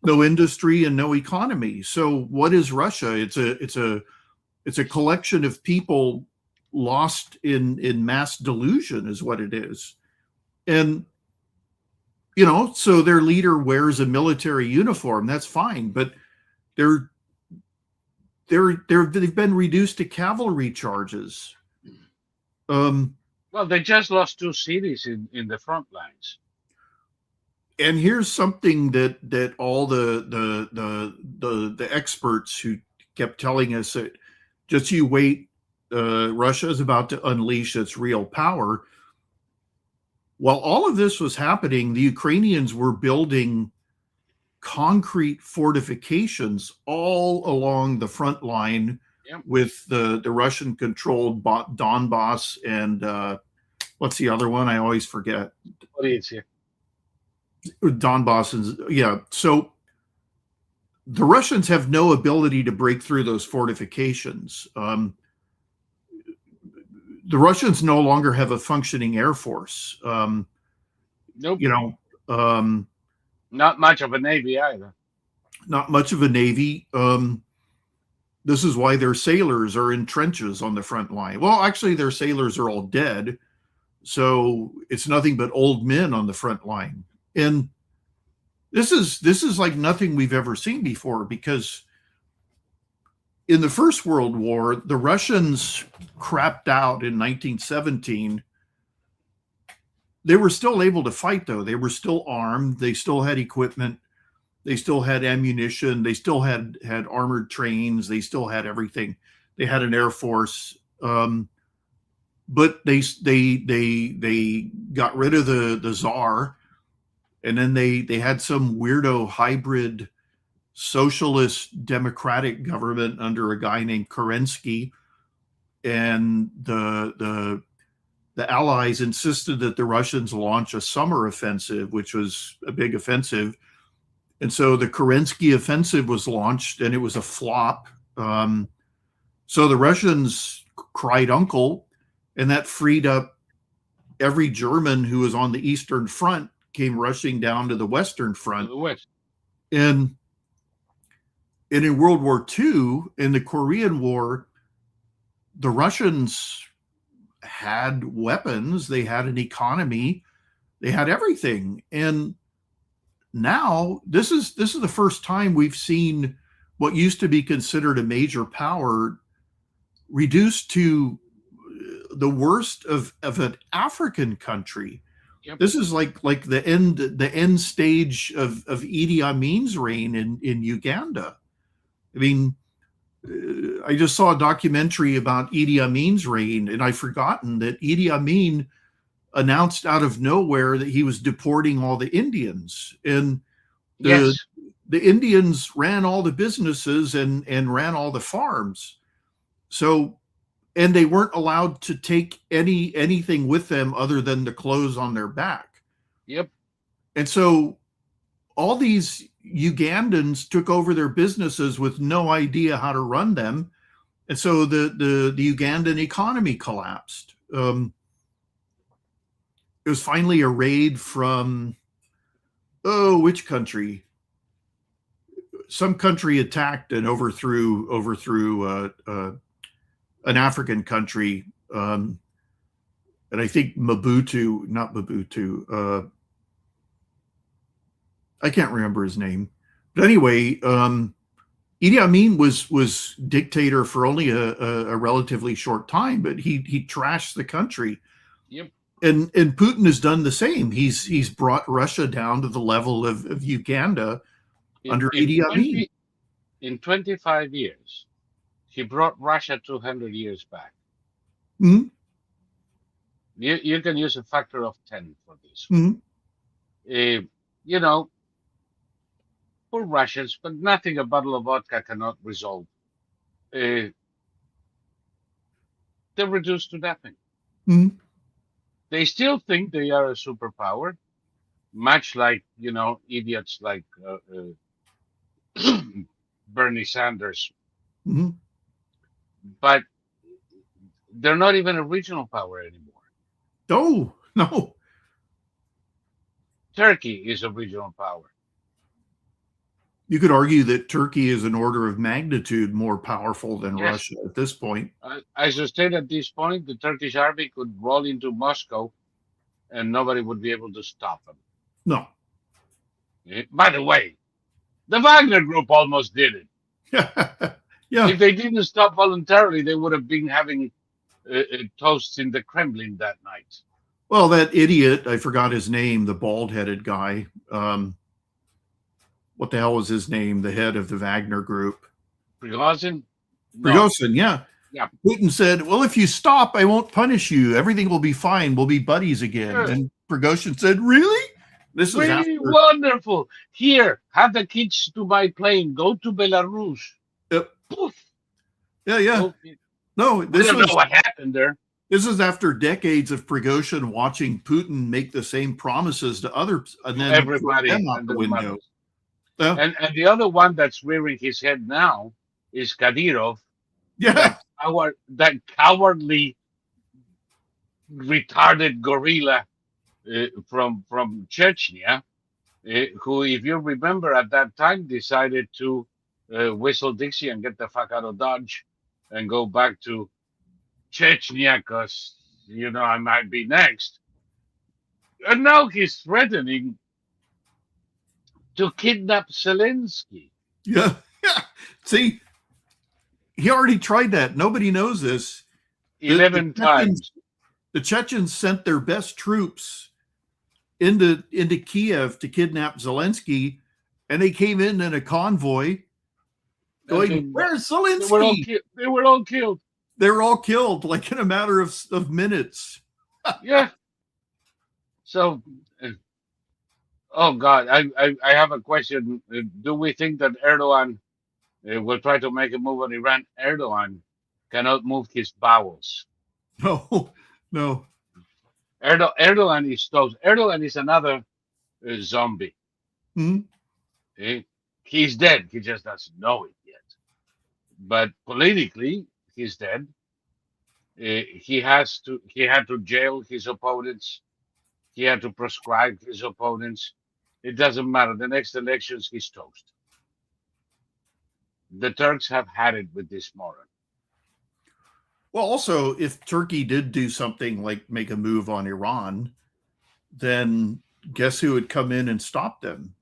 no industry and no economy. So what is Russia? It's a collection of people lost in mass delusion is what it is. And so their leader wears a military uniform. That's fine, but they've been reduced to cavalry charges. Well, they just lost two cities in the front lines. And here's something that all the experts who kept telling us that just you wait, Russia is about to unleash its real power. While all of this was happening, the Ukrainians were building concrete fortifications all along the front line with the Russian-controlled Donbass and what's the other one? I always forget. Donbass is, yeah. So the Russians have no ability to break through those fortifications. The Russians no longer have a functioning air force. Nope. Not much of a navy either. Not much of a navy. This is why their sailors are in trenches on the front line. Well, actually, their sailors are all dead. So it's nothing but old men on the front line. And this is like nothing we've ever seen before, because in the First World War, the Russians crapped out in 1917. They were still able to fight, though. They were still armed. They still had equipment. They still had ammunition. They still had armored trains. They still had everything. They had an air force. But they got rid of the Tsar, and then they had some weirdo hybrid socialist democratic government under a guy named Kerensky, and the Allies insisted that the Russians launch a summer offensive, which was a big offensive. And so the Kerensky offensive was launched, and it was a flop. So the Russians cried uncle, and that freed up every German who was on the Eastern Front came rushing down to the Western Front. The West. And in World War II, in the Korean War, the Russians had weapons, they had an economy, they had everything. And now this is the first time we've seen what used to be considered a major power reduced to the worst of an African country. Yep. This is like the end stage of Idi Amin's reign in Uganda. I mean, I just saw a documentary about Idi Amin's reign, and I've forgotten that Idi Amin announced out of nowhere that he was deporting all the Indians, and the Indians ran all the businesses and ran all the farms. So, and they weren't allowed to take anything with them other than the clothes on their back. Yep. And so all these Ugandans took over their businesses with no idea how to run them. And so the Ugandan economy collapsed. It was finally a raid from oh, which country? Some country attacked and overthrew an African country, and I think Mabutu, not Mabutu. I can't remember his name, but anyway, Idi Amin was dictator for only a relatively short time, but he trashed the country. Yep. And Putin has done the same. He's brought Russia down to the level of Uganda under Idi Amin. In 25 years, he brought Russia 200 years back. Mm-hmm. You can use a factor of 10 for this. Mm-hmm. You know, for Russians, but nothing a bottle of vodka cannot resolve. They're reduced to nothing. Mm-hmm. They still think they are a superpower, much like, idiots like Bernie Sanders. Mm-hmm. But they're not even a regional power anymore. No. Turkey is a regional power. You could argue that Turkey is an order of magnitude more powerful than Yes. Russia at this point. I sustain at this point the Turkish army could roll into Moscow and nobody would be able to stop them. No. By the way, the Wagner Group almost did it. Yeah. If they didn't stop voluntarily, they would have been having toasts in the Kremlin that night. Well, that idiot, I forgot his name, the bald-headed guy. What the hell was his name? The head of the Wagner Group. Prigozhin? No. Prigozhin, yeah. Yeah. Putin said, well, if you stop, I won't punish you. Everything will be fine. We'll be buddies again. Sure. And Prigozhin said, really? This is really wonderful. Here, have the kids to my plane. Go to Belarus. Yep. Poof. Yeah. Okay. No, I don't know what happened there. This is after decades of Prigozhin watching Putin make the same promises to others, and then everybody out the window. And the other one that's rearing his head now is Kadyrov. Yeah, that cowardly, retarded gorilla from Chechnya, who, if you remember, at that time decided to whistle Dixie and get the fuck out of Dodge and go back to Chechnya because, I might be next. And now he's threatening to kidnap Zelensky. Yeah. See, he already tried that. Nobody knows this. 11 times. The Chechens sent their best troops into Kiev to kidnap Zelensky, and they came in a convoy going, where's Zelensky? They were all killed. They were all killed, like in a matter of minutes. Yeah. So, oh God, I have a question. Do we think that Erdogan will try to make a move on Iran? Erdogan cannot move his bowels. No. Erdogan is toast. Erdogan is another zombie. Mm-hmm. He's dead. He just doesn't know it yet. But politically, he's dead. He had to jail his opponents. He had to proscribe his opponents. It doesn't matter. The next elections, he's toast. The Turks have had it with this moron. Well, also, if Turkey did do something like make a move on Iran, then guess who would come in and stop them?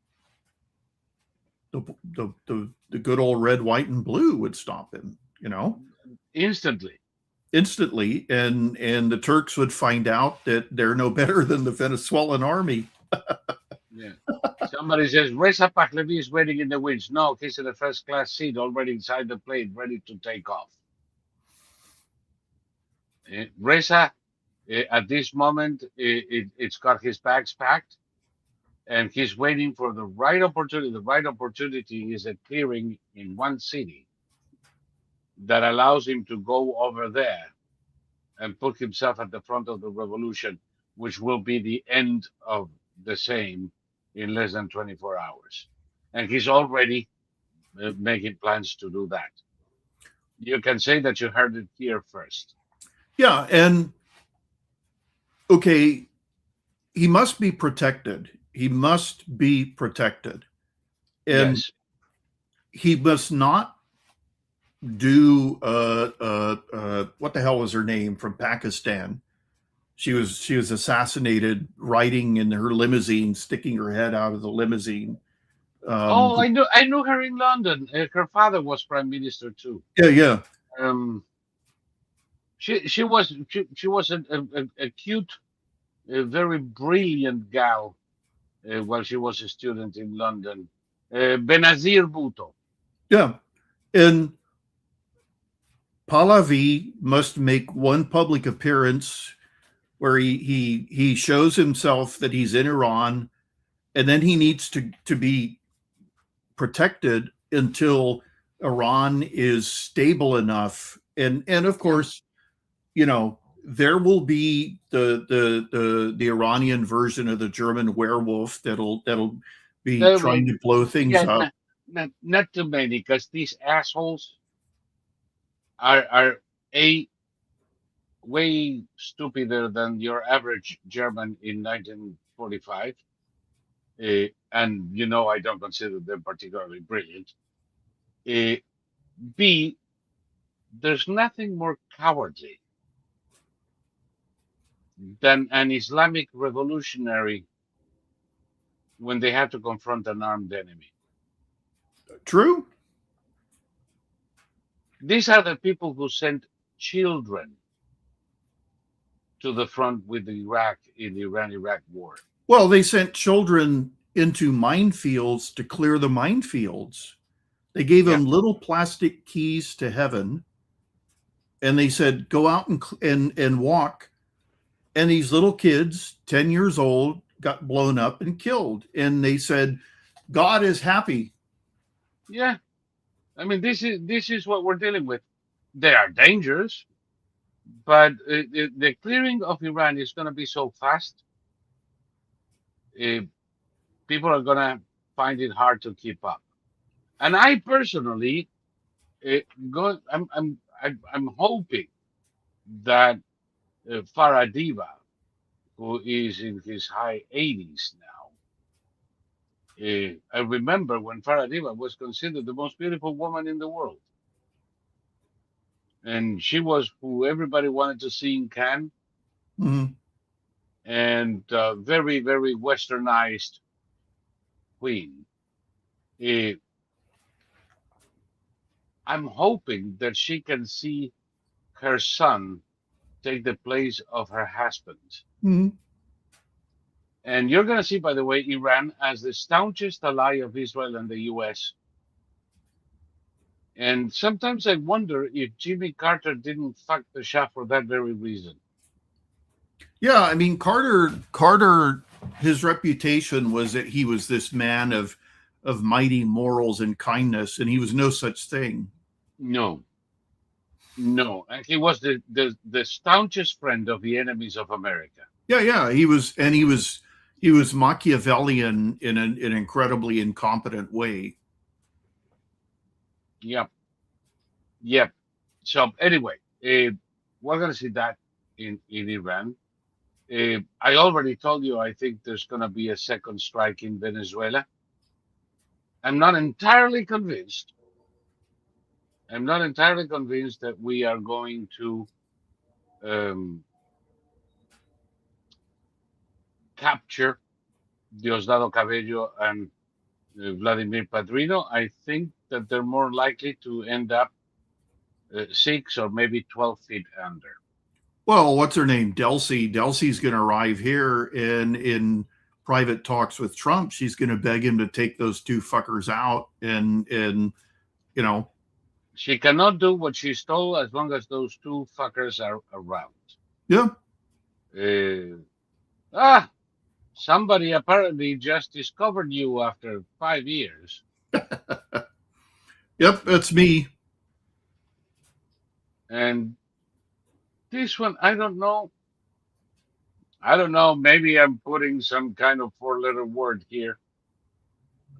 The good old red, white, and blue would stop him, Instantly. And the Turks would find out that they're no better than the Venezuelan army. Yeah. Somebody says Reza Pahlavi is waiting in the wings. No, he's in a first-class seat already inside the plane, ready to take off. Reza, at this moment, it's got his bags packed, and he's waiting for the right opportunity. The right opportunity is a clearing in one city that allows him to go over there and put himself at the front of the revolution, which will be the end of the same in less than 24 hours. And he's already making plans to do that. You can say that you heard it here first. Yeah, and okay, he must be protected. he must be protected, and Yes. he must not do what the hell was her name from Pakistan? She was assassinated riding in her limousine, sticking her head out of the limousine. Oh, I knew her in London. Her father was prime minister too. Yeah, yeah, Um, she was a cute, a very brilliant gal while she was a student in London. Benazir Bhutto. yeah. And Pahlavi must make one public appearance where he shows himself that he's in Iran, and then he needs to be protected until Iran is stable enough. And of Yeah. course, there will be the Iranian version of the German werewolf that'll be There trying were, to blow things yeah, up. not too many, because these assholes are a way stupider than your average German in 1945. And I don't consider them particularly brilliant. Uh, B, there's nothing more cowardly than an Islamic revolutionary when they have to confront an armed enemy. True. These are the people who sent children to the front with Iraq in the Iran-Iraq war. Well, they sent children into minefields to clear the minefields. They gave Yeah, them little plastic keys to heaven, and they said, "Go out and walk." And these little kids, 10 years old, got blown up and killed. And they said, "God is happy." yeah. I mean, this is what we're dealing with. They are dangerous, but the clearing of Iran is going to be so fast. Uh, People are going to find it hard to keep up. And I personally, uh, I'm hoping that Faradiva, who is in his high 80s now, I remember when Faradiva was considered the most beautiful woman in the world, and she was who everybody wanted to see in Cannes, Mhm. and very, very westernized queen. Uh, I'm hoping that she can see her son take the place of her husband. Mhm. And you're going to see, by the way, Iran as the staunchest ally of Israel and the US. And sometimes I wonder if Jimmy Carter didn't fuck the shop for that very reason. Yeah, I mean Carter, his reputation was that he was this man of mighty morals and kindness, and he was no such thing. No, no. And he was the staunchest friend of the enemies of America. Yeah, yeah, he was Machiavellian in an incredibly incompetent way. Yep, yep. So anyway, we're going to see that in Iran. I already told you I think there's going to be a second strike in Venezuela. I'm not entirely convinced. I'm not entirely convinced that we are going to um, capture Diosdado Cabello and Vladimir Padrino. I think that they're more likely to end up 6 or maybe 12 feet under. Well, what's her name? Delsey's going to arrive here, and in private talks with Trump, she's going to beg him to take those two fuckers out, and you know, She cannot do what she's told as long as those two fuckers are around. yeah, Uh, ah, Somebody apparently just discovered you after 5 years. yep, that's me. And this one, I don't know. I don't know. Maybe I'm putting some kind of four-letter word here,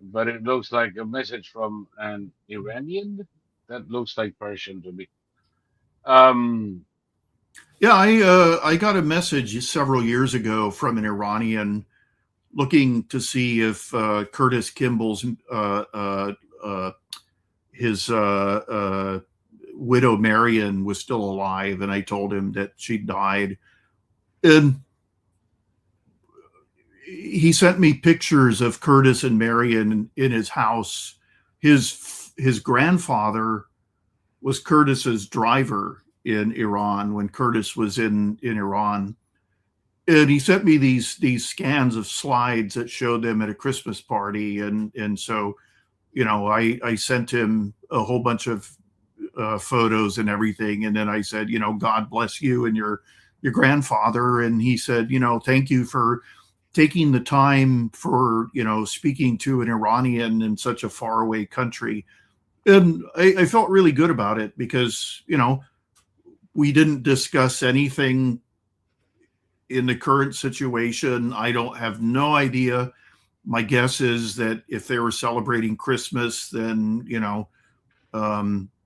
but it looks like a message from an Iranian. That looks like Persian to me. Um, Yeah, I got a message several years ago from an Iranian looking to see if Curtis Kimball's his widow Marion was still alive, and I told him that she died. And he sent me pictures of Curtis and Marion in his house. His grandfather was Curtis's driver in Iran when Curtis was in Iran. And he sent me these scans of slides that showed them at a Christmas party. And so, I sent him a whole bunch of photos and everything. And then I said, God bless you and your grandfather. And he said, thank you for taking the time for, speaking to an Iranian in such a faraway country. And I felt really good about it because, we didn't discuss anything in the current situation. I don't have no idea. My guess is that if they were celebrating Christmas, then,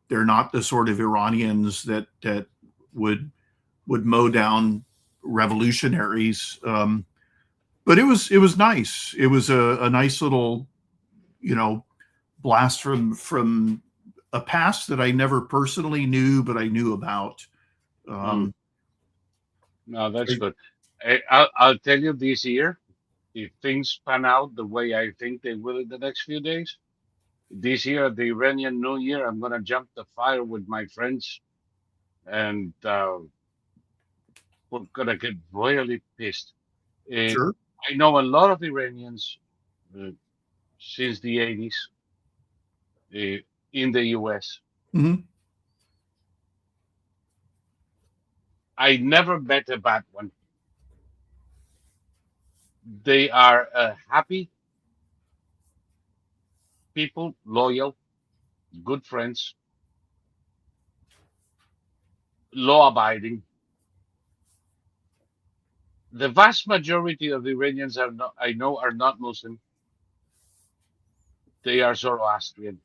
they're not the sort of Iranians that would mow down revolutionaries. But it was nice. It was a nice little, blast from a past that I never personally knew, but I knew about. No, that's good. I'll tell you this year, if things pan out the way I think they will in the next few days, this year, the Iranian New Year, I'm going to jump the fire with my friends, and we're going to get royally pissed. Sure. I know a lot of Iranians uh, since the 80s in the US. Mm-hmm. I never met a bad one. They are happy people, loyal, good friends, law abiding. The vast majority of the Iranians are not, I know, are not Muslim. They are Zoroastrian.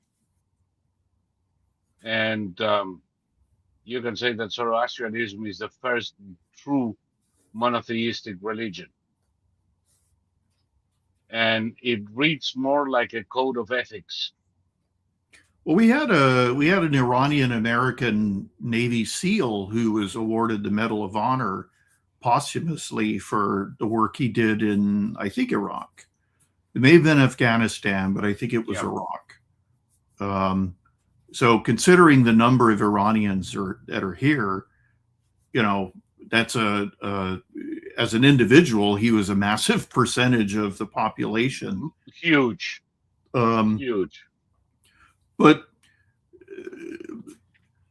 And you can say that Zoroastrianism is the first true monotheistic religion. And it reads more like a code of ethics. Well, we had an Iranian American Navy SEAL who was awarded the Medal of Honor posthumously for the work he did in, I think, Iraq. It may have been Afghanistan, but I think it was Iraq. So considering the number of Iranians that are here, that's as an individual, he was a massive percentage of the population. Huge. Huge. But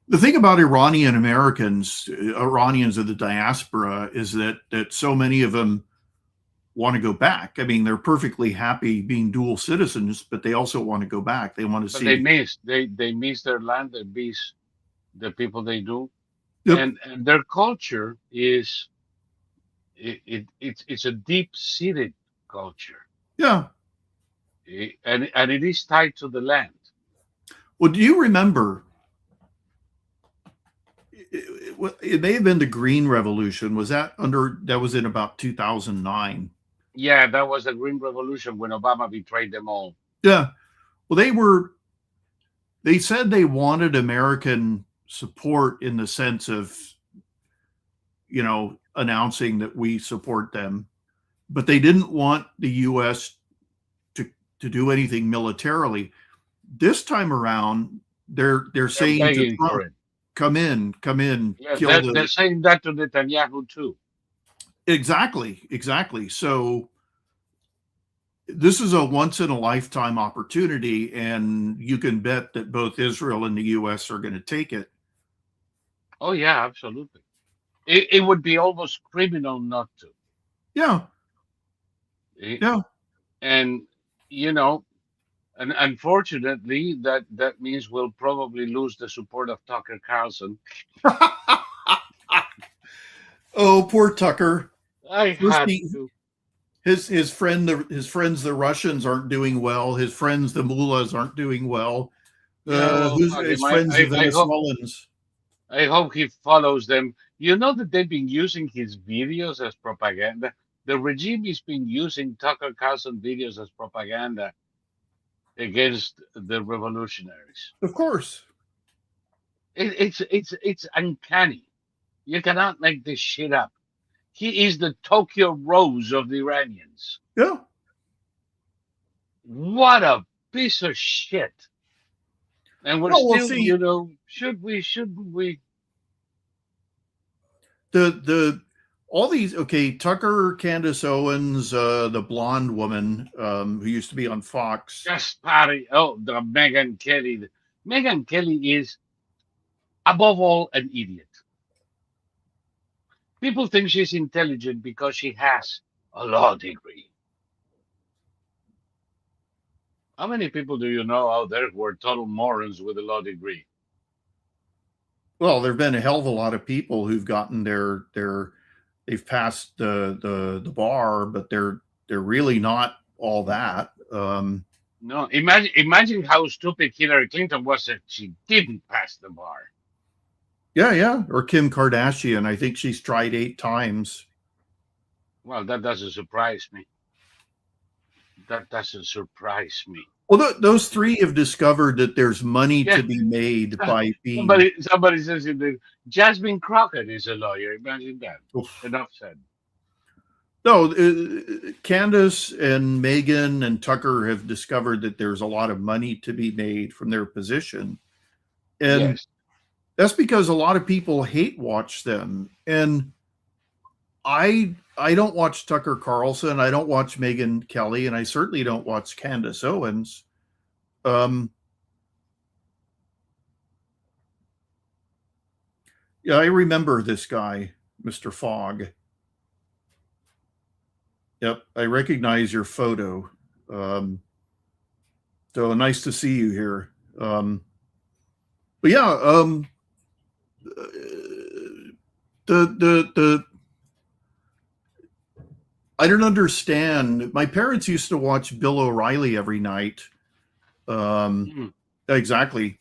the thing about Iranians of the diaspora, is that so many of them want to go back. I mean, they're perfectly happy being dual citizens, but they also want to go back. They want to see. They miss their land. They miss the people they do, Yep. and their culture is it's a deep-seated culture. Yeah. And it is tied to the land. Well, do you remember? It may have been the Green Revolution. That was in about 2009? Yeah, that was the Green Revolution when Obama betrayed them all. Yeah. Well, they said they wanted American support in the sense of, announcing that we support them, but they didn't want the U.S. to do anything militarily. This time around, they're saying to Trump, come in. Yeah, they're saying that to Netanyahu too. Exactly. So this is a once in a lifetime opportunity, and you can bet that both Israel and the U.S. are going to take it. Oh yeah, absolutely. It would be almost criminal not to. Yeah. And and unfortunately, that means we'll probably lose the support of Tucker Carlson. Oh, poor Tucker. His friends, the Russians, aren't doing well. His friends, the mullahs, aren't doing well. His friends, the Venezuelans. I hope he follows them. You know that they've been using his videos as propaganda. The regime is been using Tucker Carlson videos as propaganda against the revolutionaries. Of course. It's uncanny. You cannot make this shit up. He is the Tokyo Rose of the Iranians. Yeah. What a piece of shit. And we're Well, we'll still, see. shouldn't we? The all these, okay, Tucker, Candace Owens, the blonde woman who used to be on Fox. Just party. Oh, the Megan Kelly. Megan Kelly is, above all, an idiot. People think she's intelligent because she has a law degree. How many people do you know out there who are total morons with a law degree? Well, there've been a hell of a lot of people who've gotten they've passed the bar, but they're really not all that. No, imagine how stupid Hillary Clinton was that she didn't pass the bar. Yeah. Or Kim Kardashian. I think she's tried 8 times. Well, that doesn't surprise me. That doesn't surprise me. Well, those 3 have discovered that there's money Yeah, to be made by being. somebody says that Jasmine Crockett is a lawyer. Imagine that. Oof. Enough said. No, Candace and Megan and Tucker have discovered that there's a lot of money to be made from their position. And Yes. that's because a lot of people hate watch them. And I don't watch Tucker Carlson, I don't watch Megan Kelly, and I certainly don't watch Candace Owens. Yeah, I remember this guy, Mr. Fogg. Yep, I recognize your photo. So nice to see you here. But yeah, the I don't understand. My parents used to watch Bill O'Reilly every night. Exactly.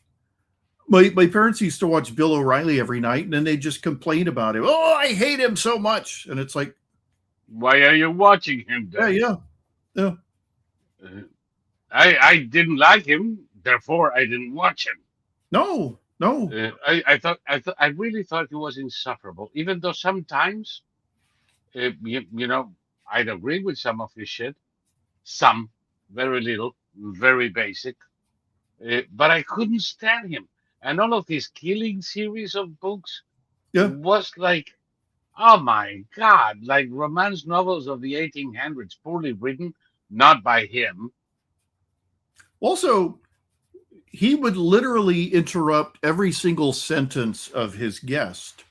My parents used to watch Bill O'Reilly every night, and then they just complain about him. Oh, I hate him so much, and it's like, Why are you watching him then? yeah. I didn't like him, therefore I didn't watch him. No. I really thought he was insufferable, even though sometimes, you know, I'd agree with some of his shit, some, very little, very basic, but I couldn't stand him. And all of his killing series of books Yeah. was like, oh my God, like romance novels of the 1800s, poorly written, not by him. Also, he would literally interrupt every single sentence of his guest.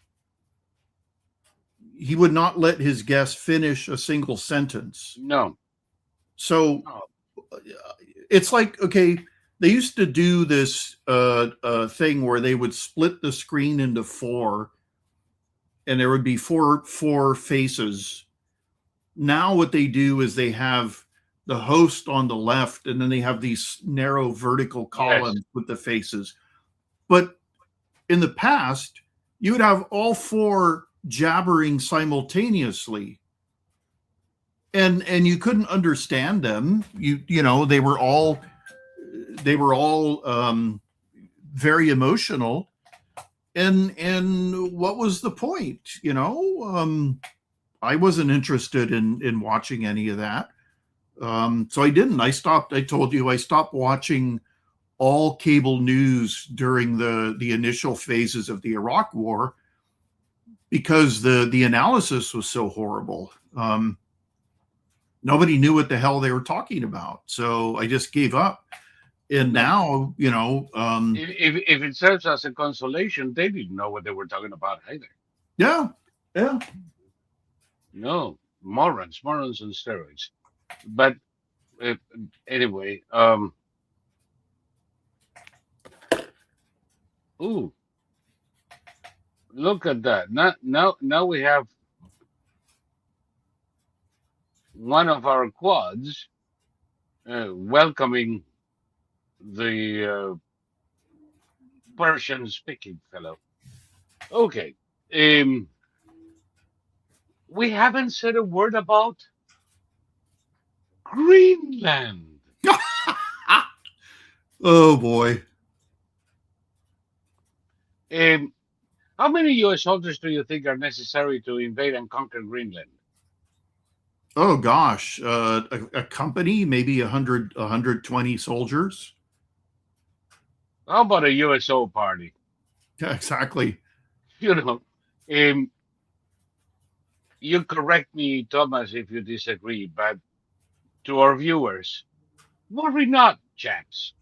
He would not let his guest finish a single sentence. No. So No. it's like, okay, they used to do this thing where they would split the screen into 4, and there would be four faces. Now what they do is they have the host on the left, and then they have these narrow vertical columns Yes. with the faces. But in the past, you would have all 4 jabbering simultaneously, and you couldn't understand them. You know, they were all very emotional, and what was the point? You know, I wasn't interested in watching any of that. So I didn't. I stopped. I told you I stopped watching all cable news during the initial phases of the Iraq War because the analysis was so horrible. Nobody knew what the hell they were talking about, so I just gave up. And No. now, you know, If it serves as a consolation, they didn't know what they were talking about either. yeah. No, morons on steroids. But uh, anyway, ooh, look at that. Now we have one of our quads welcoming the Persian speaking fellow. Okay. We haven't said a word about Greenland. Oh boy. Um, how many US soldiers do you think are necessary to invade and conquer Greenland? Oh gosh. A company, maybe 120 soldiers. How about a USO party? Yeah, exactly. You know, um, you correct me, Thomas, if you disagree, but to our viewers, worry not, chaps.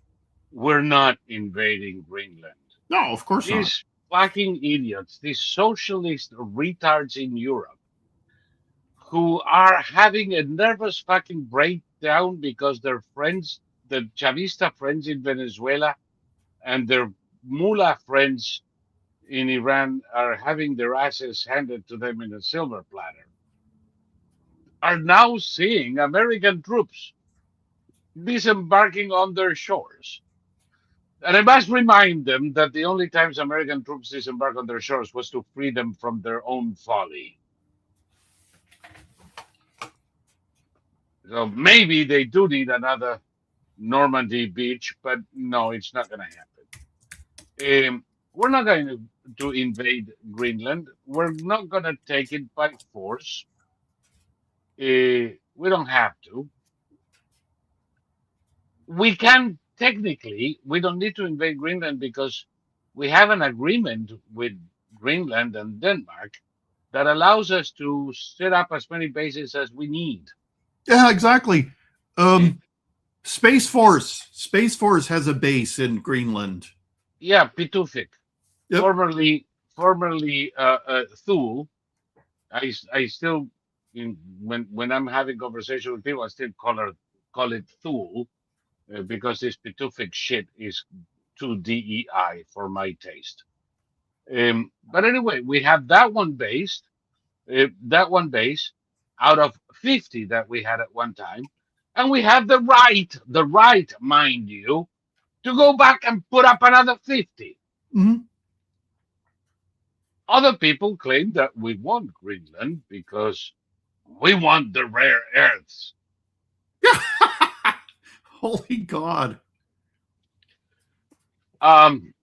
We're not invading Greenland. No, of course not. These fucking idiots, these socialist retards in Europe, who are having a nervous fucking breakdown because their friends, the Chavista friends in Venezuela and their mullah friends in Iran are having their asses handed to them in a silver platter, are now seeing American troops disembarking on their shores. And I must remind them that the only times American troops disembarked on their shores was to free them from their own folly. So maybe they do need another Normandy beach, but no, it's not going to happen. We're not going to invade Greenland. We're not going to take it by force. We don't have to. We can technically, we don't need to invade Greenland because we have an agreement with Greenland and Denmark that allows us to set up as many bases as we need. Yeah, exactly. Eh, Space Force has a base in Greenland. yeah, Pitufik, Yep. formerly Thule. I still, when I'm having conversation with people, I still call it Thule because this Pitufik shit is too DEI for my taste. But anyway, we have that one base out of 50 that we had at one time, and we have the right, mind you, to go back and put up another 50. Mhm. Other people claim that we want Greenland because we want the rare earths. Holy God. Um,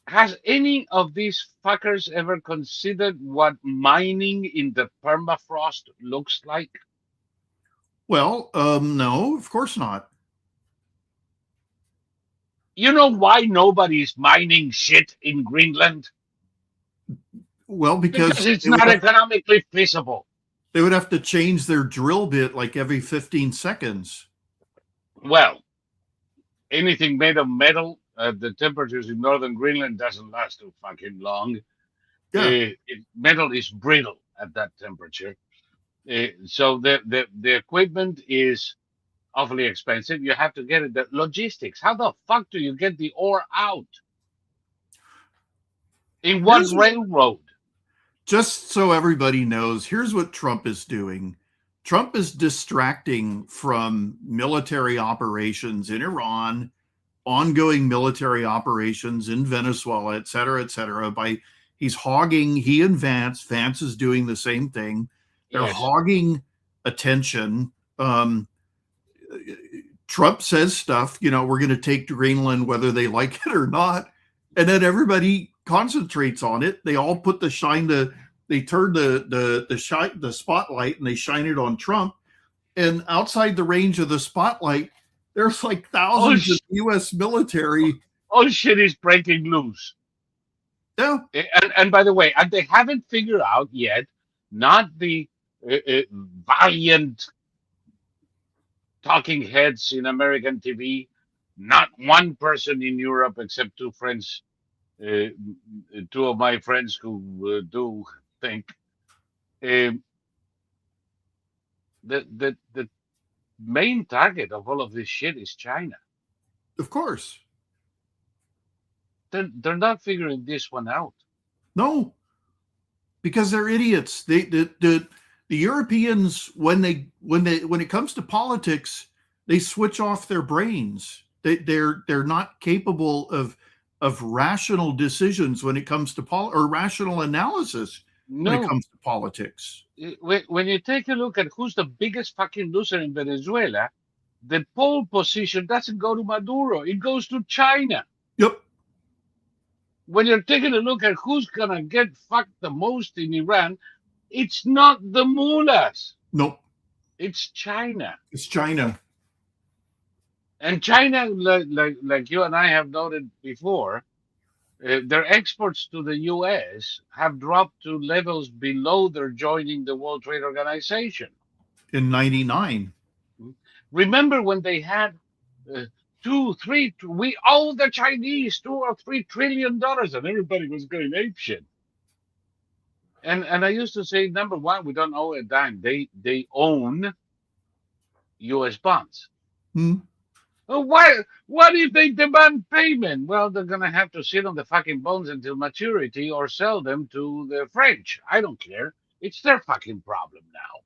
has any of these fuckers ever considered what mining in the permafrost looks like? Well, no, of course not. You know why nobody's mining shit in Greenland? Well, Because because it's not economically feasible. they would have to change their drill bit like every 15 seconds. Well, anything made of metal at the temperatures in northern Greenland doesn't last too fucking long. Yeah, Metal is brittle at that temperature. So the equipment is awfully expensive. You have to get it. The logistics. How the fuck do you get the ore out? In what here's railroad? just so everybody knows, here's what Trump is doing. Trump is distracting from military operations in Iran, ongoing military operations in Venezuela, et cetera, by he's hogging, he and Vance is doing the same thing. They're Yes. hogging attention. Trump says stuff, we're going to take Greenland whether they like it or not. And then everybody concentrates on it. They all put they turn the spotlight and they shine it on Trump. And outside the range of the spotlight, there's like thousands of U.S. military. All shit is breaking loose. Yeah. And by the way, and they haven't figured out yet, not the valiant talking heads in American TV, not one person in Europe except two friends, two of my friends who do think. Um, the main target of all of this shit is China. Of course. They're not figuring this one out. No, because they're idiots. The Europeans, when it comes to politics, they switch off their brains. They're not capable of rational decisions when it comes to or rational analysis when it No. comes to politics. When you take a look at who's the biggest fucking loser in Venezuela, the pole position doesn't go to Maduro, it goes to China. Yep. When you're taking a look at who's gonna get fucked the most in Iran, it's not the mullahs, Nope. it's China. It's China. And China, like you and I have noted before, their exports to the US have dropped to levels below their joining the World Trade Organization. In 99. Remember when they had uh, we owe the Chinese $2 or $3 trillion, and everybody was going apeshit. And I used to say, number one, we don't owe a dime. They own U.S. bonds. Hmm. What if they demand payment? Well, they're gonna have to sit on the fucking bonds until maturity or sell them to the French. I don't care. It's their fucking problem now.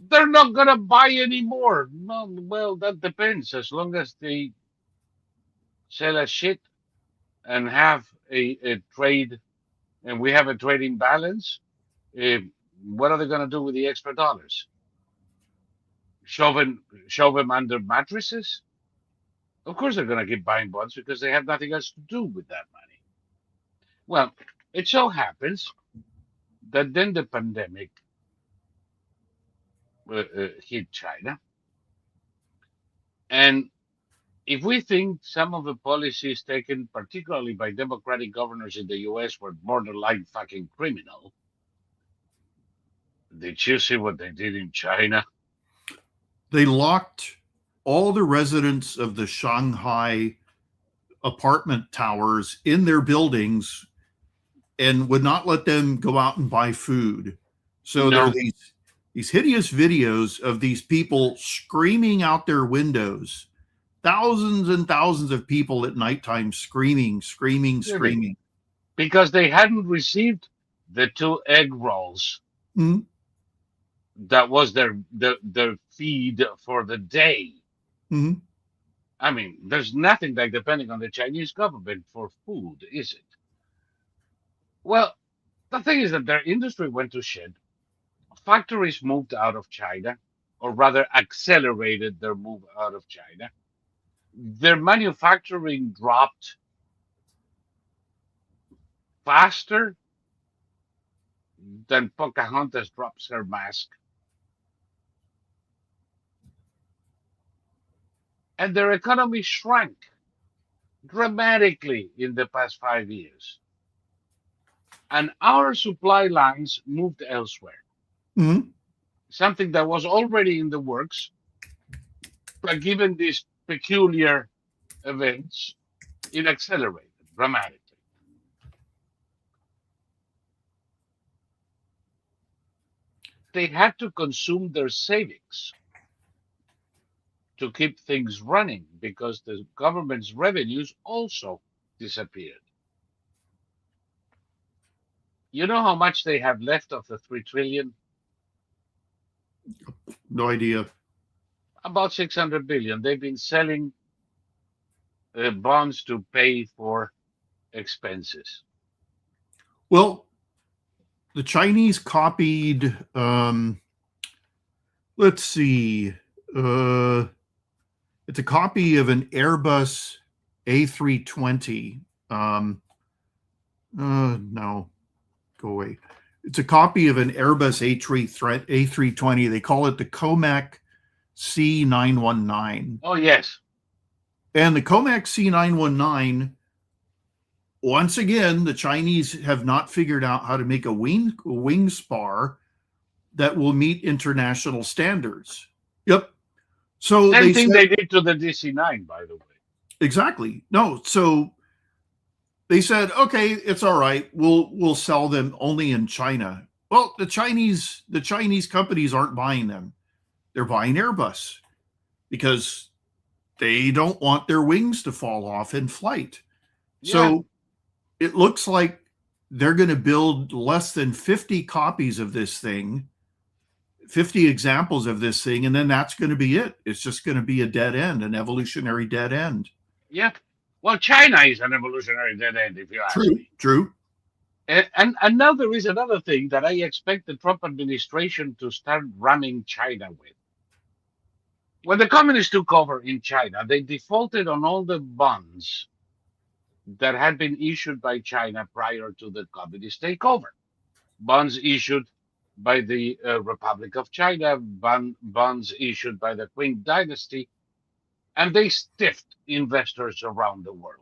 They're not gonna buy anymore. No, well, that depends. As long as they sell a shit and have a trade, and we have a trading balance, uh, what are they gonna do with the extra dollars? Shove them under mattresses? Of course they're gonna keep buying bonds because they have nothing else to do with that money. Well, it so happens that then the pandemic hit China, and if we think some of the policies taken, particularly by Democratic governors in the US, were borderline fucking criminal, did you see what they did in China? They locked all the residents of the Shanghai apartment towers in their buildings and would not let them go out and buy food. So there are No, these hideous videos of these people screaming out their windows. Thousands and thousands of people at nighttime screaming, really, screaming. because they hadn't received the 2 egg rolls. Hmm. That was their feed for the day. Hmm. I mean, there's nothing like depending on the Chinese government for food, is it? Well, the thing is that their industry went to shit. Factories moved out of China, or rather accelerated their move out of China. Their manufacturing dropped faster than Pocahontas drops her mask. And their economy shrank dramatically in the past 5 years. And our supply lines moved elsewhere. Hmm. Something that was already in the works, but given these peculiar events, it accelerated dramatically. They had to consume their savings to keep things running because the government's revenues also disappeared. You know how much they have left of the 3 trillion? No idea. About 600 billion. They've been selling bonds to pay for expenses. Well, the Chinese copied, let's see, it's a copy of an Airbus A320. No, go away. It's a copy of an Airbus A320. They call it the Comac C919. Oh, yes. And the Comac C919, once again, the Chinese have not figured out how to make a wing spar that will meet international standards. Yep. So Same thing they did to the DC-9, by the way. Exactly. No, so they said, okay, it's all right. We'll sell them only in China. Well, the Chinese companies aren't buying them. They're buying Airbus because they don't want their wings to fall off in flight. Yeah. So it looks like they're going to build less than 50 copies of this thing, 50 examples of this thing, and then that's going to be it. It's just going to be a dead end, an evolutionary dead end. Yeah. Well, China is an evolutionary dead end, if you ask True, me. true. And now there is another thing that I expect the Trump administration to start ramming China with. When the communists took over in China, they defaulted on all the bonds that had been issued by China prior to the communist takeover. Bonds issued by the Republic of China, bonds issued by the Qing dynasty, and they stiffed investors around the world.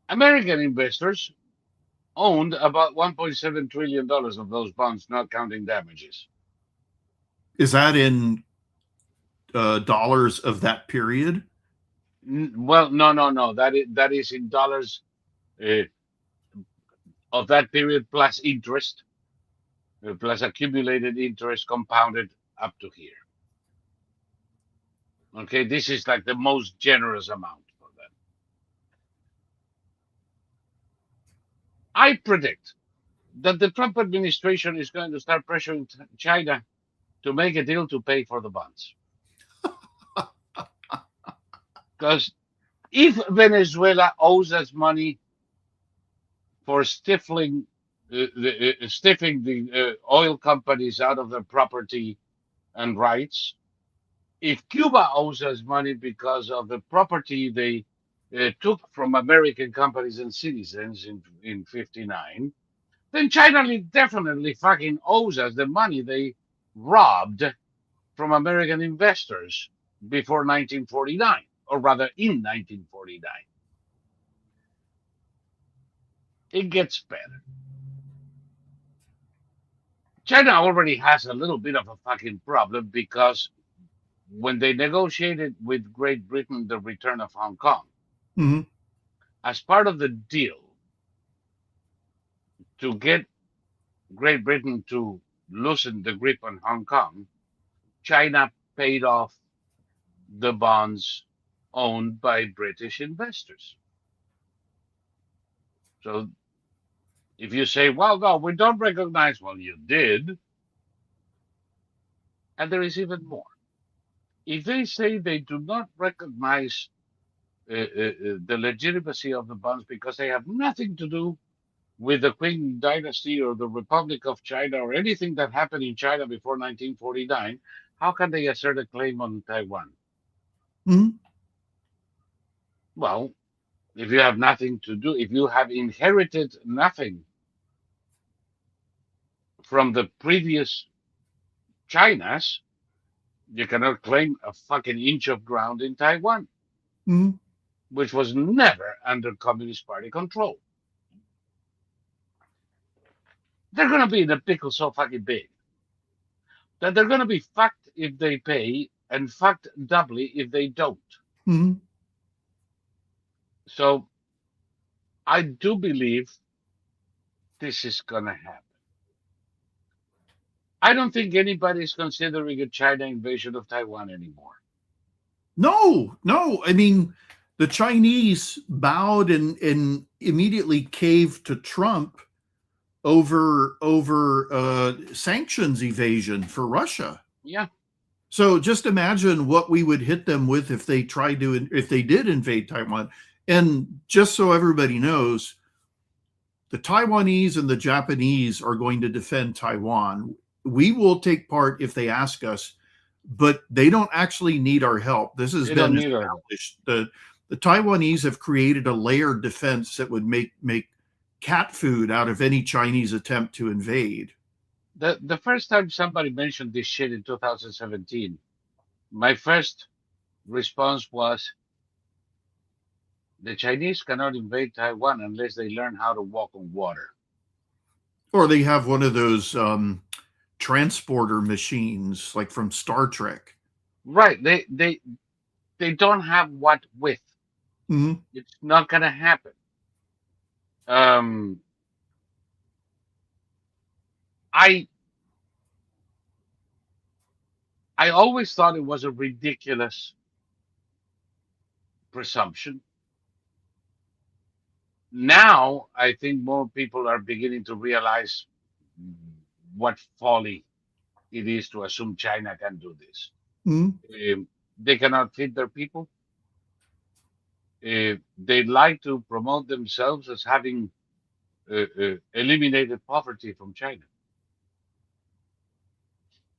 American investors owned about $1.7 trillion of those bonds, not counting damages. Is that in dollars of that period? Well, no. That is in dollars uh, of that period plus interest, plus accumulated interest compounded up to here. Okay, this is like the most generous amount for them. I predict that the Trump administration is going to start pressuring China to make a deal to pay for the bonds. Because if Venezuela owes us money for stiffing the oil companies out of their property and rights, if Cuba owes us money because of the property they took from American companies and citizens in 59, then China definitely fucking owes us the money they robbed from American investors before 1949, or rather in 1949. It gets better. China already has a little bit of a fucking problem because when they negotiated with Great Britain the return of Hong Kong, Mm-hmm. as part of the deal to get Great Britain to loosen the grip on Hong Kong, China paid off the bonds owned by British investors. So if you say, well, no, we don't recognize, well, you did. And there is even more. If they say they do not recognize the legitimacy of the bonds because they have nothing to do with the Qing dynasty or the Republic of China or anything that happened in China before 1949, how can they assert a claim on Taiwan? Mm-hmm. Well, if you have nothing to do, if you have inherited nothing from the previous Chinas, you cannot claim a fucking inch of ground in Taiwan, Mm-hmm. which was never under Communist Party control. They're going to be in a pickle so fucking big that they're going to be fucked if they pay and fucked doubly if they don't. Mm-hmm. So I do believe this is going to happen. I don't think anybody is considering a China invasion of Taiwan anymore. No, no. I mean, the Chinese bowed and immediately caved to Trump over sanctions evasion for Russia. Yeah. So just imagine what we would hit them with if they did invade Taiwan. And just so everybody knows, the Taiwanese and the Japanese are going to defend Taiwan. We will take part if they ask us, but they don't actually need our help. This has They been don't need our help. established. The Taiwanese have created a layered defense that would make cat food out of any Chinese attempt to invade. The first time somebody mentioned this shit in 2017, my first response was the Chinese cannot invade Taiwan unless they learn how to walk on water. Or they have one of those transporter machines like from Star Trek. Right. They don't have what with. Mm-hmm. It's not gonna happen. Um I I always thought it was a ridiculous presumption. Now I think more people are beginning to realize what folly it is to assume China can do this. Mm-hmm. They cannot feed their people. They like to promote themselves as having eliminated poverty from China.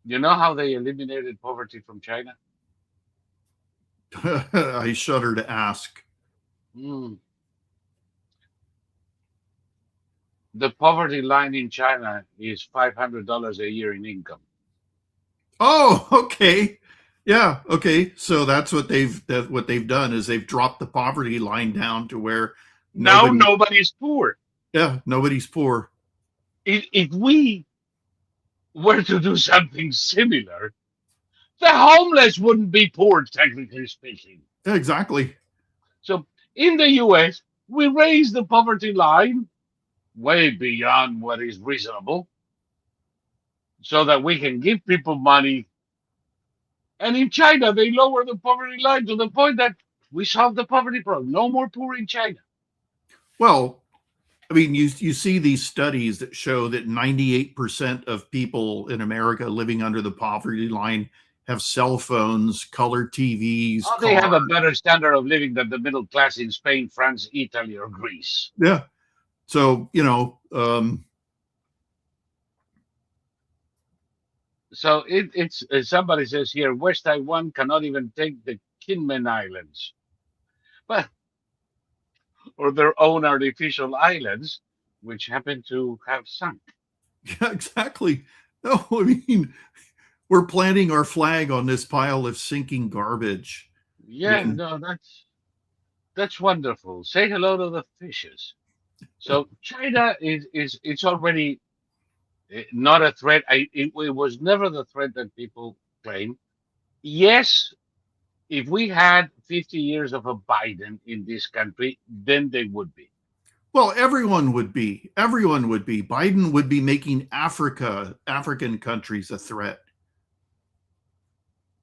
You know how they eliminated poverty from China? I shudder to ask. Hmm. The poverty line in China is $500 a year in income. Oh, okay. Yeah, okay. So that's what they've done is they've dropped the poverty line down to where Now nobody nobody's poor. yeah, nobody's poor. If we were to do something similar, the homeless wouldn't be poor, technically speaking. Yeah, exactly. So in the US, we raise the poverty line way beyond what is reasonable so that we can give people money. And in China, they lower the poverty line to the point that we solve the poverty problem. No more poor in China. Well, I mean, you see these studies that show that 98% of people in America living under the poverty line have cell phones, color TVs, Oh, they cars. have a better standard of living than the middle class in Spain, France, Italy, or Greece. Yeah. So, So it's somebody says here, West Taiwan cannot even take the Kinmen Islands, but or their own artificial islands, which happen to have sunk. yeah, exactly. No, I mean, we're planting our flag on this pile of sinking garbage. I Yeah, mean, no, that's wonderful. Say hello to the fishes. So China is it's already not a threat. It was never the threat that people claim. Yes, if we had 50 years of a Biden in this country, then they would be. well, everyone would be. Everyone would be. Biden would be making African countries a threat.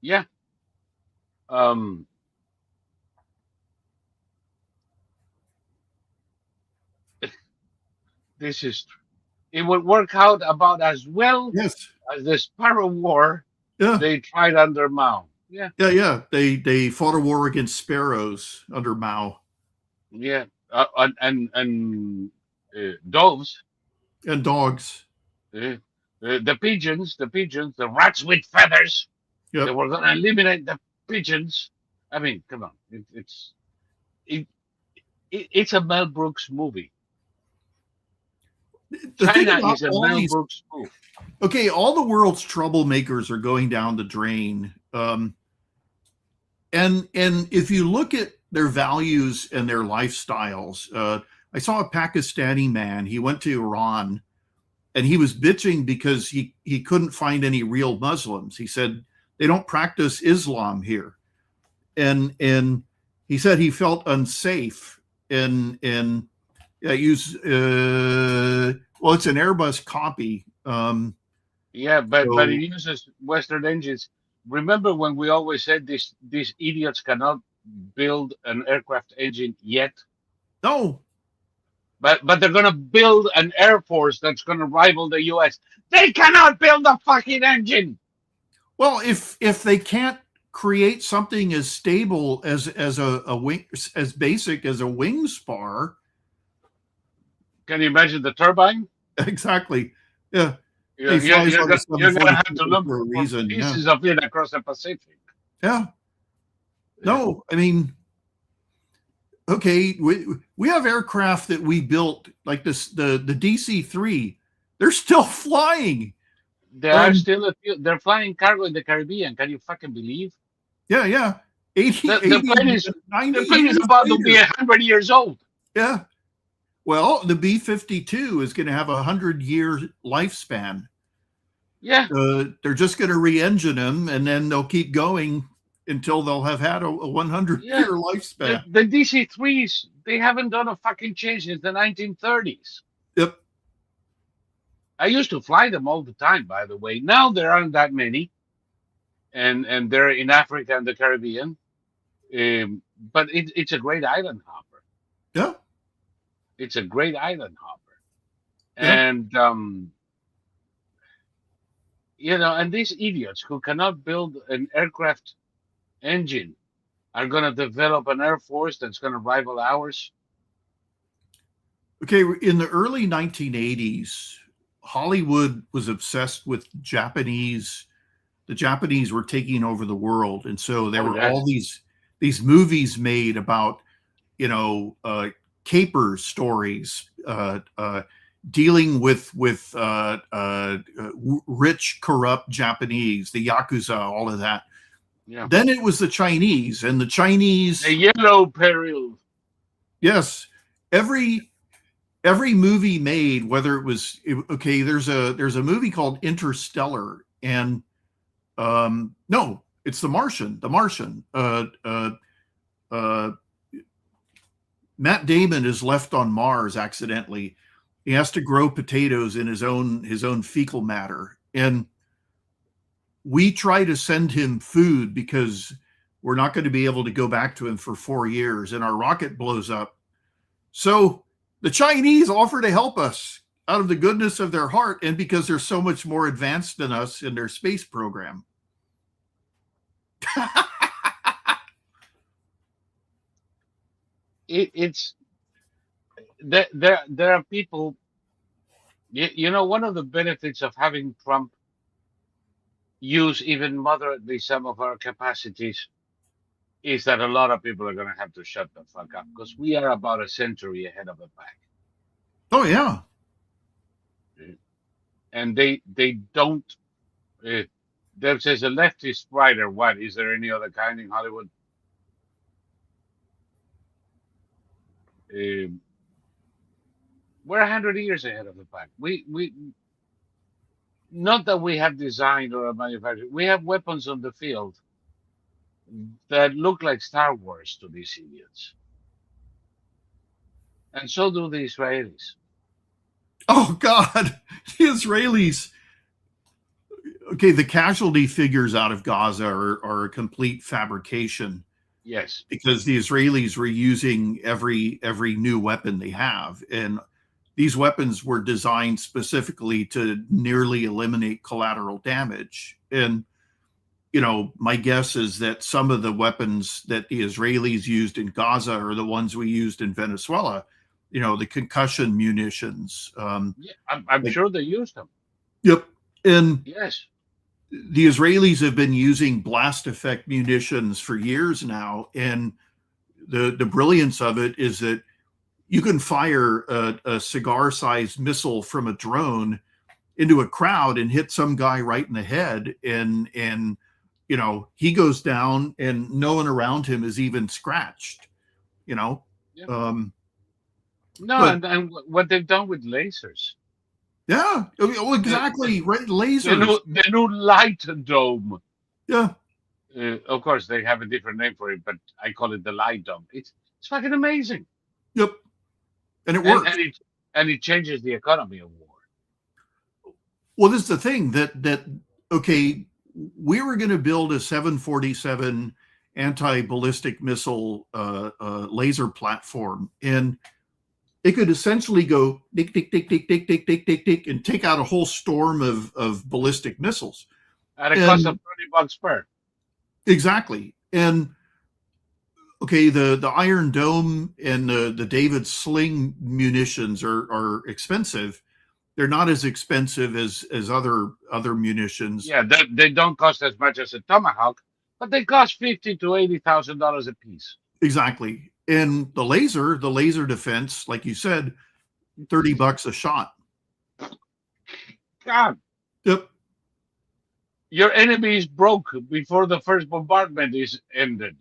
Yeah. Um, this is it would work out about as well Yes. as the Sparrow War Yeah. they tried under Mao. Yeah, Yeah. Yeah. They fought a war against sparrows under Mao yeah, and doves, and dogs. uh, the pigeons, the rats with feathers. They Yep. were going to eliminate the pigeons. I mean, come on, it, it's a Mel Brooks movie. The thing China about is a all Mel these, Brooks movie. okay, all the world's troublemakers are going down the drain. And if you look at their values and their lifestyles, I saw a Pakistani man. He went to Iran and he was bitching because he couldn't find any real Muslims. He said they don't practice Islam here, and he said he felt unsafe. And I use well, it's an Airbus copy. Yeah, but it So uses Western engines. Remember when we always said these idiots cannot build an aircraft engine yet, no, but they're gonna build an air force that's gonna rival the U.S. They cannot build a fucking engine. well, if they can't create something as stable as a wing, as basic as a wing spar, Can you imagine the turbine? exactly. Yeah, You're, he you're, flies you're on the gonna you're gonna 747 have to look for a for reason. Yeah, pieces of it across the Pacific. yeah. Yeah. No, I mean, okay, we have aircraft that we built like this, the DC-3. They're still flying. They are still they're flying cargo in the Caribbean. Can you fucking believe? Yeah, yeah. 80, The 80, plane is 90 the plane is years about to be later. 100 years old. Yeah. Well, the B-52 is going to have a 100-year lifespan. Yeah. They're just going to re-engine them, and then they'll keep going until they'll have had a 100-year Yeah. lifespan. The DC-3s, they haven't done a fucking change since the 1930s. Yep. I used to fly them all the time, by the way. Now there aren't that many, and they're in Africa and the Caribbean. But it's a great island hopper. Yeah. It's a great island hopper. Yeah. And and these idiots who cannot build an aircraft engine are going to develop an air force that's going to rival ours? Okay, in the early 1980s, Hollywood was obsessed with Japanese. The Japanese were taking over the world, and so there Oh, were all yes. these movies made about caper stories, dealing with rich, corrupt Japanese, the yakuza, all of that. Yeah. Then it was the Chinese, and the The Chinese, yellow peril. yes, every movie made, whether it was okay, there's a movie called Interstellar, and no, it's The Martian. The Martian. Uh, Matt Damon is left on Mars accidentally. He has to grow potatoes in his own fecal matter, and we try to send him food because we're not going to be able to go back to him for 4 years, and our rocket blows up. So the Chinese offer to help us out of the goodness of their heart, and because they're so much more advanced than us in their space program. It's there are people. One of the benefits of having Trump use even moderately some of our capacities is that a lot of people are going to have to shut the fuck up because we are about a century ahead of the pack. Oh yeah. And they don't. Uh, there says a leftist right or what? Is there any other kind in Hollywood? Uh, we're 100 years ahead of the pack. We not that we have designed or manufactured. We have weapons on the field that look like Star Wars to these idiots, and so do the Israelis. Oh God, the Israelis. Okay, the casualty figures out of Gaza are a complete fabrication Yes. because the Israelis were using every new weapon they have, and these weapons were designed specifically to nearly eliminate collateral damage. And my guess is that some of the weapons that the Israelis used in Gaza are the ones we used in Venezuela. The concussion munitions. Yeah, I'm Like, sure they used them. yep. And Yes. the Israelis have been using blast effect munitions for years now, and the brilliance of it is that you can fire a cigar-sized missile from a drone into a crowd and hit some guy right in the head, and he goes down, and no one around him is even scratched. You know, Yeah. um, No, but and what they've done with lasers. yeah, well, The, exactly, right? the Lasers. new light dome. Yeah. Of course, they have a different name for it, but I call it the light dome. It's fucking amazing, Yep. And it and works. it changes the economy of war. Well, this is the thing that okay, we were going to build a 747 anti-ballistic missile laser platform, and it could essentially go tick tick tick tick tick tick tick tick tick and take out a whole storm of ballistic missiles. At a cost of And $30 per. exactly. And okay, the Iron Dome and the David Sling munitions are expensive. They're not as expensive as other munitions. Yeah, they don't cost as much as a tomahawk, but they cost $50,000 to $80,000 a piece. Exactly. And the laser defense, like you said, $30 a shot. God, Yep. your enemy is broke before the first bombardment is ended.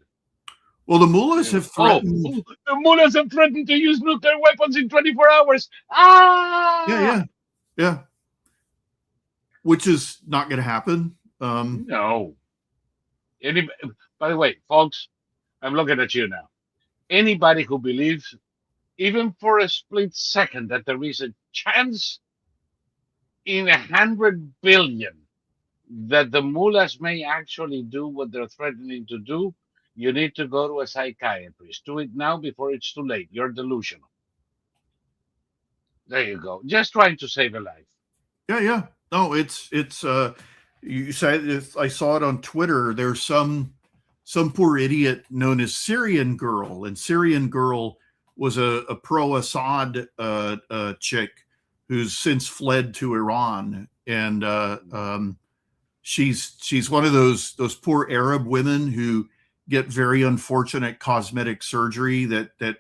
Well, the mullahs have threatened. The mullahs have threatened to use nuclear weapons in 24 hours. Yeah, Ah! yeah, yeah. Which is not going to happen. No. Any, by the way, folks, I'm looking at you now. Anybody who believes, even for a split second, that there is a chance in 100 billion that the mullahs may actually do what they're threatening to do, you need to go to a psychiatrist. Do it now before it's too late. You're delusional. There you go. Just trying to save a life. Yeah, yeah. No, it's. You said I saw it on Twitter. There's some some poor idiot known as Syrian Girl, and Syrian Girl was a pro-Assad chick who's since fled to Iran, and she's one of those poor Arab women who get very unfortunate cosmetic surgery that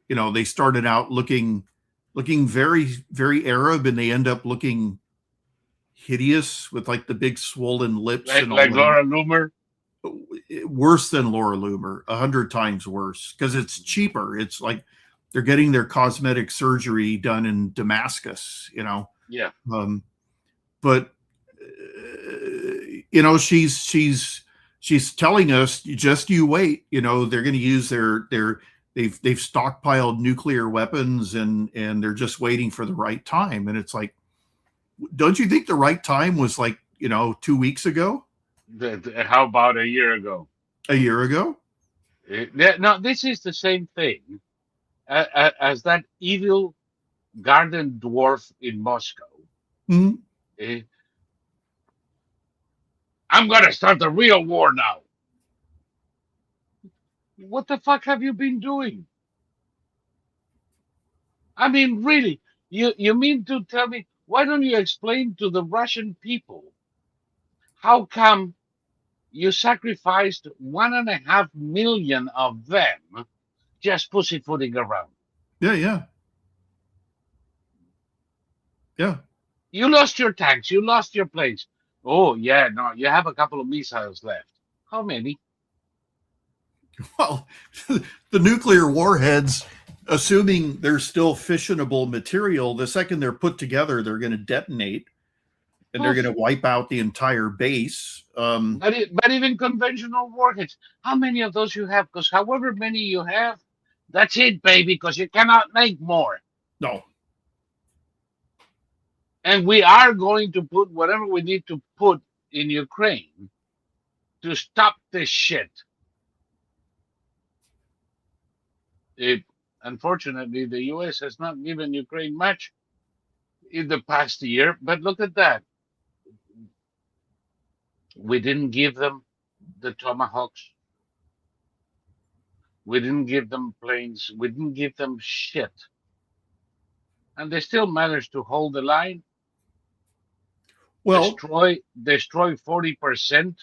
they started out looking very very Arab, and they end up looking hideous with like the big swollen lips and all Like that. Laura Loomer. Worse than Laura Loomer, 100 times worse, because it's cheaper. It's like they're getting their cosmetic surgery done in Damascus, Yeah. But she's telling us, just you wait. They're going to use they've stockpiled nuclear weapons, and they're just waiting for the right time. And it's like, don't you think the right time was like 2 weeks ago? How about a year ago? A year ago? No, this is the same thing as that evil garden dwarf in Moscow. Mm-hmm. I'm gonna start the real war now. What the fuck have you been doing? I mean, really, you mean to tell me, why don't you explain to the Russian people how come you sacrificed 1.5 million of them just pussyfooting around? Yeah. You lost your tanks, you lost your planes. Oh yeah, no, you have a couple of missiles left. How many? Well, the nuclear warheads, assuming they're still fissionable material, the second they're put together, they're going to detonate, and they're going to wipe out the entire base. But even conventional warheads, how many of those you have? Because however many you have, that's it, baby, because you cannot make more. No. And we are going to put whatever we need to put in Ukraine to stop this shit. Unfortunately, the U.S. has not given Ukraine much in the past year, but look at that. We didn't give them the Tomahawks. We didn't give them planes. We didn't give them shit. And they still managed to hold the line. Well, destroy 40%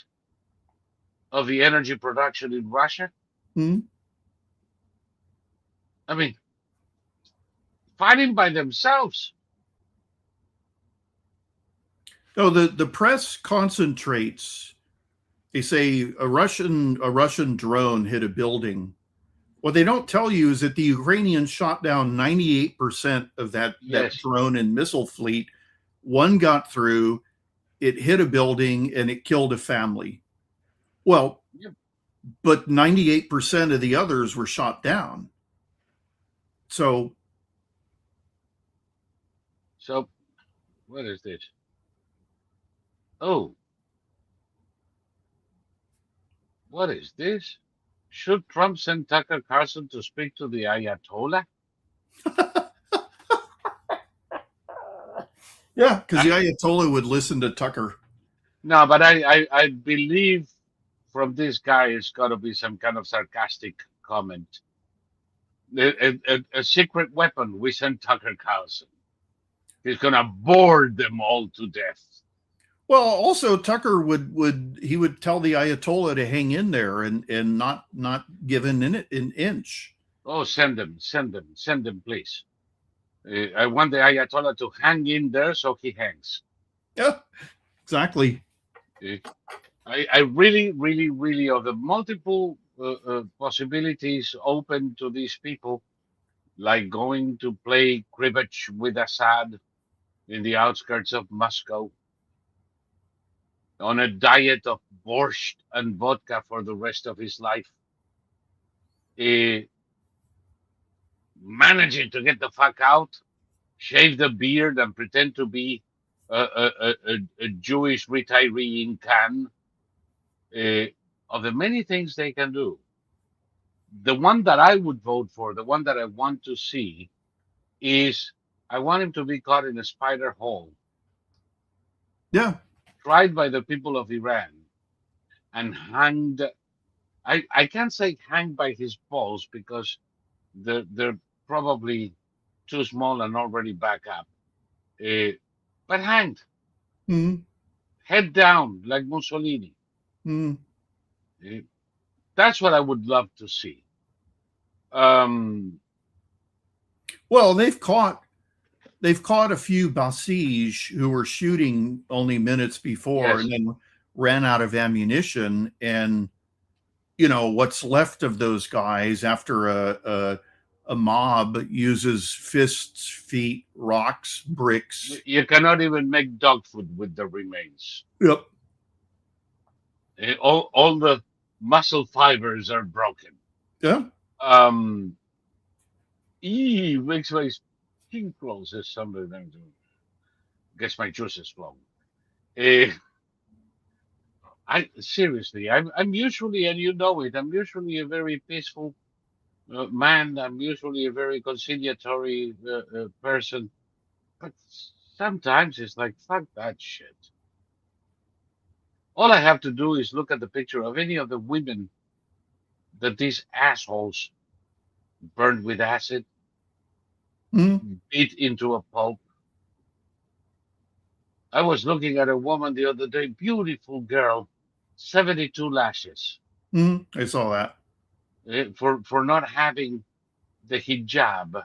of the energy production in Russia. I mean, fighting by themselves. No, the press concentrates. They say a Russian drone hit a building. What they don't tell you is that the Ukrainians shot down 98% of that drone and missile fleet. One got through, it hit a building, and it killed a family. Well, but 98% of the others were shot down. So, what is this? Oh, what is this? Should Trump send Tucker Carlson to speak to the Ayatollah? Yeah, because the Ayatollah would listen to Tucker. No, but I believe from this guy it's got to be some kind of sarcastic comment. A secret weapon. We sent Tucker Carlson. He's gonna bore them all to death. Well, also Tucker would tell the Ayatollah to hang in there and not give in an inch. Oh, send them, please. I want the Ayatollah to hang in there, so he hangs. Yeah, exactly. I really, really, really, of the multiple possibilities open to these people, like going to play cribbage with Azad in the outskirts of Moscow, on a diet of borscht and vodka for the rest of his life, managing to get the fuck out, shave the beard, and pretend to be a Jewish retiree in Cannes. Of the many things they can do, the one that I would vote for, the one that I want to see, is I want him to be caught in a spider hole. Yeah. Tried by the people of Iran and hanged I can't say hang by his balls because they're probably too small and already back up. Uh, but hanged, Mm, head down like Mussolini. mm. Uh, that's what I would love to see. Um, Well, they've caught a few Basij who were shooting only minutes before yes, and then ran out of ammunition. And what's left of those guys after a mob uses fists, feet, rocks, bricks. you cannot even make dog food with the remains. Yep. All the muscle fibers are broken. Yeah. Um, makes my skin close as somebody gets my juices flowing. Uh, I seriously, I'm usually, and you know it, I'm usually a very peaceful man. I'm usually a very conciliatory person, but sometimes it's like fuck that shit. All I have to do is look at the picture of any of the women that these assholes burned with acid, Mm, beat into a pulp. I was looking at a woman the other day, beautiful girl, 72 lashes, I saw that. for not having the hijab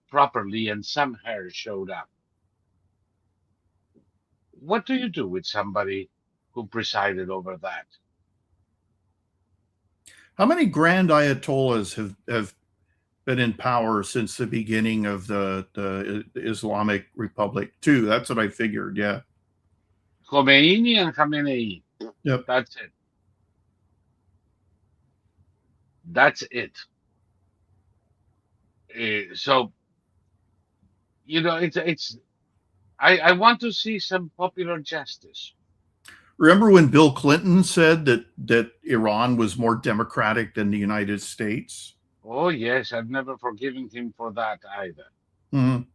properly, and some hair showed up. What do you do with somebody who presided over that? How many grand ayatollahs have been in power since the beginning of the Islamic Republic? Two. That's what I figured. Yeah. Khomeini and Khamenei. Yep. That's it. That's it. So it's. I want to see some popular justice. Remember when Bill Clinton said that Iran was more democratic than the United States? Oh yes, I've never forgiven him for that either. Mm,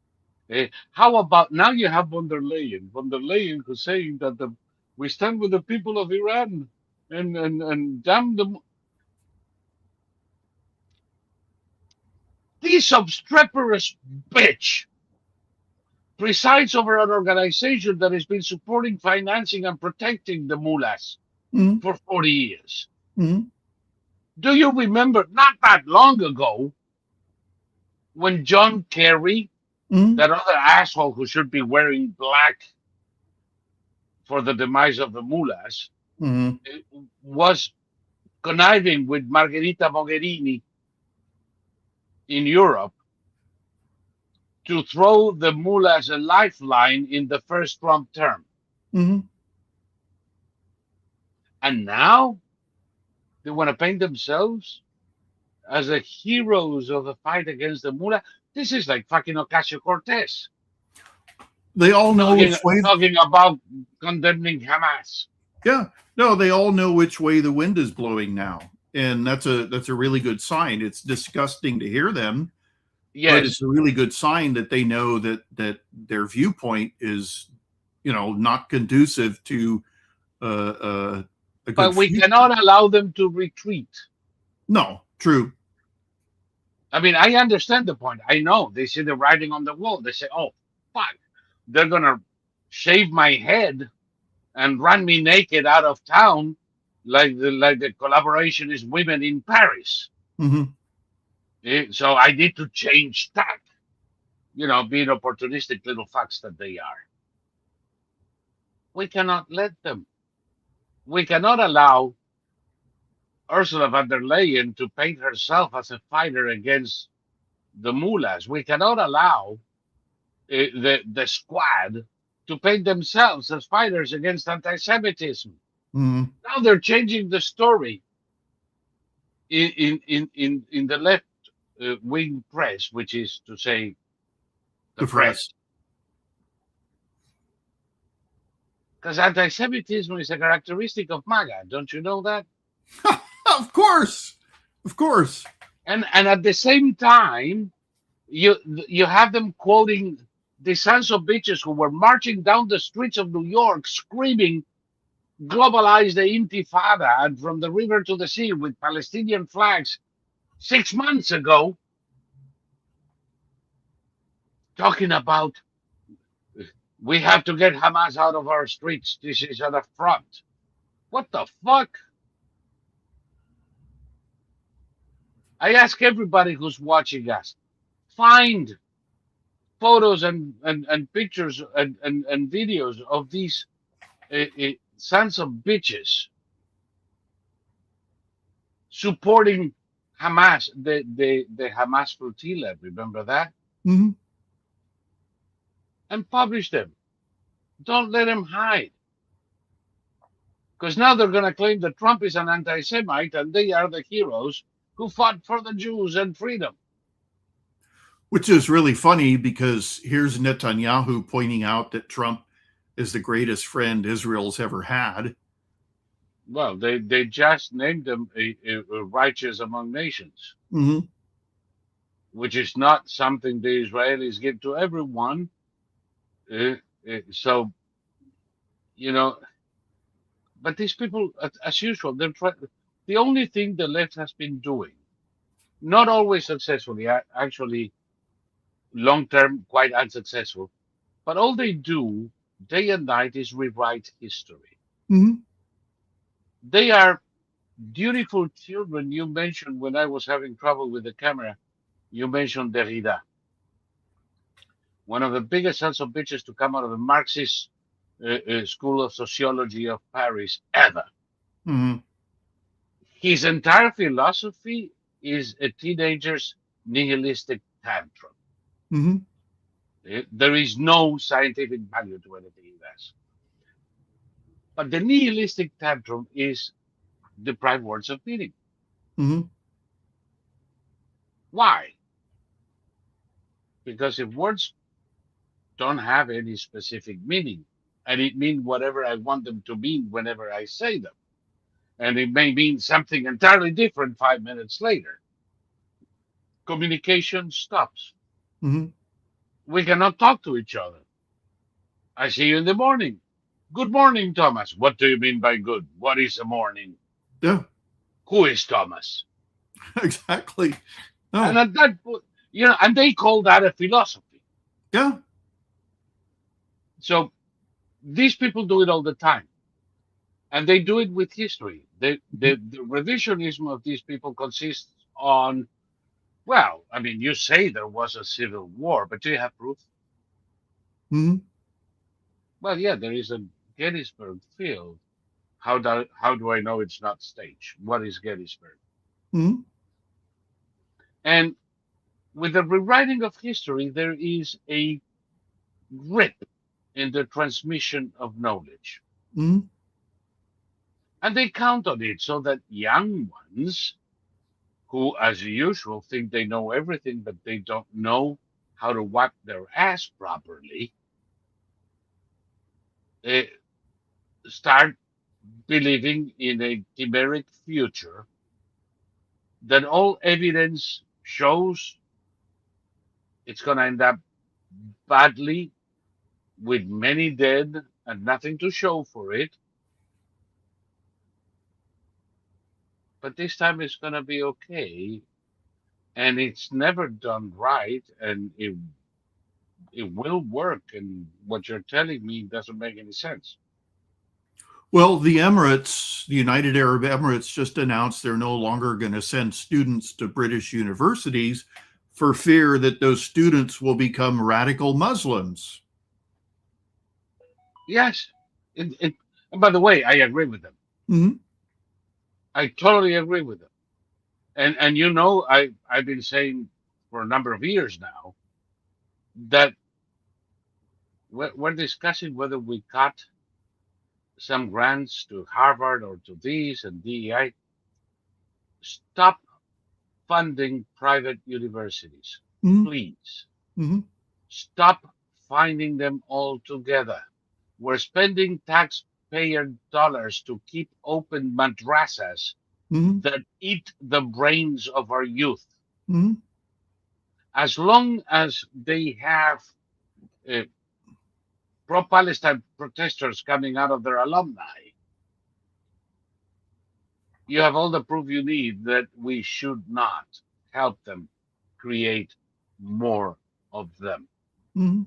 How about now you have von der Leyen who's saying that we stand with the people of Iran and damn them. This obstreperous bitch presides over an organization that has been supporting, financing, and protecting the mullahs mm, for 40 years. mm, Do you remember not that long ago when John Kerry, mm, that other asshole who should be wearing black for the demise of the mullahs, mm, was conniving with Margherita Mogherini in Europe to throw the mullahs a lifeline in the first Trump term? mm. And now they want to paint themselves as the heroes of the fight against the mullah. This is like fucking Ocasio Cortez They all know talking which way. talking about condemning Hamas. Yeah. No, they all know which way the wind is blowing now, and that's a really good sign. It's disgusting to hear them, but it's Yes, a really good sign that they know that their viewpoint is, not conducive to a good but we future. cannot allow them to retreat. No, true. I mean, I understand the point. I know they see the writing on the wall. They say, "Oh, fuck, they're gonna shave my head and run me naked out of town, like the collaborationist women in Paris." Hmm. So I need to change tack. Being opportunistic little fucks that they are. We cannot let them. We cannot allow Ursula von der Leyen to paint herself as a fighter against the mullahs. We cannot allow the squad to paint themselves as fighters against anti-Semitism. Hmm. Now they're changing the story in the left wing press, which is to say the The press, press. because anti-Semitism is a characteristic of MAGA. Don't you know that? Of course, of course. And at the same time, you have them quoting the sons of bitches who were marching down the streets of New York screaming globalize the intifada and from the river to the sea with Palestinian flags 6 months ago, talking about we have to get Hamas out of our streets. This is an affront. What the fuck? I ask everybody who's watching us, find photos and pictures and videos of these sons of bitches supporting Hamas, the Hamas flotilla. Remember that? Mm-hmm. And publish them. Don't let them hide. Because now they're going to claim that Trump is an anti Semite and they are the heroes who fought for the Jews and freedom. Which is really funny because here's Netanyahu pointing out that Trump is the greatest friend Israel's ever had. Well, they just named them a righteous among nations, Mm-hmm. which is not something the Israelis give to everyone. So, you know, but these people, as usual, they're the only thing the left has been doing, not always successfully, actually, long term, quite unsuccessful, but all they do day and night is rewrite history. Mm-hmm. They are dutiful children. You mentioned when I was having trouble with the camera, you mentioned Derrida, one of the biggest sons of bitches to come out of the Marxist School of Sociology of Paris ever. Mm-hmm. His entire philosophy is a teenager's nihilistic tantrum. Mm-hmm. There is no scientific value to anything he does. But the nihilistic tantrum is deprived words of meaning. Mm-hmm. Why? Because if words don't have any specific meaning, and it means whatever I want them to mean whenever I say them, and it may mean something entirely different 5 minutes later, communication stops. Mm-hmm. We cannot talk to each other. I see you in the morning. Good morning, Thomas. What do you mean by good? What is a morning? Yeah, Who is Thomas? exactly. And No. at that point, and they call that a philosophy. Yeah. So these people do it all the time, and they do it with history. The revisionism of these people consists on, well, I mean, you say there was a civil war, but do you have proof? Mm-hmm. Well, yeah, there is a Gettysburg field. How do I know it's not staged? What is Gettysburg? Mm-hmm. And with the rewriting of history, there is a grip in the transmission of knowledge. Mm-hmm. And they count on it so that young ones, who, as usual, think they know everything, but they don't know how to wipe their ass properly, uh, start believing in a chimeric future that all evidence shows it's going to end up badly with many dead and nothing to show for it. But this time it's going to be okay. And it's never done right. And it will work. And what you're telling me doesn't make any sense. Well, the Emirates, the United Arab Emirates, just announced they're no longer going to send students to British universities for fear that those students will become radical Muslims. Yes. And by the way, I agree with them. Mm-hmm. I totally agree with them. And I've been saying for a number of years now that we're discussing whether we cut some grants to Harvard or to these and DEI. Stop funding private universities, Mm-hmm. please. Mm-hmm. Stop finding them all together. We're spending taxpayer dollars to keep open madrasas Mm-hmm. that eat the brains of our youth. Mm-hmm. As long as they have uh, pro Palestine protesters coming out of their alumni, You have all the proof you need that we should not help them create more of them. Mhm.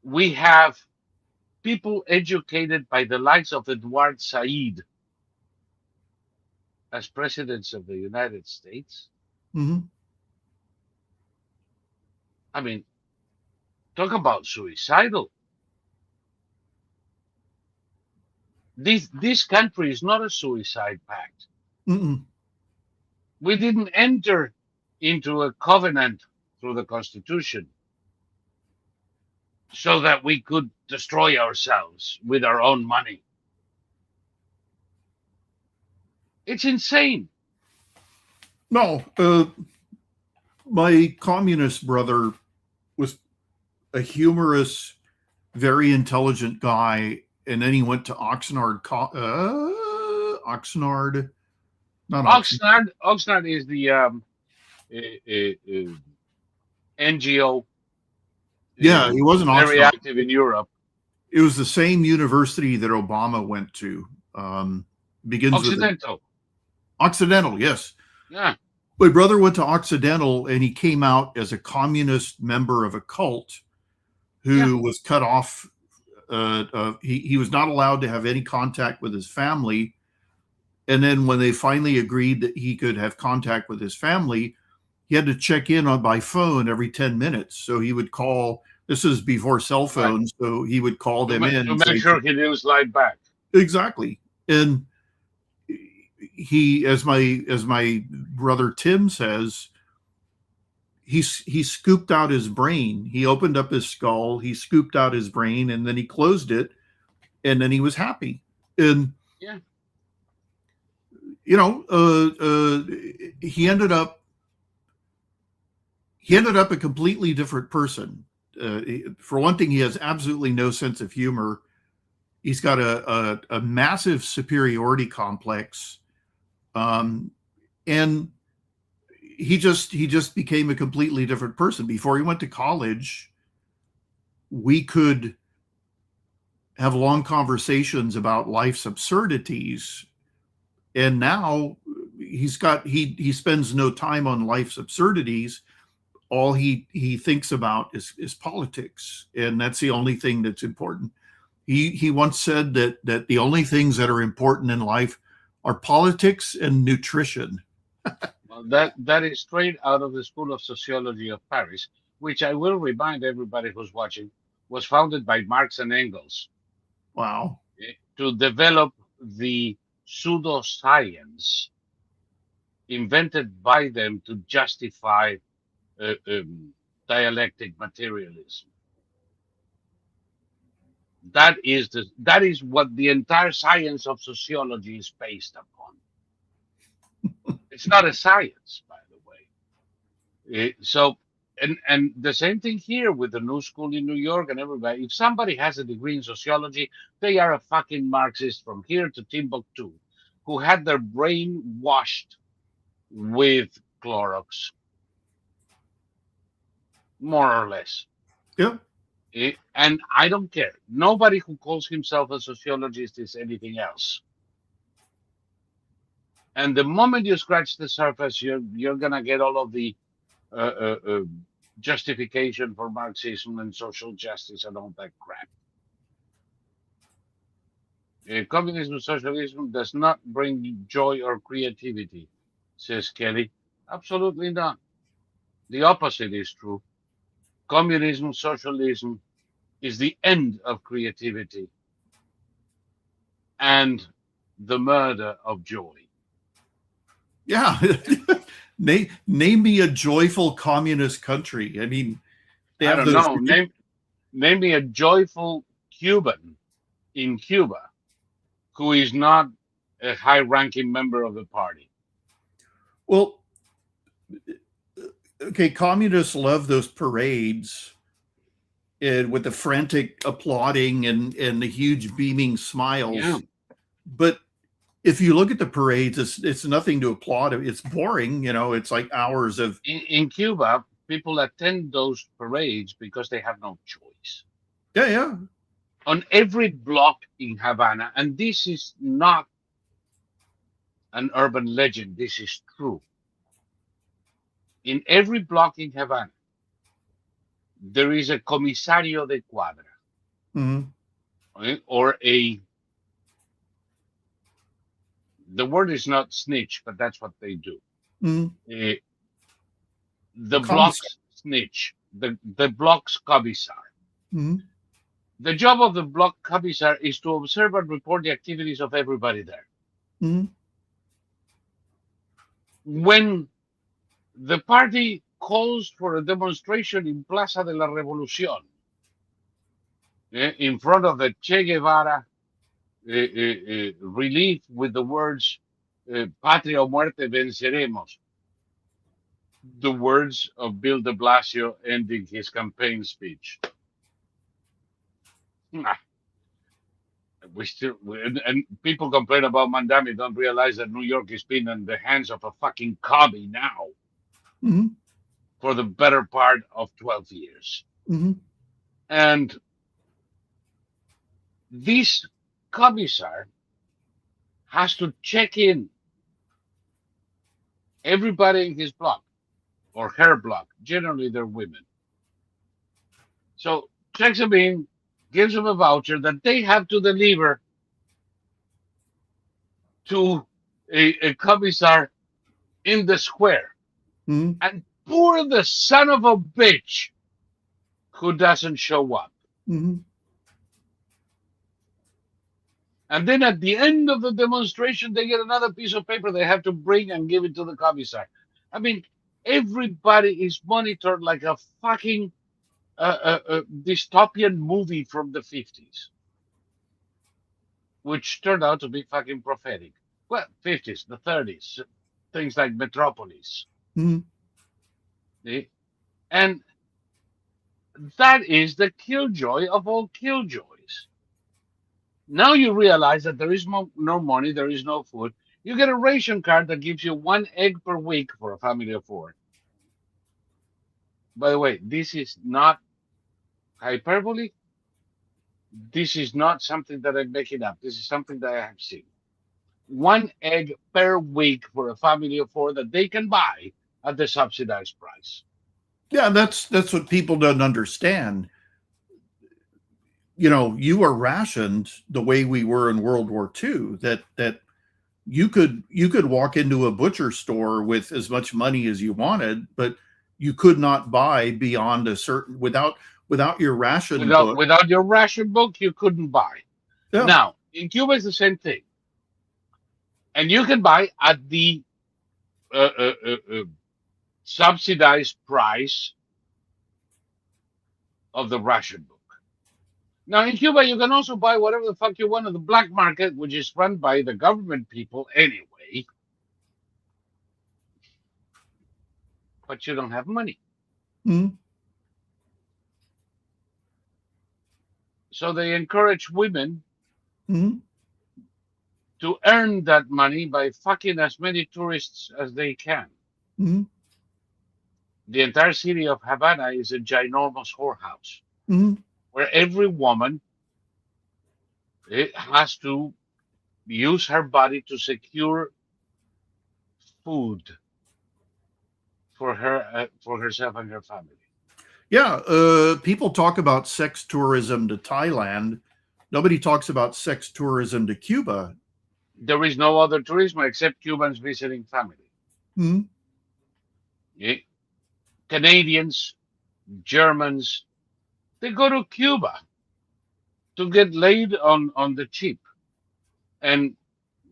We have people educated by the likes of Edward Said as presidents of the United States. Mhm. I mean, talk about suicidal. This country is not a suicide pact. Mm-mm. We didn't enter into a covenant through the Constitution so that we could destroy ourselves with our own money. It's insane. No, my communist brother was a humorous, very intelligent guy, and then he went to Oxnard, Oxnard, not Oxnard. Oxnard is the NGO, Yeah, he wasn't very Oxnard. active in Europe. It was the same university that Obama went to. Begins with Occidental. Occidental, yes. Yeah. My brother went to Occidental and he came out as a communist member of a cult Yeah. who was cut off. He was not allowed to have any contact with his family. And then when they finally agreed that he could have contact with his family, he had to check in on by phone every 10 minutes. So he would call. This is before cell Right. phones, so he would call them in To and make say, sure he didn't slide back. exactly. And he, as my brother Tim says, he scooped out his brain. He opened up his skull, he scooped out his brain, and then he closed it, and then he was happy. And Yeah. you know, he ended up a completely different person. For one thing, he has absolutely no sense of humor. He's got a massive superiority complex, and he just became a completely different person. Before he went to college, we could have long conversations about life's absurdities, and now he spends no time on life's absurdities. All he thinks about is politics, and that's the only thing that's important. He once said that the only things that are important in life are politics and nutrition. Well, that is straight out of the School of Sociology of Paris, which I will remind everybody who's watching was founded by Marx and Engels Wow. to develop the pseudoscience invented by them to justify uh, um, dialectic materialism. That is what the entire science of sociology is based upon. It's not a science, by the way. So, and the same thing here with the new school in New York and everybody. If somebody has a degree in sociology, they are a fucking Marxist from here to Timbuktu, who had their brain washed with Clorox, more or less. Yeah. And I don't care. Nobody who calls himself a sociologist is anything else. And the moment you scratch the surface, you're gonna get all of the uh, uh, uh, justification for Marxism and social justice and all that crap. Communism and socialism does not bring joy or creativity, says Kelly. Absolutely not. The opposite is true. Communism, socialism is the end of creativity and the murder of joy. Yeah. Name me a joyful communist country. I mean, they I have don't those. know. Name me a joyful Cuban in Cuba who is not a high-ranking member of the party. Well, okay, communists love those parades and with the frantic applauding and the huge beaming Yeah. smiles. But if you look at the parades, it's nothing to applaud. It's boring, it's like hours of. In Cuba, people attend those parades because they have no choice. Yeah, yeah. On every block in Havana, and this is not an urban legend. This is true. In every block in Havana, there is a comisario de cuadra, Mm-hmm. or a, the word is not snitch, but that's what they do. Mm-hmm. Uh, A the commissar. block's snitch, the block's commissar. Mm-hmm. The job of the block commissar is to observe and report the activities of everybody there. Mm-hmm. When the party calls for a demonstration in Plaza de la Revolución, in front of the Che Guevara relief with the words Patria o muerte venceremos, the words of Bill de Blasio ending his campaign speech. Ah, and people complain about Mandami, don't realize that New York has been in the hands of a fucking commie now Mm-hmm. for the better part of 12 years. Mm-hmm. And this commissar has to check in everybody in his block or her block. Generally, they're women. So checks them in, gives them a voucher that they have to deliver to a commissar in the square. Mm-hmm. And poor the son of a bitch who doesn't show up. Mm-hmm. And then at the end of the demonstration, they get another piece of paper they have to bring and give it to the commissar. I mean, everybody is monitored like a fucking dystopian movie from the 50s, which turned out to be fucking prophetic. Well, 50s, the 30s, things like Metropolis. Mm-hmm. See? And that is the killjoy of all killjoys. Now you realize that there is no money, there is no food. You get a ration card that gives you 1 egg per week for a family of 4. By the way, this is not hyperbole. This is not something that I'm making up. This is something that I have seen. 1 egg per week for a family of 4 that they can buy at the subsidized price. Yeah, that's what people don't understand. You know, you are rationed the way we were in World War II. That you could walk into a butcher store with as much money as you wanted, but you could not buy beyond a certain without your ration book. Without your ration book, you couldn't buy. Yeah. Now, in Cuba, it's the same thing. And you can buy at the subsidized price of the ration book. Now, in Cuba, you can also buy whatever the fuck you want on the black market, which is run by the government people anyway. But you don't have money. Mm-hmm. So they encourage women Mm-hmm. to earn that money by fucking as many tourists as they can. Mm-hmm. The entire city of Havana is a ginormous whorehouse Mm-hmm. where every woman has to use her body to secure food for herself and her family. Yeah, people talk about sex tourism to Thailand. Nobody talks about sex tourism to Cuba. There is no other tourism except Cubans visiting family. Mm-hmm. Yeah. Canadians, Germans, they go to Cuba to get laid on the cheap. And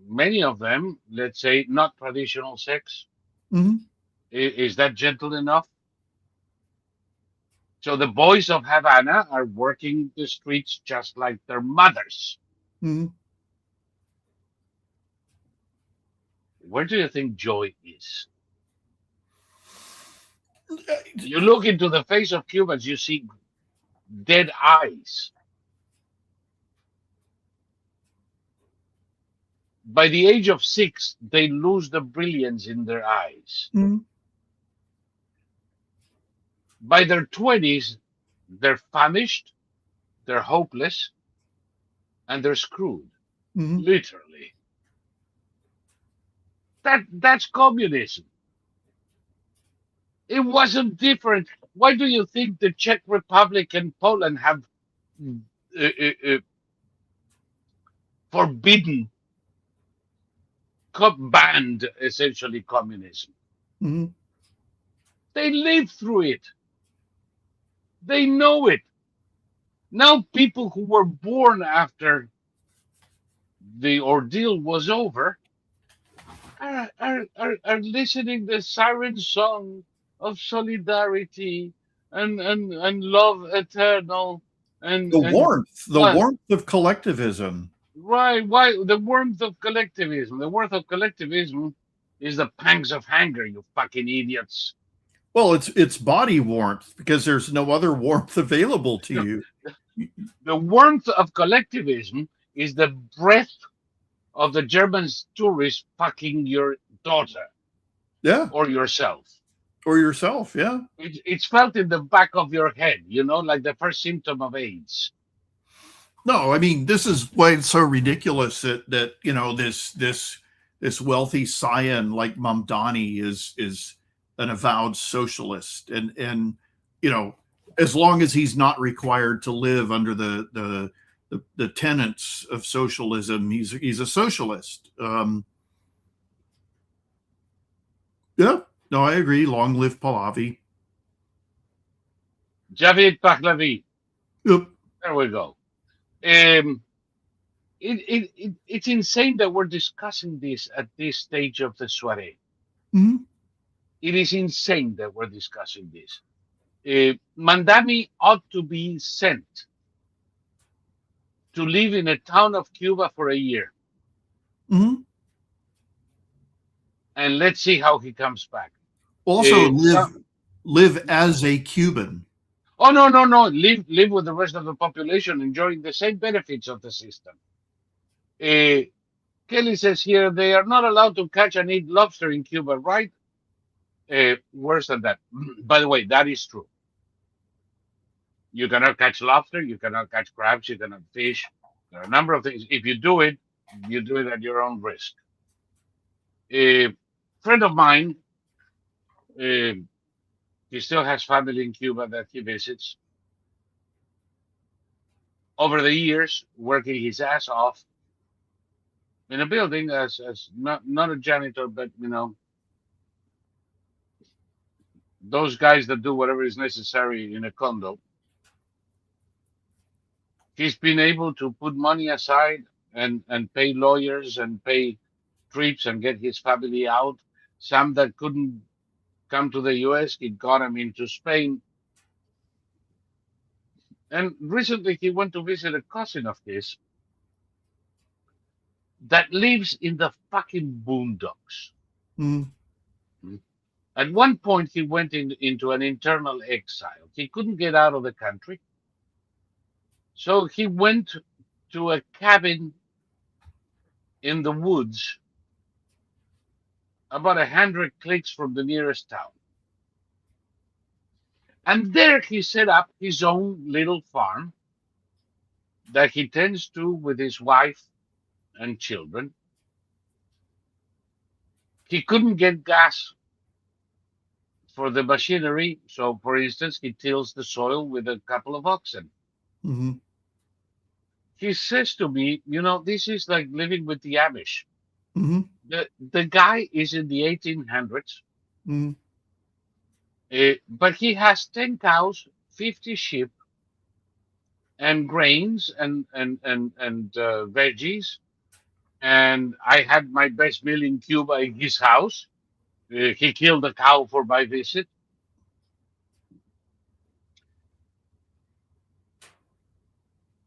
many of them, let's say, not traditional sex. Mm-hmm. Is that gentle enough? So the boys of Havana are working the streets just like their mothers. Mm-hmm. Where do you think joy is? You look into the face of Cubans, you see dead eyes. By the age of 6, they lose the brilliance in their eyes. Mm-hmm. By their 20s, they're famished, they're hopeless, and they're screwed. Mm-hmm. Literally. That's communism. It wasn't different. Why do you think the Czech Republic and Poland have forbidden, banned essentially communism? Mhm. They lived through it. They know it. Now people who were born after the ordeal was over are listening the siren song of solidarity and love eternal and The what warmth of collectivism. right why the warmth of collectivism. The warmth of collectivism is the pangs of hunger, you fucking idiots. Well, it's body warmth because there's no other warmth available to No, you. the warmth of collectivism is the breath of the German tourist fucking your daughter Yeah, or yourself. or yourself. Yeah. It's felt in the back of your head, like the first symptom of AIDS. No, I mean this is why it's so ridiculous that this wealthy scion like Mamdani is an avowed socialist, and you know as long as he's not required to live under the tenets of socialism, he's a socialist. Yeah, no, I agree. Long live Pahlavi. Javid Pahlavi. Yep. There we go. Um, it's insane that we're discussing this at this stage of the soiree. Mm-hmm. It is insane that we're discussing this. Mandami ought to be sent to live in a town of Cuba for a year, Mm-hmm. and let's see how he comes back. Also, Some, live as a Cuban. oh no, no, no! Live with the rest of the population, enjoying the same benefits of the system. Uh, Kelly says here they are not allowed to catch and eat lobster in Cuba, right? Worse than that. By the way, that is true. You cannot catch lobster, you cannot catch crabs, you cannot fish. There are a number of things. If you do it at your own risk. A friend of mine, uh, he still has family in Cuba that he visits. Over the years, working his ass off in a building as not a janitor, but those guys that do whatever is necessary in a condo. He's been able to put money aside and pay lawyers and pay trips and get his family out. Some that couldn't come to the US, he got them into Spain. And recently he went to visit a cousin of his that lives in the fucking boondocks. Mm-hmm. At one point, he went into an internal exile. He couldn't get out of the country. So he went to a cabin in the woods about 100 clicks from the nearest town. And there he set up his own little farm that he tends to with his wife and children. He couldn't get gas for the machinery. So, for instance, he tills the soil with a couple of oxen. Mm-hmm. He says to me, this is like living with the Amish. Mm-hmm. The guy is in the 1800s, Mm-hmm. but he has 10 cows, 50 sheep, and grains and veggies. And I had my best meal in Cuba in his house. He killed a cow for my visit.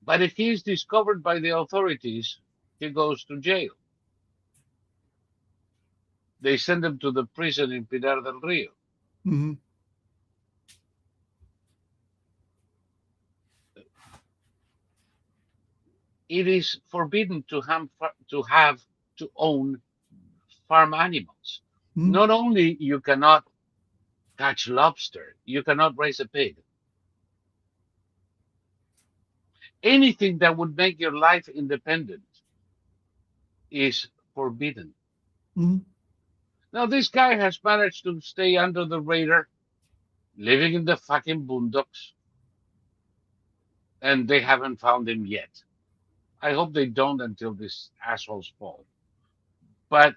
But if he is discovered by the authorities, he goes to jail. They send him to the prison in Pinar del Rio. Mm-hmm. It is forbidden to own farm animals. Mm-hmm. Not only you cannot catch lobster, you cannot raise a pig. Anything that would make your life independent is forbidden. Mm-hmm. Now, this guy has managed to stay under the radar, living in the fucking boondocks, and they haven't found him yet. I hope they don't until these assholes fall. But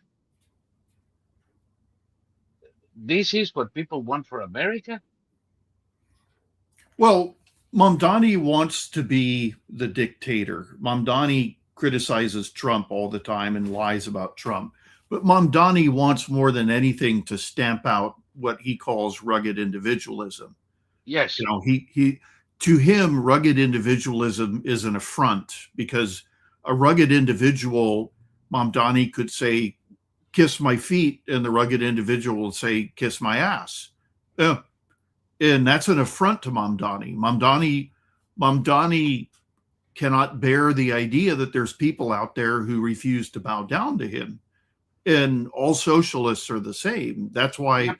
this is what people want for America? Well, Mamdani wants to be the dictator. Mamdani criticizes Trump all the time and lies about Trump. But Mamdani wants more than anything to stamp out what he calls rugged individualism. Yes. You know, he to him, rugged individualism is an affront because a rugged individual, Mamdani could say, kiss my feet, and the rugged individual will say, kiss my ass. Yeah. And that's an affront to Mamdani. Mamdani cannot bear the idea that there's people out there who refuse to bow down to him. And all socialists are the same. That's why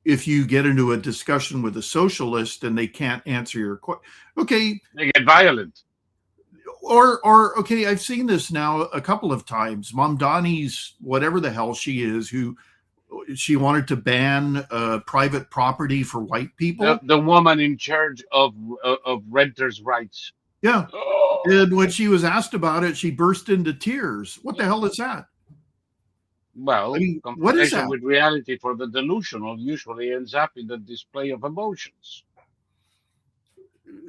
if you get into a discussion with a socialist and they can't answer your question, okay, they get violent. Or okay, I've seen this now a couple of times. Mamdani's whatever the hell she is, who she wanted to ban private property for white people. The woman in charge of renters' rights. Yeah. Oh. And when she was asked about it, she burst into tears. What the hell is that? Well, I mean, what is confrontation that? with reality for the delusional usually ends up in the display of emotions.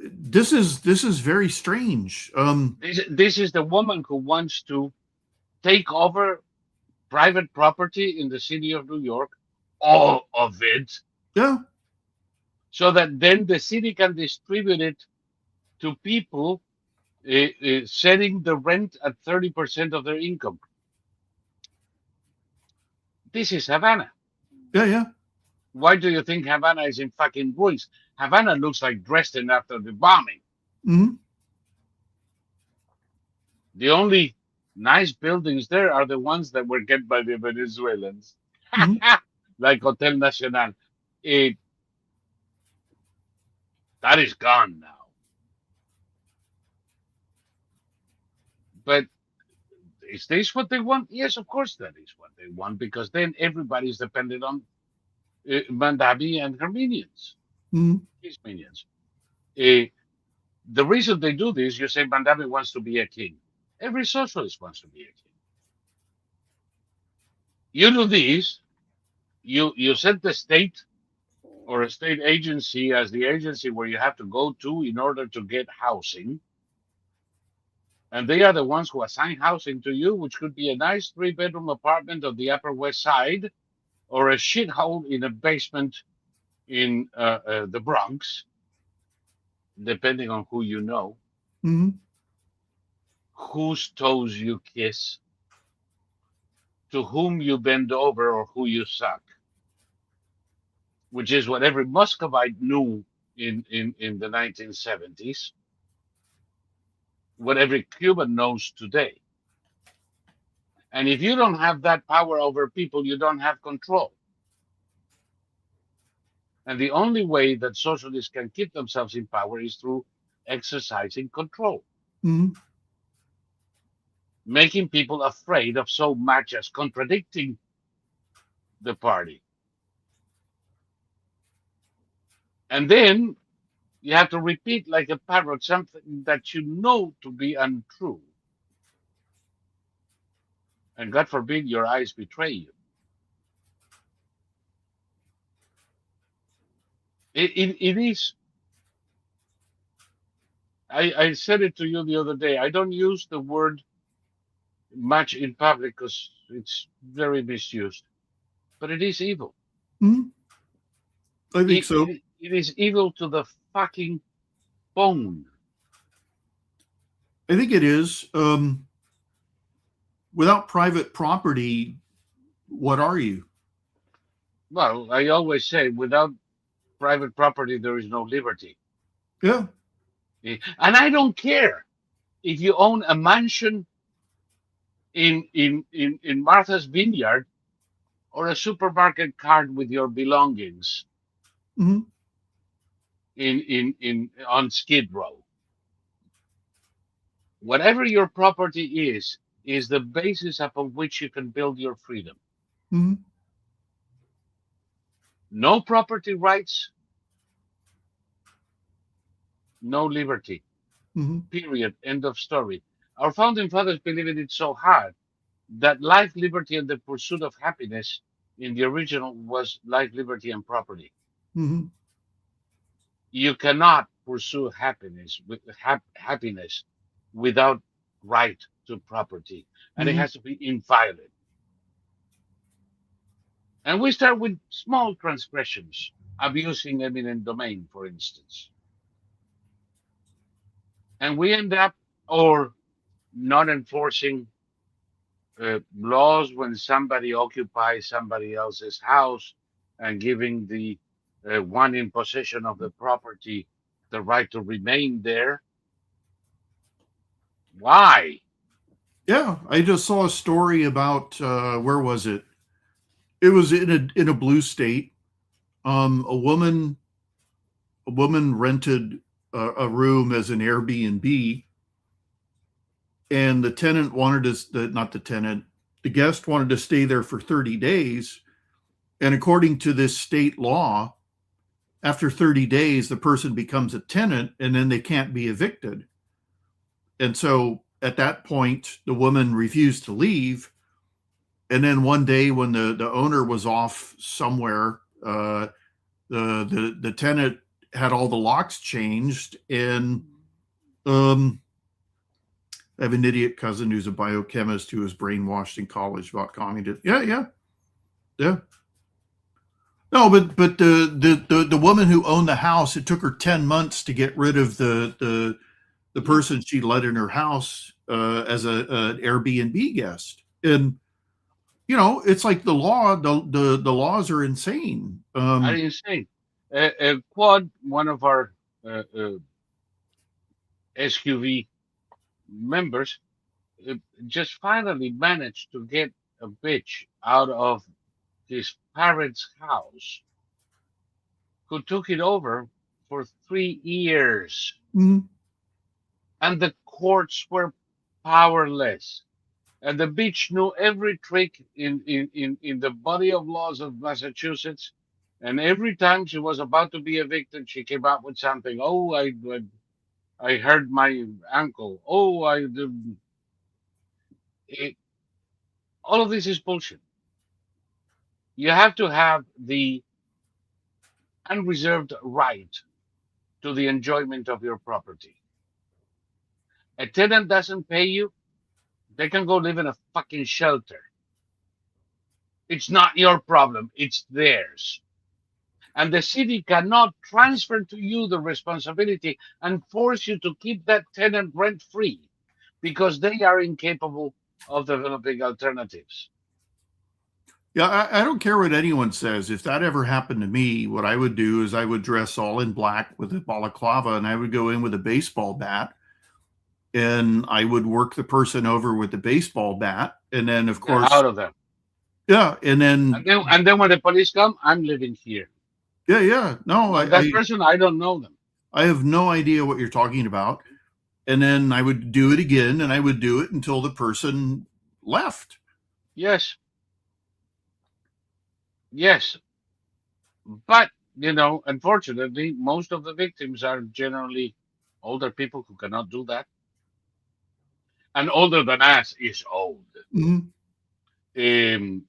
This is very strange. This is the woman who wants to take over private property in the city of New York, all of it, Yeah. so that then the city can distribute it to people, setting the rent at 30% of their income. This is Havana. Yeah, yeah. Why do you think Havana is in fucking ruins? Havana looks like Dresden after the bombing. Mm-hmm. The only nice buildings there are the ones that were kept by the Venezuelans, Mm-hmm. like Hotel Nacional. It that is gone now. But is this what they want? Yes, of course that is what they want, because then everybody's dependent on Mandabi and her minions, Mm-hmm. his minions. Uh, the reason they do this, you say Mandabi wants to be a king. Every socialist wants to be a king. You do this, you set the state or a state agency as the agency where you have to go to in order to get housing. And they are the ones who assign housing to you, which could be a nice 3-bedroom apartment on the Upper West Side or a shithole in a basement in the Bronx, depending on who you know, Mm-hmm. whose toes you kiss, to whom you bend over, or who you suck, which is what every Muscovite knew in the 1970s, what every Cuban knows today. And if you don't have that power over people, you don't have control. And the only way that socialists can keep themselves in power is through exercising control, Mm-hmm. making people afraid of so much as contradicting the party. And then you have to repeat like a parrot something that you know to be untrue. And God forbid your eyes betray you. It is. I said it to you the other day. I don't use the word much in public because it's very misused. But it is evil. Mm-hmm. I think It, so. it is evil to the fucking bone. I think it is. Without private property, what are you? Well, I always say without private property, there is no liberty. Yeah. And I don't care if you own a mansion in Martha's Vineyard or a supermarket cart with your belongings Mm-hmm. in on Skid Row. Whatever your property is the basis upon which you can build your freedom. Mm-hmm. No property rights, no liberty. Hmm. Period. End of story. Our founding fathers believed it so hard that life, liberty, and the pursuit of happiness in the original was life, liberty, and property. Hmm. You cannot pursue happiness without right to property, and it Hmm. has to be inviolate. And we start with small transgressions, abusing eminent domain, for instance, and we end up or not enforcing laws when somebody occupies somebody else's house and giving the one in possession of the property the right to remain there. Why? Yeah, I just saw a story about where was it? It was in a blue state. Um, a woman a woman rented a room as an Airbnb, and the tenant wanted not the tenant, the guest wanted to stay there for 30 days. And according to this state law, after 30 days, the person becomes a tenant and then they can't be evicted. And so at that point, the woman refused to leave. And then one day, when the owner was off somewhere, the tenant had all the locks changed. And I have an idiot cousin who's a biochemist who was brainwashed in college about communism. Yeah, yeah, yeah. No, but the woman who owned the house, it took her 10 months to get rid of the Yeah. person she let in her house as an Airbnb guest. And it's like the laws are insane. Are insane. Quad, one of our SQV members, uh, just finally managed to get a bitch out of his parents' house who took it over for 3 years. Mhm. And the courts were powerless. And the bitch knew every trick in the body of laws of Massachusetts. And every time she was about to be evicted, she came up with something. Oh, I hurt my ankle. Oh, it, all of this is bullshit. You have to have the unreserved right to the enjoyment of your property. A tenant doesn't pay you, they can go live in a fucking shelter. It's not your problem, it's theirs. And the city cannot transfer to you the responsibility and force you to keep that tenant rent free because they are incapable of developing alternatives. Yeah, I don't care what anyone says. If that ever happened to me, what I would do is I would dress all in black with a balaclava and I would go in with a baseball bat and I would work the person over with the baseball bat. And then, of Get course, out of them. yeah. And And then, then when the police come, I'm living here. yeah, yeah. No, Now that person, I don't know them. I have no idea what you're talking about. And then I would do it again and I would do it until the person left. Yes, yes. But, unfortunately, most of the victims are generally older people who cannot do that. And older than us is old. Mm-hmm. Um,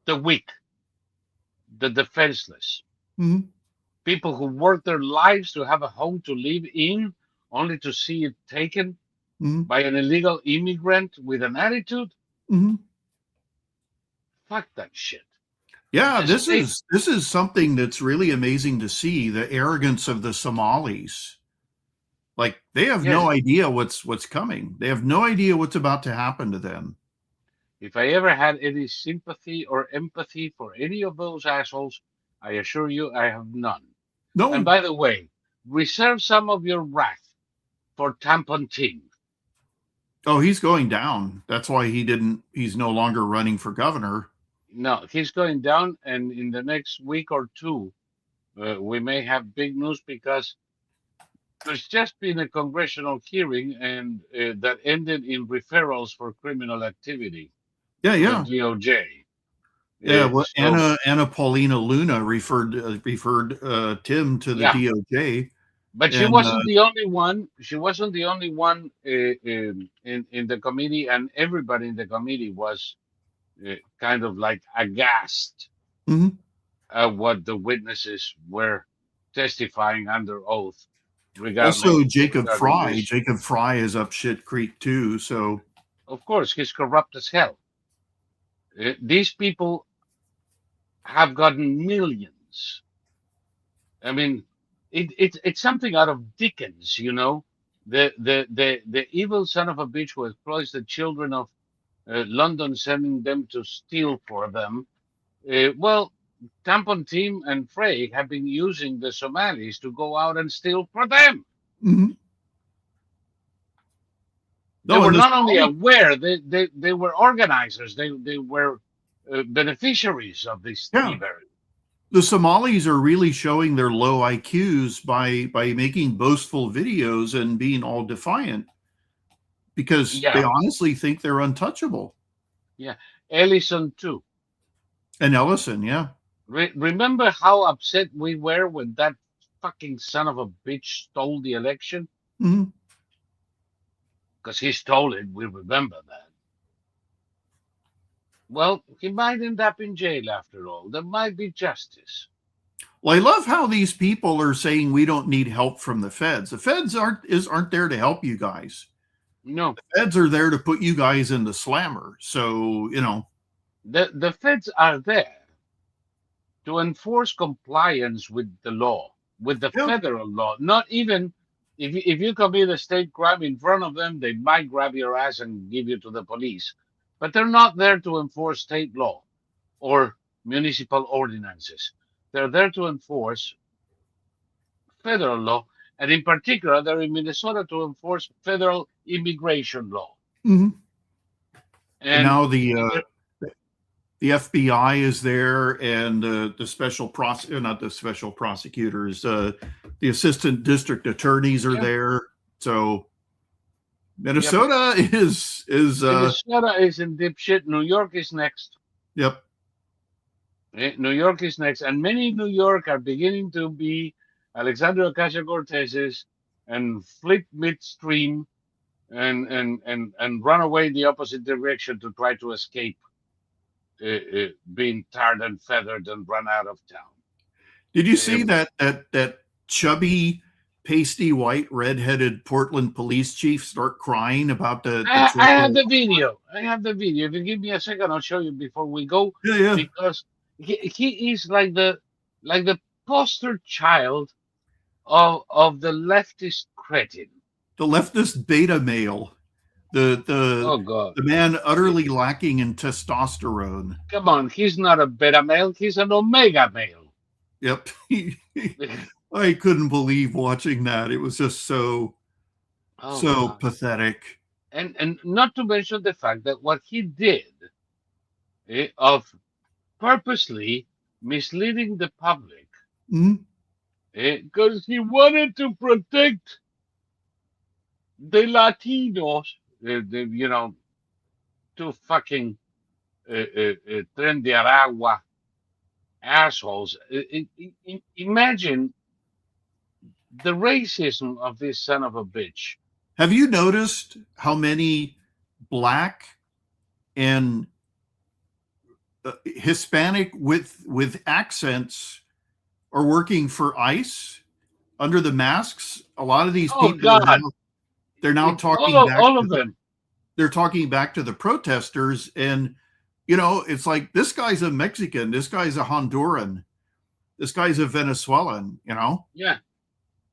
the weak, the defenseless, Mm-hmm. people who work their lives to have a home to live in, only to see it taken Mm-hmm. by an illegal immigrant with an attitude. Mm-hmm. Fuck that shit. Yeah, The this state, is this is something that's really amazing to see, the arrogance of the Somalis. Like they have yes. no idea what's coming. They have no idea what's about to happen to them. If I ever had any sympathy or empathy for any of those assholes, I assure you I have none. And No. by the way, reserve some of your wrath for Tampon Ting. Oh, he's going down. That's why he's no longer running for governor. No, he's going down, and in the next week or two, we may have big news because there's just been a congressional hearing and that ended in referrals for criminal activity Yeah, to the yeah. DOJ. Yeah, well, So Anna Paulina Luna referred Tim to the yeah, DOJ, but she and wasn't the only one. She wasn't the only one in the committee, and everybody in the committee was kind of like aghast mhm. at what the witnesses were testifying under oath Also Jacob regarding Fry. this. Jacob Fry is up shit creek too. So Of course, he's corrupt as hell. These people have gotten millions. I mean, it's something out of Dickens, you know. The evil son of a bitch who exploits the children of London, sending them to steal for them. Well, Tampon Team and Frey have been using the Somalis to go out and steal for them. mhm. They No, were and the not only Somali, aware, they were organizers, they were beneficiaries of this yeah, thievery. the Somalis are really showing their low IQs by making boastful videos and being all defiant because they Yeah, honestly think they're untouchable. yeah. Ellison, too. And Ellison, yeah. Remember how upset we were when that fucking son of a bitch stole the election? Mhm. Because he stole it, we remember that. Well, he might end up in jail after all. There might be justice. Well, I love how these people are saying we don't need help from the feds. The feds aren't there to help you guys. No, Feds are there to put you guys in the slammer. So, you know, the feds are there to enforce compliance with the law, with the yeah. federal law. Not even if you commit a state crime in front of them, they might grab your ass and give you to the police. But they're not there to enforce state law or municipal ordinances. They're there to enforce federal law, and in particular, they're in Minnesota to enforce federal immigration law. Mhm. And And now they're- the FBI is there, and the not the special prosecutors, the assistant district attorneys are yeah, there. So yep. Minnesota is Minnesota is in deep shit. New York is next. yep. New York is next, and many in New York are beginning to be Alexandria Ocasio-Cortez's and flip midstream and run away in the opposite direction to try to escape being tarred and feathered and run out of town. Did you see Uh, that chubby, pasty white, redheaded Portland police chief start crying about the I trip? have the video. I have the video. If you give me a second, I'll show you before we go, Yeah, yeah. because he is like the poster child of the leftist cretin. The leftist beta male, the the Oh God. the man utterly lacking in testosterone. Come on, he's not a beta male, he's an omega male. Yep. I couldn't believe watching that. It was just Oh so God. pathetic. And not to mention the fact that what he did of purposely misleading the public Mhm. because he wanted to protect the Latinos, two fucking Tren de Aragua assholes. Imagine the racism of this son of a bitch. Have you noticed how many black and Hispanic with accents are working for ICE under the masks? A lot of these Oh people are God, now they're now all talking of, back all to of them. they're talking back to the protesters, and you know, it's like this guy's a Mexican, this guy's a Honduran, this guy's a Venezuelan, you know? Yeah.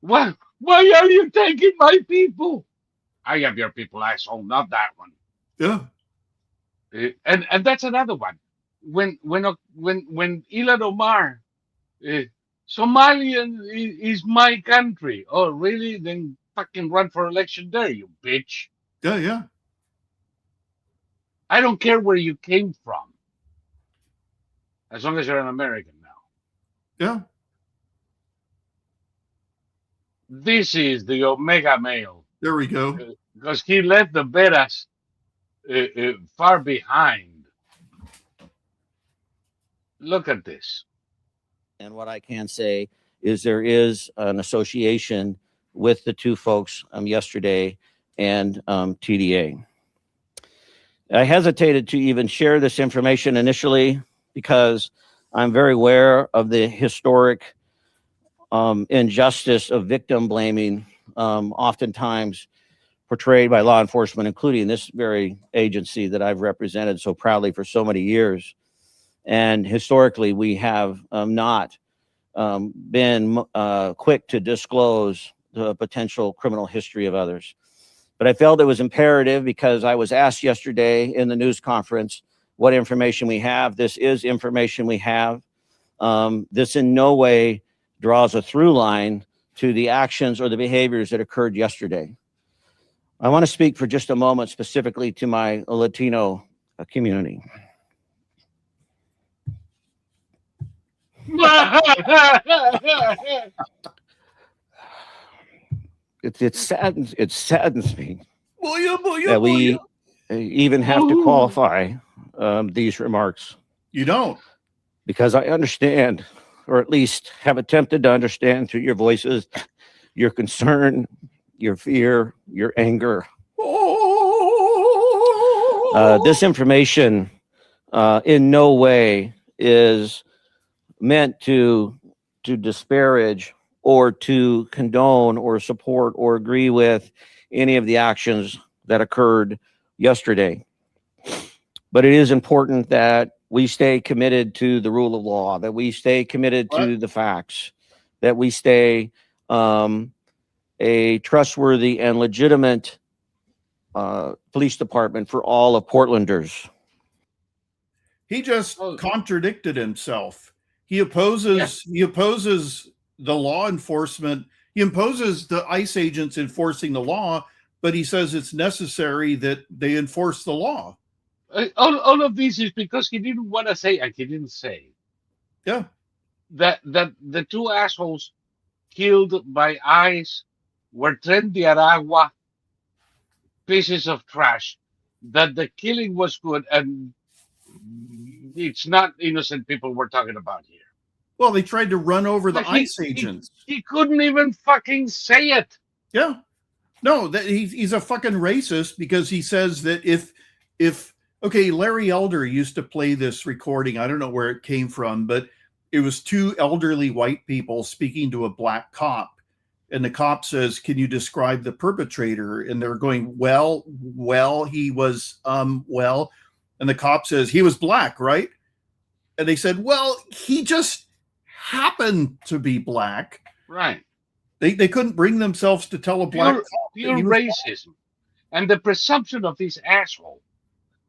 Why are you taking my people? I have your people, asshole, not that one. Yeah. And that's another one. When Ilan Omar, uh, Somalian is my country. Oh, really? Then fucking run for election there, you bitch. Yeah, yeah. I don't care where you came from, as long as you're an American now. Yeah. This is the Omega male, There we go. because he left the betas far behind. Look at this. And what I can say is there is an association with the two folks yesterday and TDA. I hesitated to even share this information initially because I'm very aware of the historic injustice of victim blaming, oftentimes portrayed by law enforcement, including this very agency that I've represented so proudly for so many years. And historically, we have not been quick to disclose the potential criminal history of others. But I felt it was imperative because I was asked yesterday in the news conference what information we have. This is information we have. This in no way draws a through line to the actions or the behaviors that occurred yesterday. I want to speak for just a moment specifically to my Latino community. It saddens me that we even have to qualify these remarks. You don't. Because I understand, or at least have attempted to understand through your voices, your concern, your fear, your anger. This information in no way is meant to disparage or to condone or support or agree with any of the actions that occurred yesterday. But it is important that we stay committed to the rule of law, that we stay committed to the facts, that we stay a trustworthy and legitimate police department for all of Portlanders. He just contradicted himself. He opposes the law enforcement. He opposes the ICE agents enforcing the law, but he says it's necessary that they enforce the law. All of this is because he didn't want to say, and he didn't say, that the two assholes killed by ICE were Tren de Aragua pieces of trash, that the killing was good, and it's not innocent people we're talking about here. Well, they tried to run over the ICE agents. He couldn't even fucking say it. Yeah. No, he's a fucking racist because he says that if okay, Larry Elder used to play this recording. I don't know where it came from, but it was two elderly white people speaking to a black cop. And the cop says, "Can you describe the perpetrator?" And they're going, well, he was, well. And the cop says, "He was black, right?" And they said, "Well, he just happened to be black." Right. They couldn't bring themselves to tell a black cop. Pure racism. And the presumption of this asshole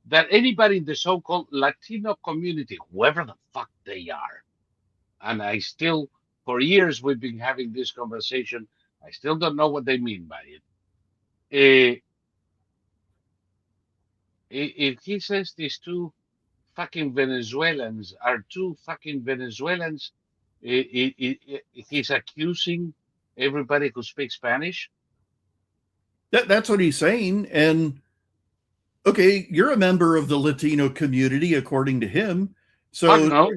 that anybody in the so-called Latino community, whoever the fuck they are, and I still, for years we've been having this conversation, I still don't know what they mean by it. If he says these two fucking Venezuelans are two fucking Venezuelans, he's accusing everybody who speaks Spanish. That's what he's saying. And okay, you're a member of the Latino community, according to him. So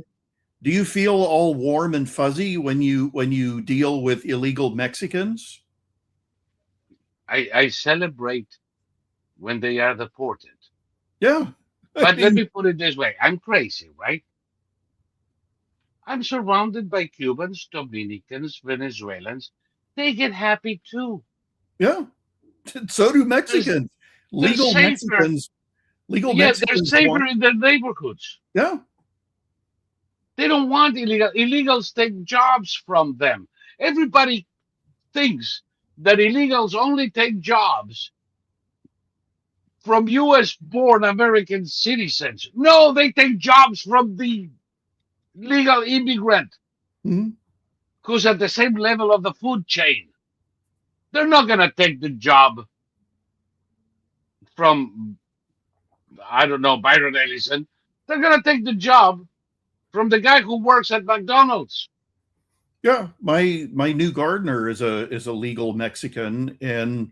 do you feel all warm and fuzzy when you deal with illegal Mexicans? I celebrate when they are deported. Yeah. But let me put it this way. I'm crazy, right? I'm surrounded by Cubans, Dominicans, Venezuelans. They get happy too. Yeah. So do Mexicans. Legal Mexicans. They're safer in their neighborhoods. Yeah. They don't want illegal. Illegals take jobs from them. Everybody thinks that illegals only take jobs from US-born American citizens. No, they take jobs from the legal immigrant who's at the same level of the food chain. They're not going to take the job from, I don't know, Byron Ellison. They're going to take the job from the guy who works at McDonald's. Yeah, my new gardener is a legal Mexican, and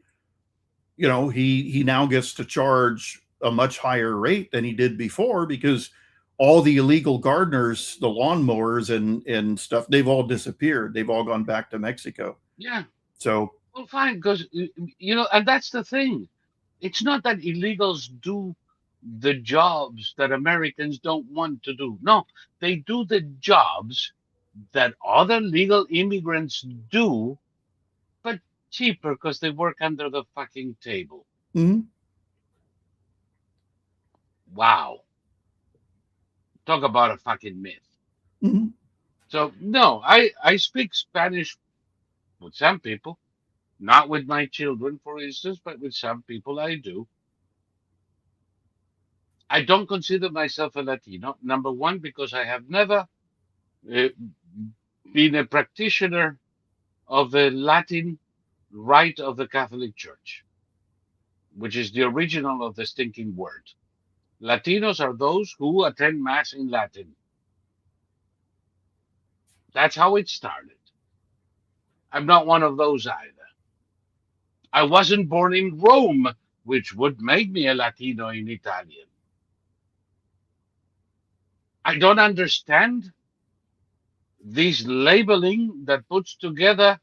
you know he now gets to charge a much higher rate than he did before because all the illegal gardeners, the lawnmowers and stuff, they've all disappeared. They've all gone back to Mexico. Yeah. So, Well, fine, because and that's the thing. It's not that illegals do the jobs that Americans don't want to do. No, they do the jobs that other legal immigrants do, but cheaper because they work under the fucking table. mhm. Wow. Talk about a fucking myth. Mhm. So, no, I speak Spanish with some people, not with my children, for instance, but with some people I do. I don't consider myself a Latino. Number one, because I have never uh, been a practitioner of the Latin rite of the Catholic Church, which is the original of the stinking word. Latinos are those who attend Mass in Latin. That's how it started. I'm not one of those either. I wasn't born in Rome, which would make me a Latino in Italian. I don't understand this labeling that puts together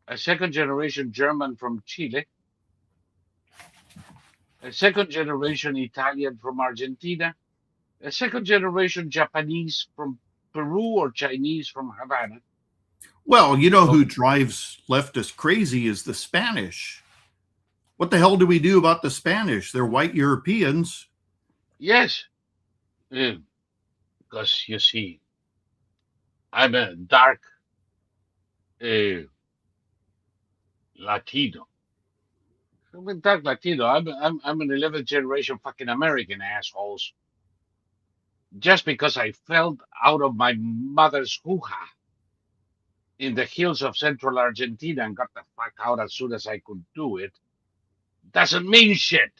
a second generation German from Chile, a second generation Italian from Argentina, a second generation Japanese from Peru or Chinese from Havana. Well, you know So, who drives leftists crazy is the Spanish. What the hell do we do about the Spanish? They're white Europeans. yes, because you see, I'm a dark uh, Latino. I'm a dark Latino. I'm an 11th generation fucking American, assholes. Just because I fell out of my mother's hoo-ha in the hills of central Argentina and got the fuck out as soon as I could do it, doesn't mean shit.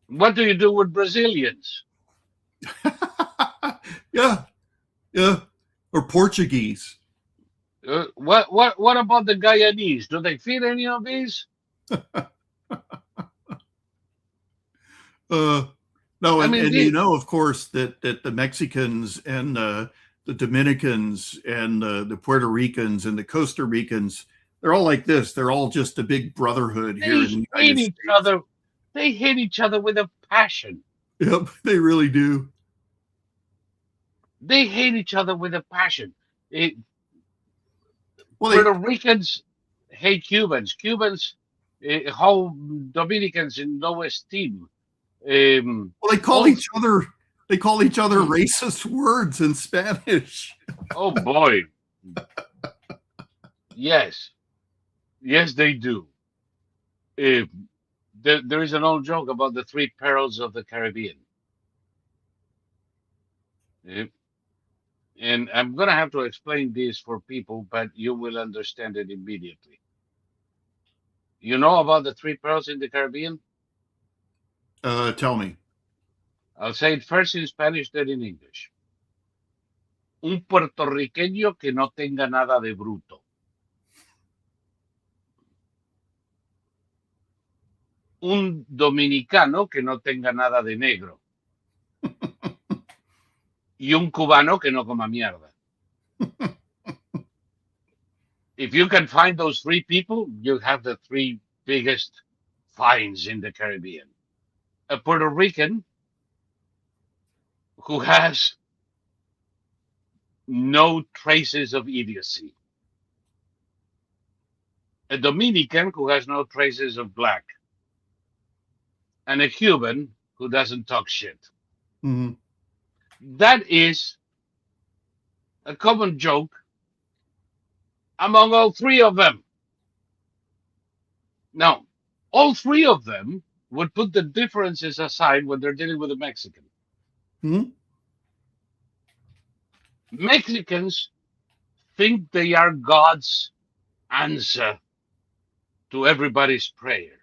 What do you do with Brazilians? Yeah, yeah. Or Portuguese. What about the Guyanese? Do they feed any of these? No, I and, mean, and you know, of course, that the Mexicans and the Dominicans and the Puerto Ricans and the Costa Ricans, they're all like this. They're all just a big brotherhood here in they the hate United each States. other. They hate each other with a passion. Yep, they really do. They hate each other with a passion. It, Well, they Puerto Ricans hate Cubans. Cubans hold Dominicans in low esteem. well they call All each other racist words in Spanish. oh boy, yes, yes they do. Uh, there is an old joke about the three perils of the Caribbean. Uh, and I'm going to have to explain this for people, but you will understand it immediately. You know about the three perils in the Caribbean? Tell me. I'll say it first in Spanish, then in English. Un puertorriqueño que no tenga nada de bruto. Un dominicano que no tenga nada de negro. Y un cubano que no coma mierda. If you can find those three people, you have the three biggest finds in the Caribbean. A Puerto Rican who has no traces of idiocy. A Dominican who has no traces of black. And a Cuban who doesn't talk shit. Mhm. That is a common joke among all three of them. Now, all three of them would put the differences aside when they're dealing with a Mexican. Mhm. Mexicans think they are God's answer to everybody's prayer.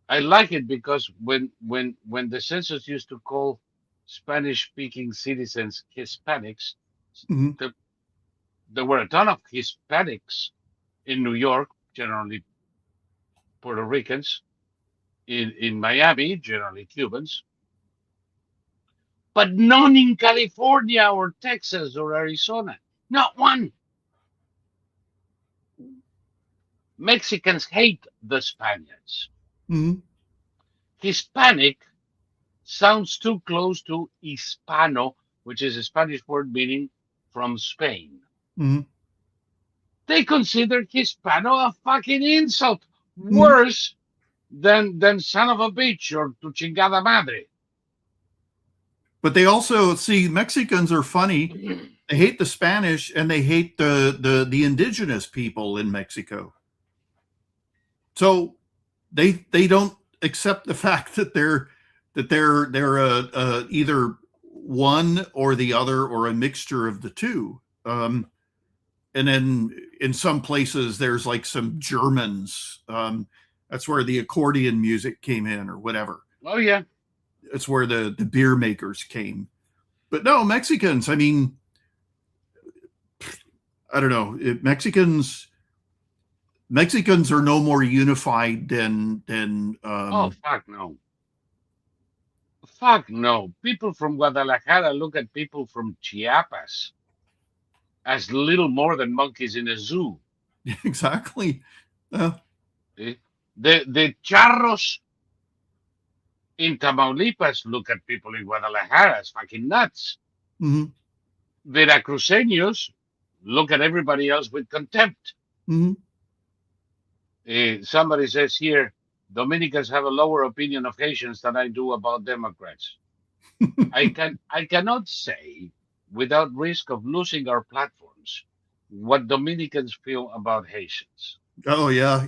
I like it because when the census used to call Spanish-speaking citizens Hispanics, Mhm. there, there were a ton of Hispanics in New York, generally Puerto Ricans, in Miami, generally Cubans, but none in California or Texas or Arizona. Not one. Mexicans hate the Spaniards. Mhm. Hispanic sounds too close to Hispano, which is a Spanish word meaning from Spain. Mhm. They consider Hispano a fucking insult, Mhm. worse than son of a bitch or tu chingada madre. But they also see Mexicans are funny. They hate the Spanish and they hate the indigenous people in Mexico. So they don't accept the fact that they're either one or the other or a mixture of the two. And then in some places there's like some Germans. That's where the accordion music came in or whatever. Oh yeah. It's where the beer makers came. But no, Mexicans, I mean, I don't know. Mexicans are no more unified than Oh fuck no. Fuck no. People from Guadalajara look at people from Chiapas as little more than monkeys in a zoo. exactly. Eh? The charros in Tamaulipas look at people in Guadalajara as fucking nuts. Mhm. Veracruceños look at everybody else with contempt. Mhm. Somebody says here, Dominicans have a lower opinion of Haitians than I do about Democrats. I cannot say, without risk of losing our platforms, what Dominicans feel about Haitians. Oh yeah.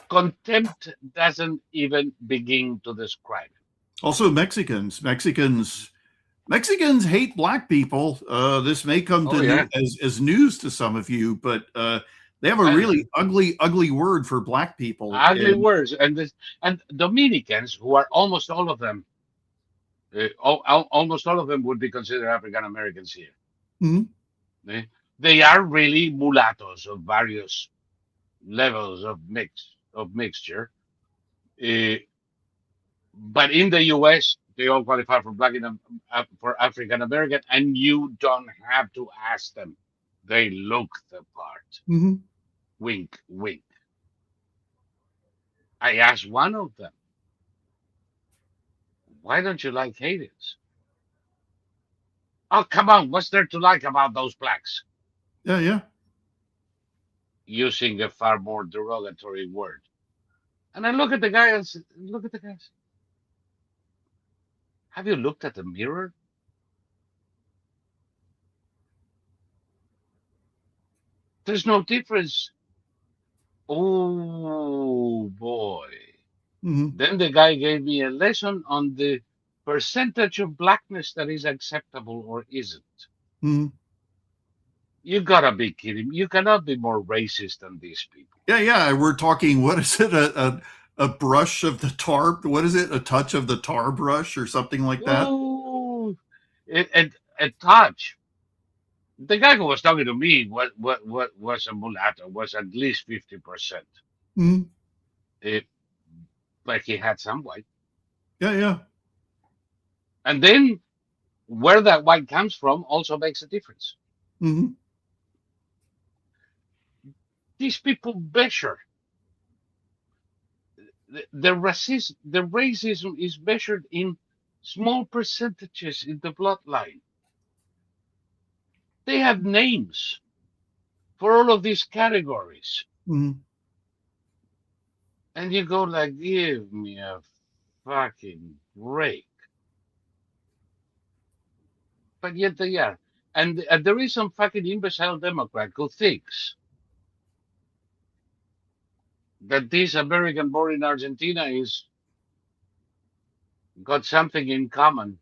Contempt doesn't even begin to describe it. Also Mexicans hate black people. This may come Oh to yeah, as news to some of you, but they have a and really ugly word for black people. ugly And words, and Dominicans, who are almost all of them, almost all of them would be considered African Americans here. Mhm. Eh? They are really mulattoes of various levels of mixture. Uh, but in the U.S., they all qualify for for African American, and you don't have to ask them. They look the part. Mhm. Wink, wink. I asked one of them, "Why don't you like Haitians?" Oh, come on, what's there to like about those blacks? Yeah. Using a far more derogatory word. And I look at the guy and look at the guys. Have you looked at the mirror? There's no difference. Oh boy. Mhm. Then the guy gave me a lesson on the percentage of blackness that is acceptable or isn't. Mhm. You gotta be kidding me. You cannot be more racist than these people. Yeah. We're talking. What is it? A brush of the tar. What is it? A touch of the tar brush or something like that. Ooh, a touch. The guy who was talking to me what was a mulatto was at least 50%. Mhm. It, but he had some white. Yeah. And then where that white comes from also makes a difference. Mhm. These people measure the racism is measured in small percentages in the bloodline. They have names for all of these categories. Mhm. And you go like, give me a fucking break. But yet they are. And there is some fucking imbecile Democrat who thinks that this American born in Argentina is got something in common.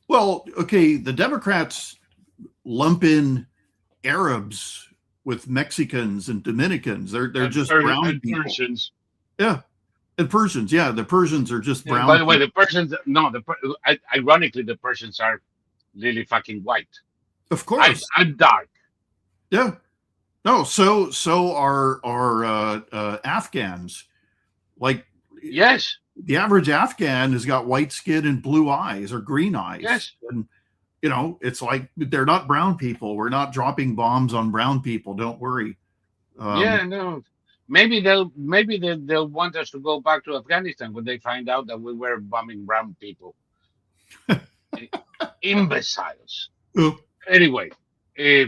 Well, okay. The Democrats lump in Arabs with Mexicans and Dominicans. They're just brown And people. Persians. Yeah. And Persians. Yeah. The Persians are just Yeah, by brown the way, people. the Persians, no, ironically, the Persians are really fucking white. Of course. I'm dark. Yeah. No, so are Afghans. Like Yes, the average Afghan has got white skin and blue eyes or green eyes, yes. and it's like they're not brown people. We're not dropping bombs on brown people. Don't worry. Yeah, no. Maybe they'll want us to go back to Afghanistan when they find out that we were bombing brown people. I- Imbeciles. Oh, Anyway, uh,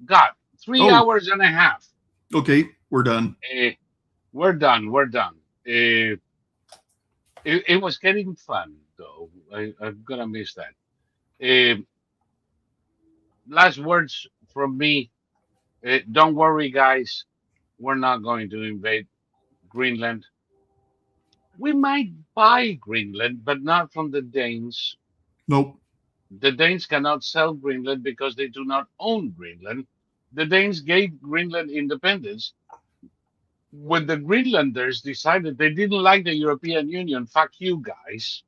God, three oh, hours and a half. okay, we're done. Uh, we're done. We're done. It was getting fun though. I'm gonna miss that. Uh, last words from me. Don't worry, guys. We're not going to invade Greenland. We might buy Greenland, but not from the Danes. Nope. The Danes cannot sell Greenland because they do not own Greenland. The Danes gave Greenland independence when the Greenlanders decided they didn't like the European Union. Fuck you guys.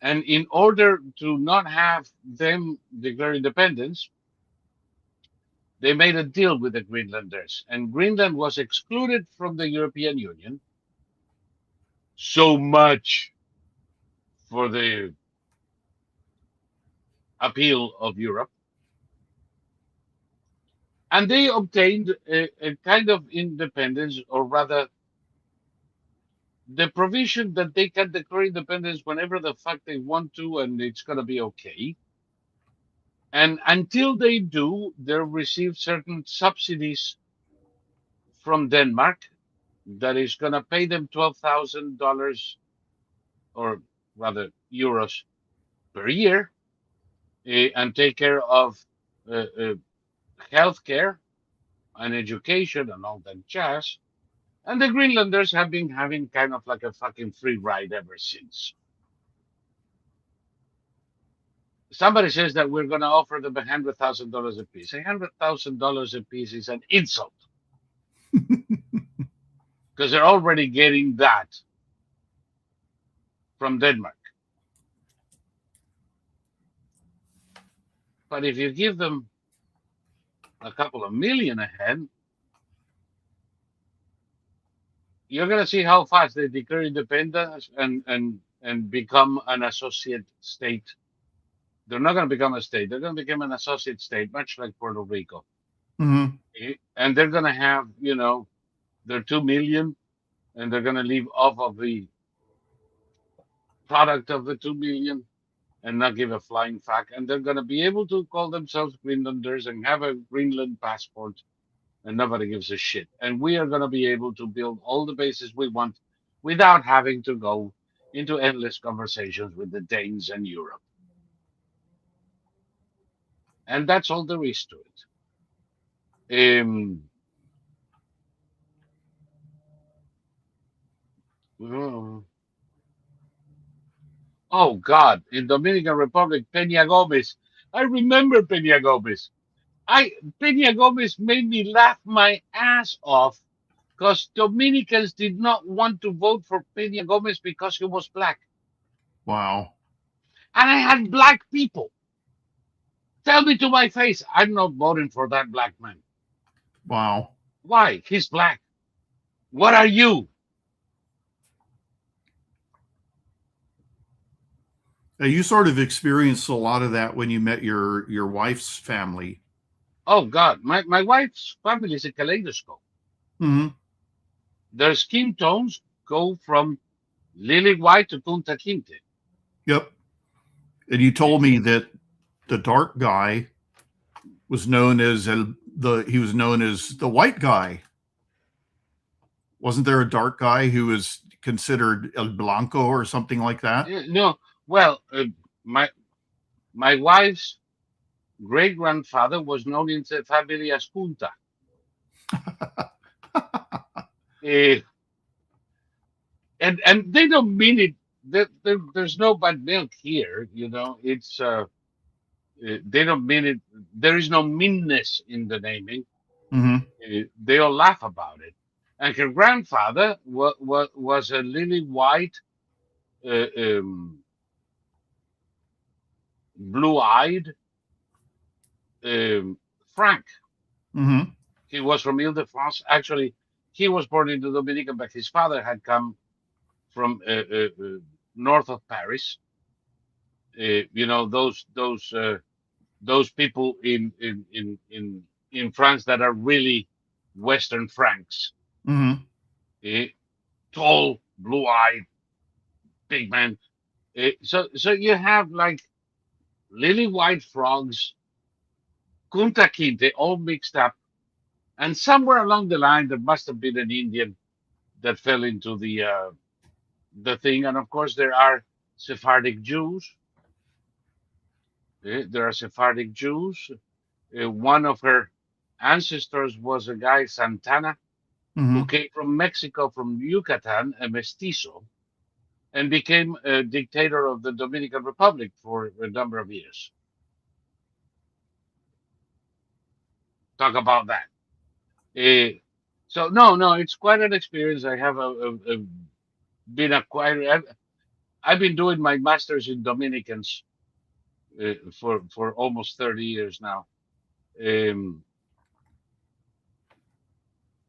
And in order to not have them declare independence, they made a deal with the Greenlanders, and Greenland was excluded from the European Union. So much for the appeal of Europe. And they obtained a kind of independence, or rather, the provision that they can declare independence whenever the fuck they want to, and it's going to be okay. And until they do, they'll receive certain subsidies from Denmark that is going to pay them $12,000, or rather euros, per year, and take care of healthcare and education and all that jazz. And the Greenlanders have been having kind of like a fucking free ride ever since. Somebody says that we're going to offer them $100,000 a piece. $100,000 a piece is an insult because they're already getting that from Denmark. But if you give them a couple of million ahead, you're going to see how fast they declare independence and become an associate state. They're not going to become a state. They're going to become an associate state, much like Puerto Rico. Mm-hmm. And they're going to have, their 2 million, and they're going to live off of the product of the 2 million and not give a flying fuck. And they're going to be able to call themselves Greenlanders and have a Greenland passport, and nobody gives a shit. And we are going to be able to build all the bases we want without having to go into endless conversations with the Danes and Europe. And that's all there is to it. Oh God, in Dominican Republic, Peña Gomez. I remember Peña Gomez. Peña Gomez made me laugh my ass off because Dominicans did not want to vote for Peña Gomez because he was black. Wow. And I had black people tell me to my face, I'm not voting for that black man. Wow. Why? He's black. What are you? Now, you sort of experienced a lot of that when you met your wife's family. Oh God, my wife's family is a kaleidoscope. Mm-hmm. Their skin tones go from lily white to Punta Quinte. Yep. And you told me that the dark guy was known as the white guy. Wasn't there a dark guy who was considered El Blanco or something like that? No, well, my wife's great grandfather was known in the family as Punta. Eh, and they don't mean it. There's no bad milk here, It's they don't mean it. There is no meanness in the naming. Mm-hmm. They all laugh about it. And her grandfather was a lily white, uh, um, blue-eyed Frank. Mm-hmm. He was from Ile-de-France. Actually, he was born in the Dominican, but his father had come from north of Paris. Those people in France that are really Western Franks, Hmm. uh, tall, blue-eyed, big man. So you have like lily white frogs, Kunta Kinte, all mixed up, and somewhere along the line there must have been an Indian that fell into the thing. And of course there are Sephardic Jews. There are Sephardic Jews. One of her ancestors was a guy Santana who Hmm. came from Mexico, from Yucatan, a mestizo, and became a dictator of the Dominican Republic for a number of years. Talk about that. Uh, so no, it's quite an experience. I have been acquired. I've been doing my masters in Dominicans for almost 30 years now, um,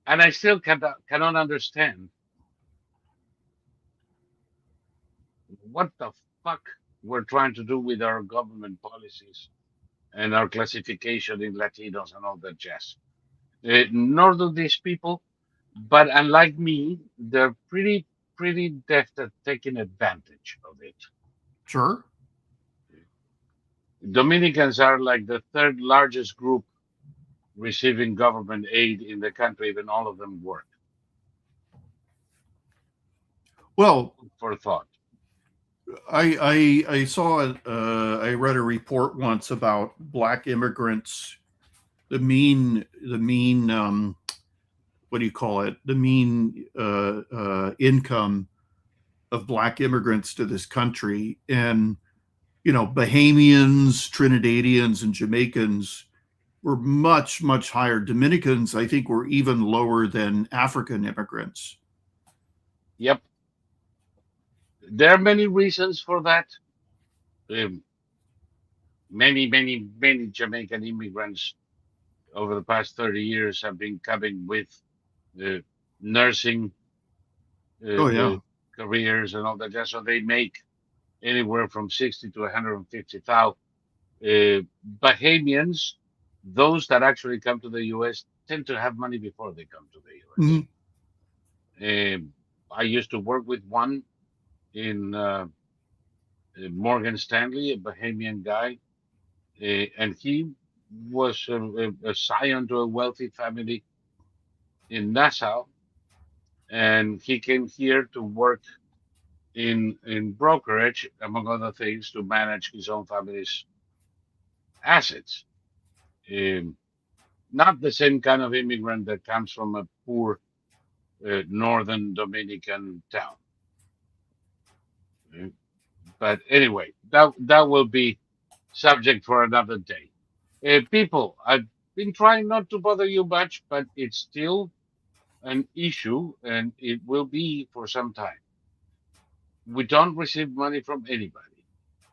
and I still cannot understand what the fuck we're trying to do with our government policies and our classification in Latinos and all that jazz. Nor do these people, but unlike me, they're pretty deft at taking advantage of it. Sure. Dominicans are like the third largest group receiving government aid in the country, even all of them work. Well, For thought. I saw I read a report once about black immigrants. The mean what do you call it? The mean income of black immigrants to this country, and Bahamians, Trinidadians, and Jamaicans were much higher. Dominicans, I think, were even lower than African immigrants. Yep. There are many reasons for that. Um, many Jamaican immigrants over the past 30 years have been coming with uh, nursing Oh uh, yeah. careers and all that. Jazz. So they make anywhere from 60 to 150,000. Bahamians, those that actually come to the U.S., tend to have money before they come to the U.S. Mhm. I used to work with one in Morgan Stanley, a Bahamian guy, and he was a scion to a wealthy family in Nassau, and he came here to work in brokerage, among other things, to manage his own family's assets. Um, Not the same kind of immigrant that comes from a poor northern Dominican town. Uh, But anyway, that will be subject for another day. People, I've been trying not to bother you much, but it's still an issue, and it will be for some time. We don't receive money from anybody.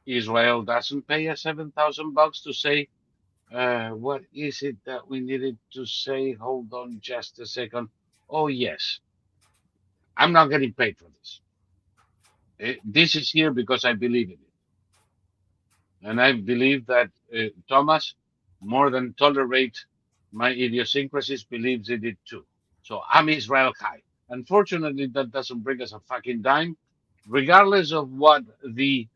Israel doesn't pay us $7,000 to say, what is it that we needed to say? Hold on just a second. Oh, yes, I'm not getting paid for this. This is here because I believe in it. And I believe that Thomas, more than tolerate my idiosyncrasies, believes in it too. So I'm Israel High. Unfortunately, that doesn't bring us a fucking dime, regardless of what the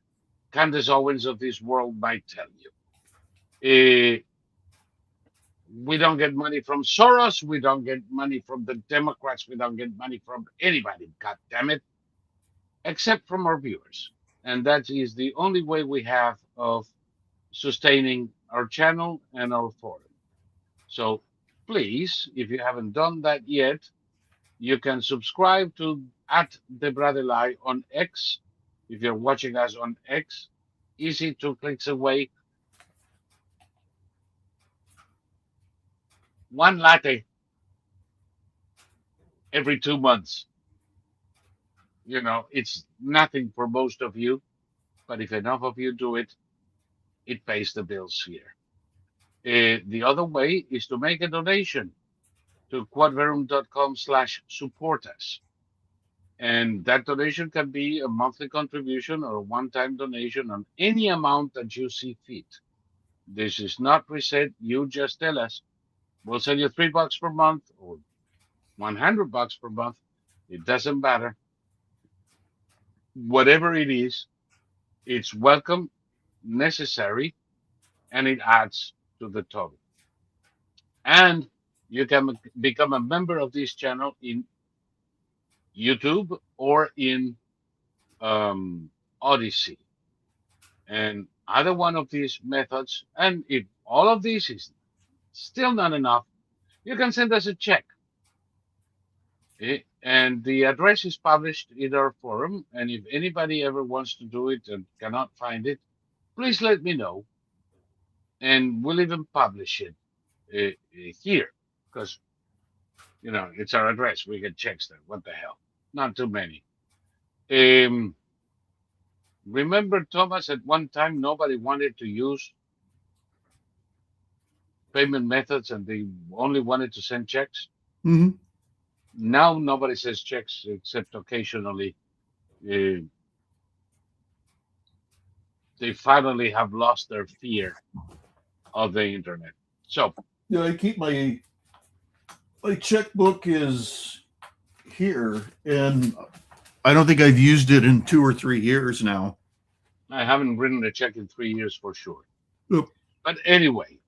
Candace Owens of this world might tell you. We don't get money from Soros. We don't get money from the Democrats. We don't get money from anybody, God damn it, except from our viewers. And that is the only way we have of sustaining our channel and our forum. So please, if you haven't done that yet, you can subscribe to at the Brother Lie on X. If you're watching us on X, easy 2 clicks away. One latte every 2 months. It's nothing for most of you, but if enough of you do it, it pays the bills here. The other way is to make a donation. to quadverum.com/support us. And that donation can be a monthly contribution or a one-time donation on any amount that you see fit. This is not preset. You just tell us. We'll send you $3 per month or $100 per month. It doesn't matter. Whatever it is, it's welcome, necessary, and it adds to the total. And you can become a member of this channel in YouTube or in Odyssey. And either one of these methods, and if all of these is still not enough, you can send us a check. And the address is published in our forum. And if anybody ever wants to do it and cannot find it, please let me know. And we'll even publish it here because, it's our address. We get checks there. What the hell? Not too many. Remember, Thomas, at one time, nobody wanted to use payment methods and they only wanted to send checks. Hmm. Now nobody says checks except occasionally. They finally have lost their fear of the internet. So Yeah, I keep my checkbook is here, and I don't think I've used it in 2 or 3 years now. I haven't written a check in 3 years for sure. Yep. But anyway,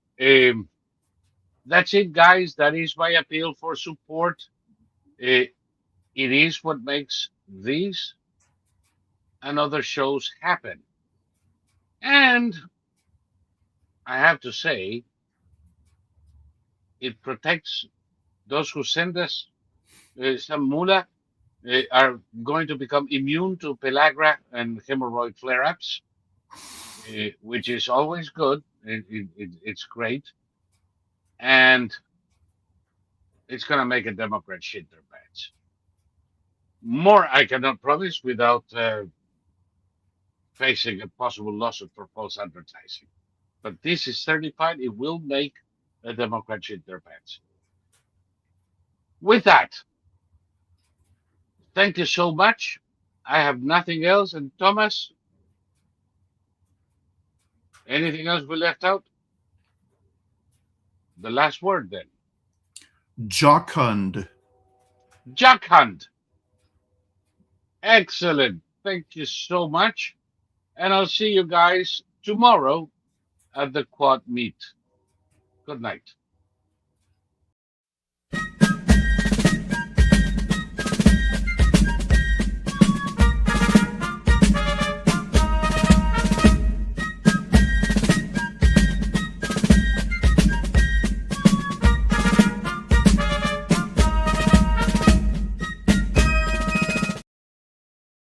that's it, guys. That is my appeal for support. It is what makes these and other shows happen. And I have to say, it protects those who send us some moolah are going to become immune to pellagra and hemorrhoid flare-ups, which is always good. It's great. And it's going to make a Democrat shit their pants. More I cannot promise without facing a possible lawsuit for false advertising. But this is certified. It will make a Democrat shit their pants. With that, thank you so much. I have nothing else. And Thomas, anything else we left out? The last word then. Jocund. Jocund. Excellent. Thank you so much. And I'll see you guys tomorrow at the Quad Meet. Good night.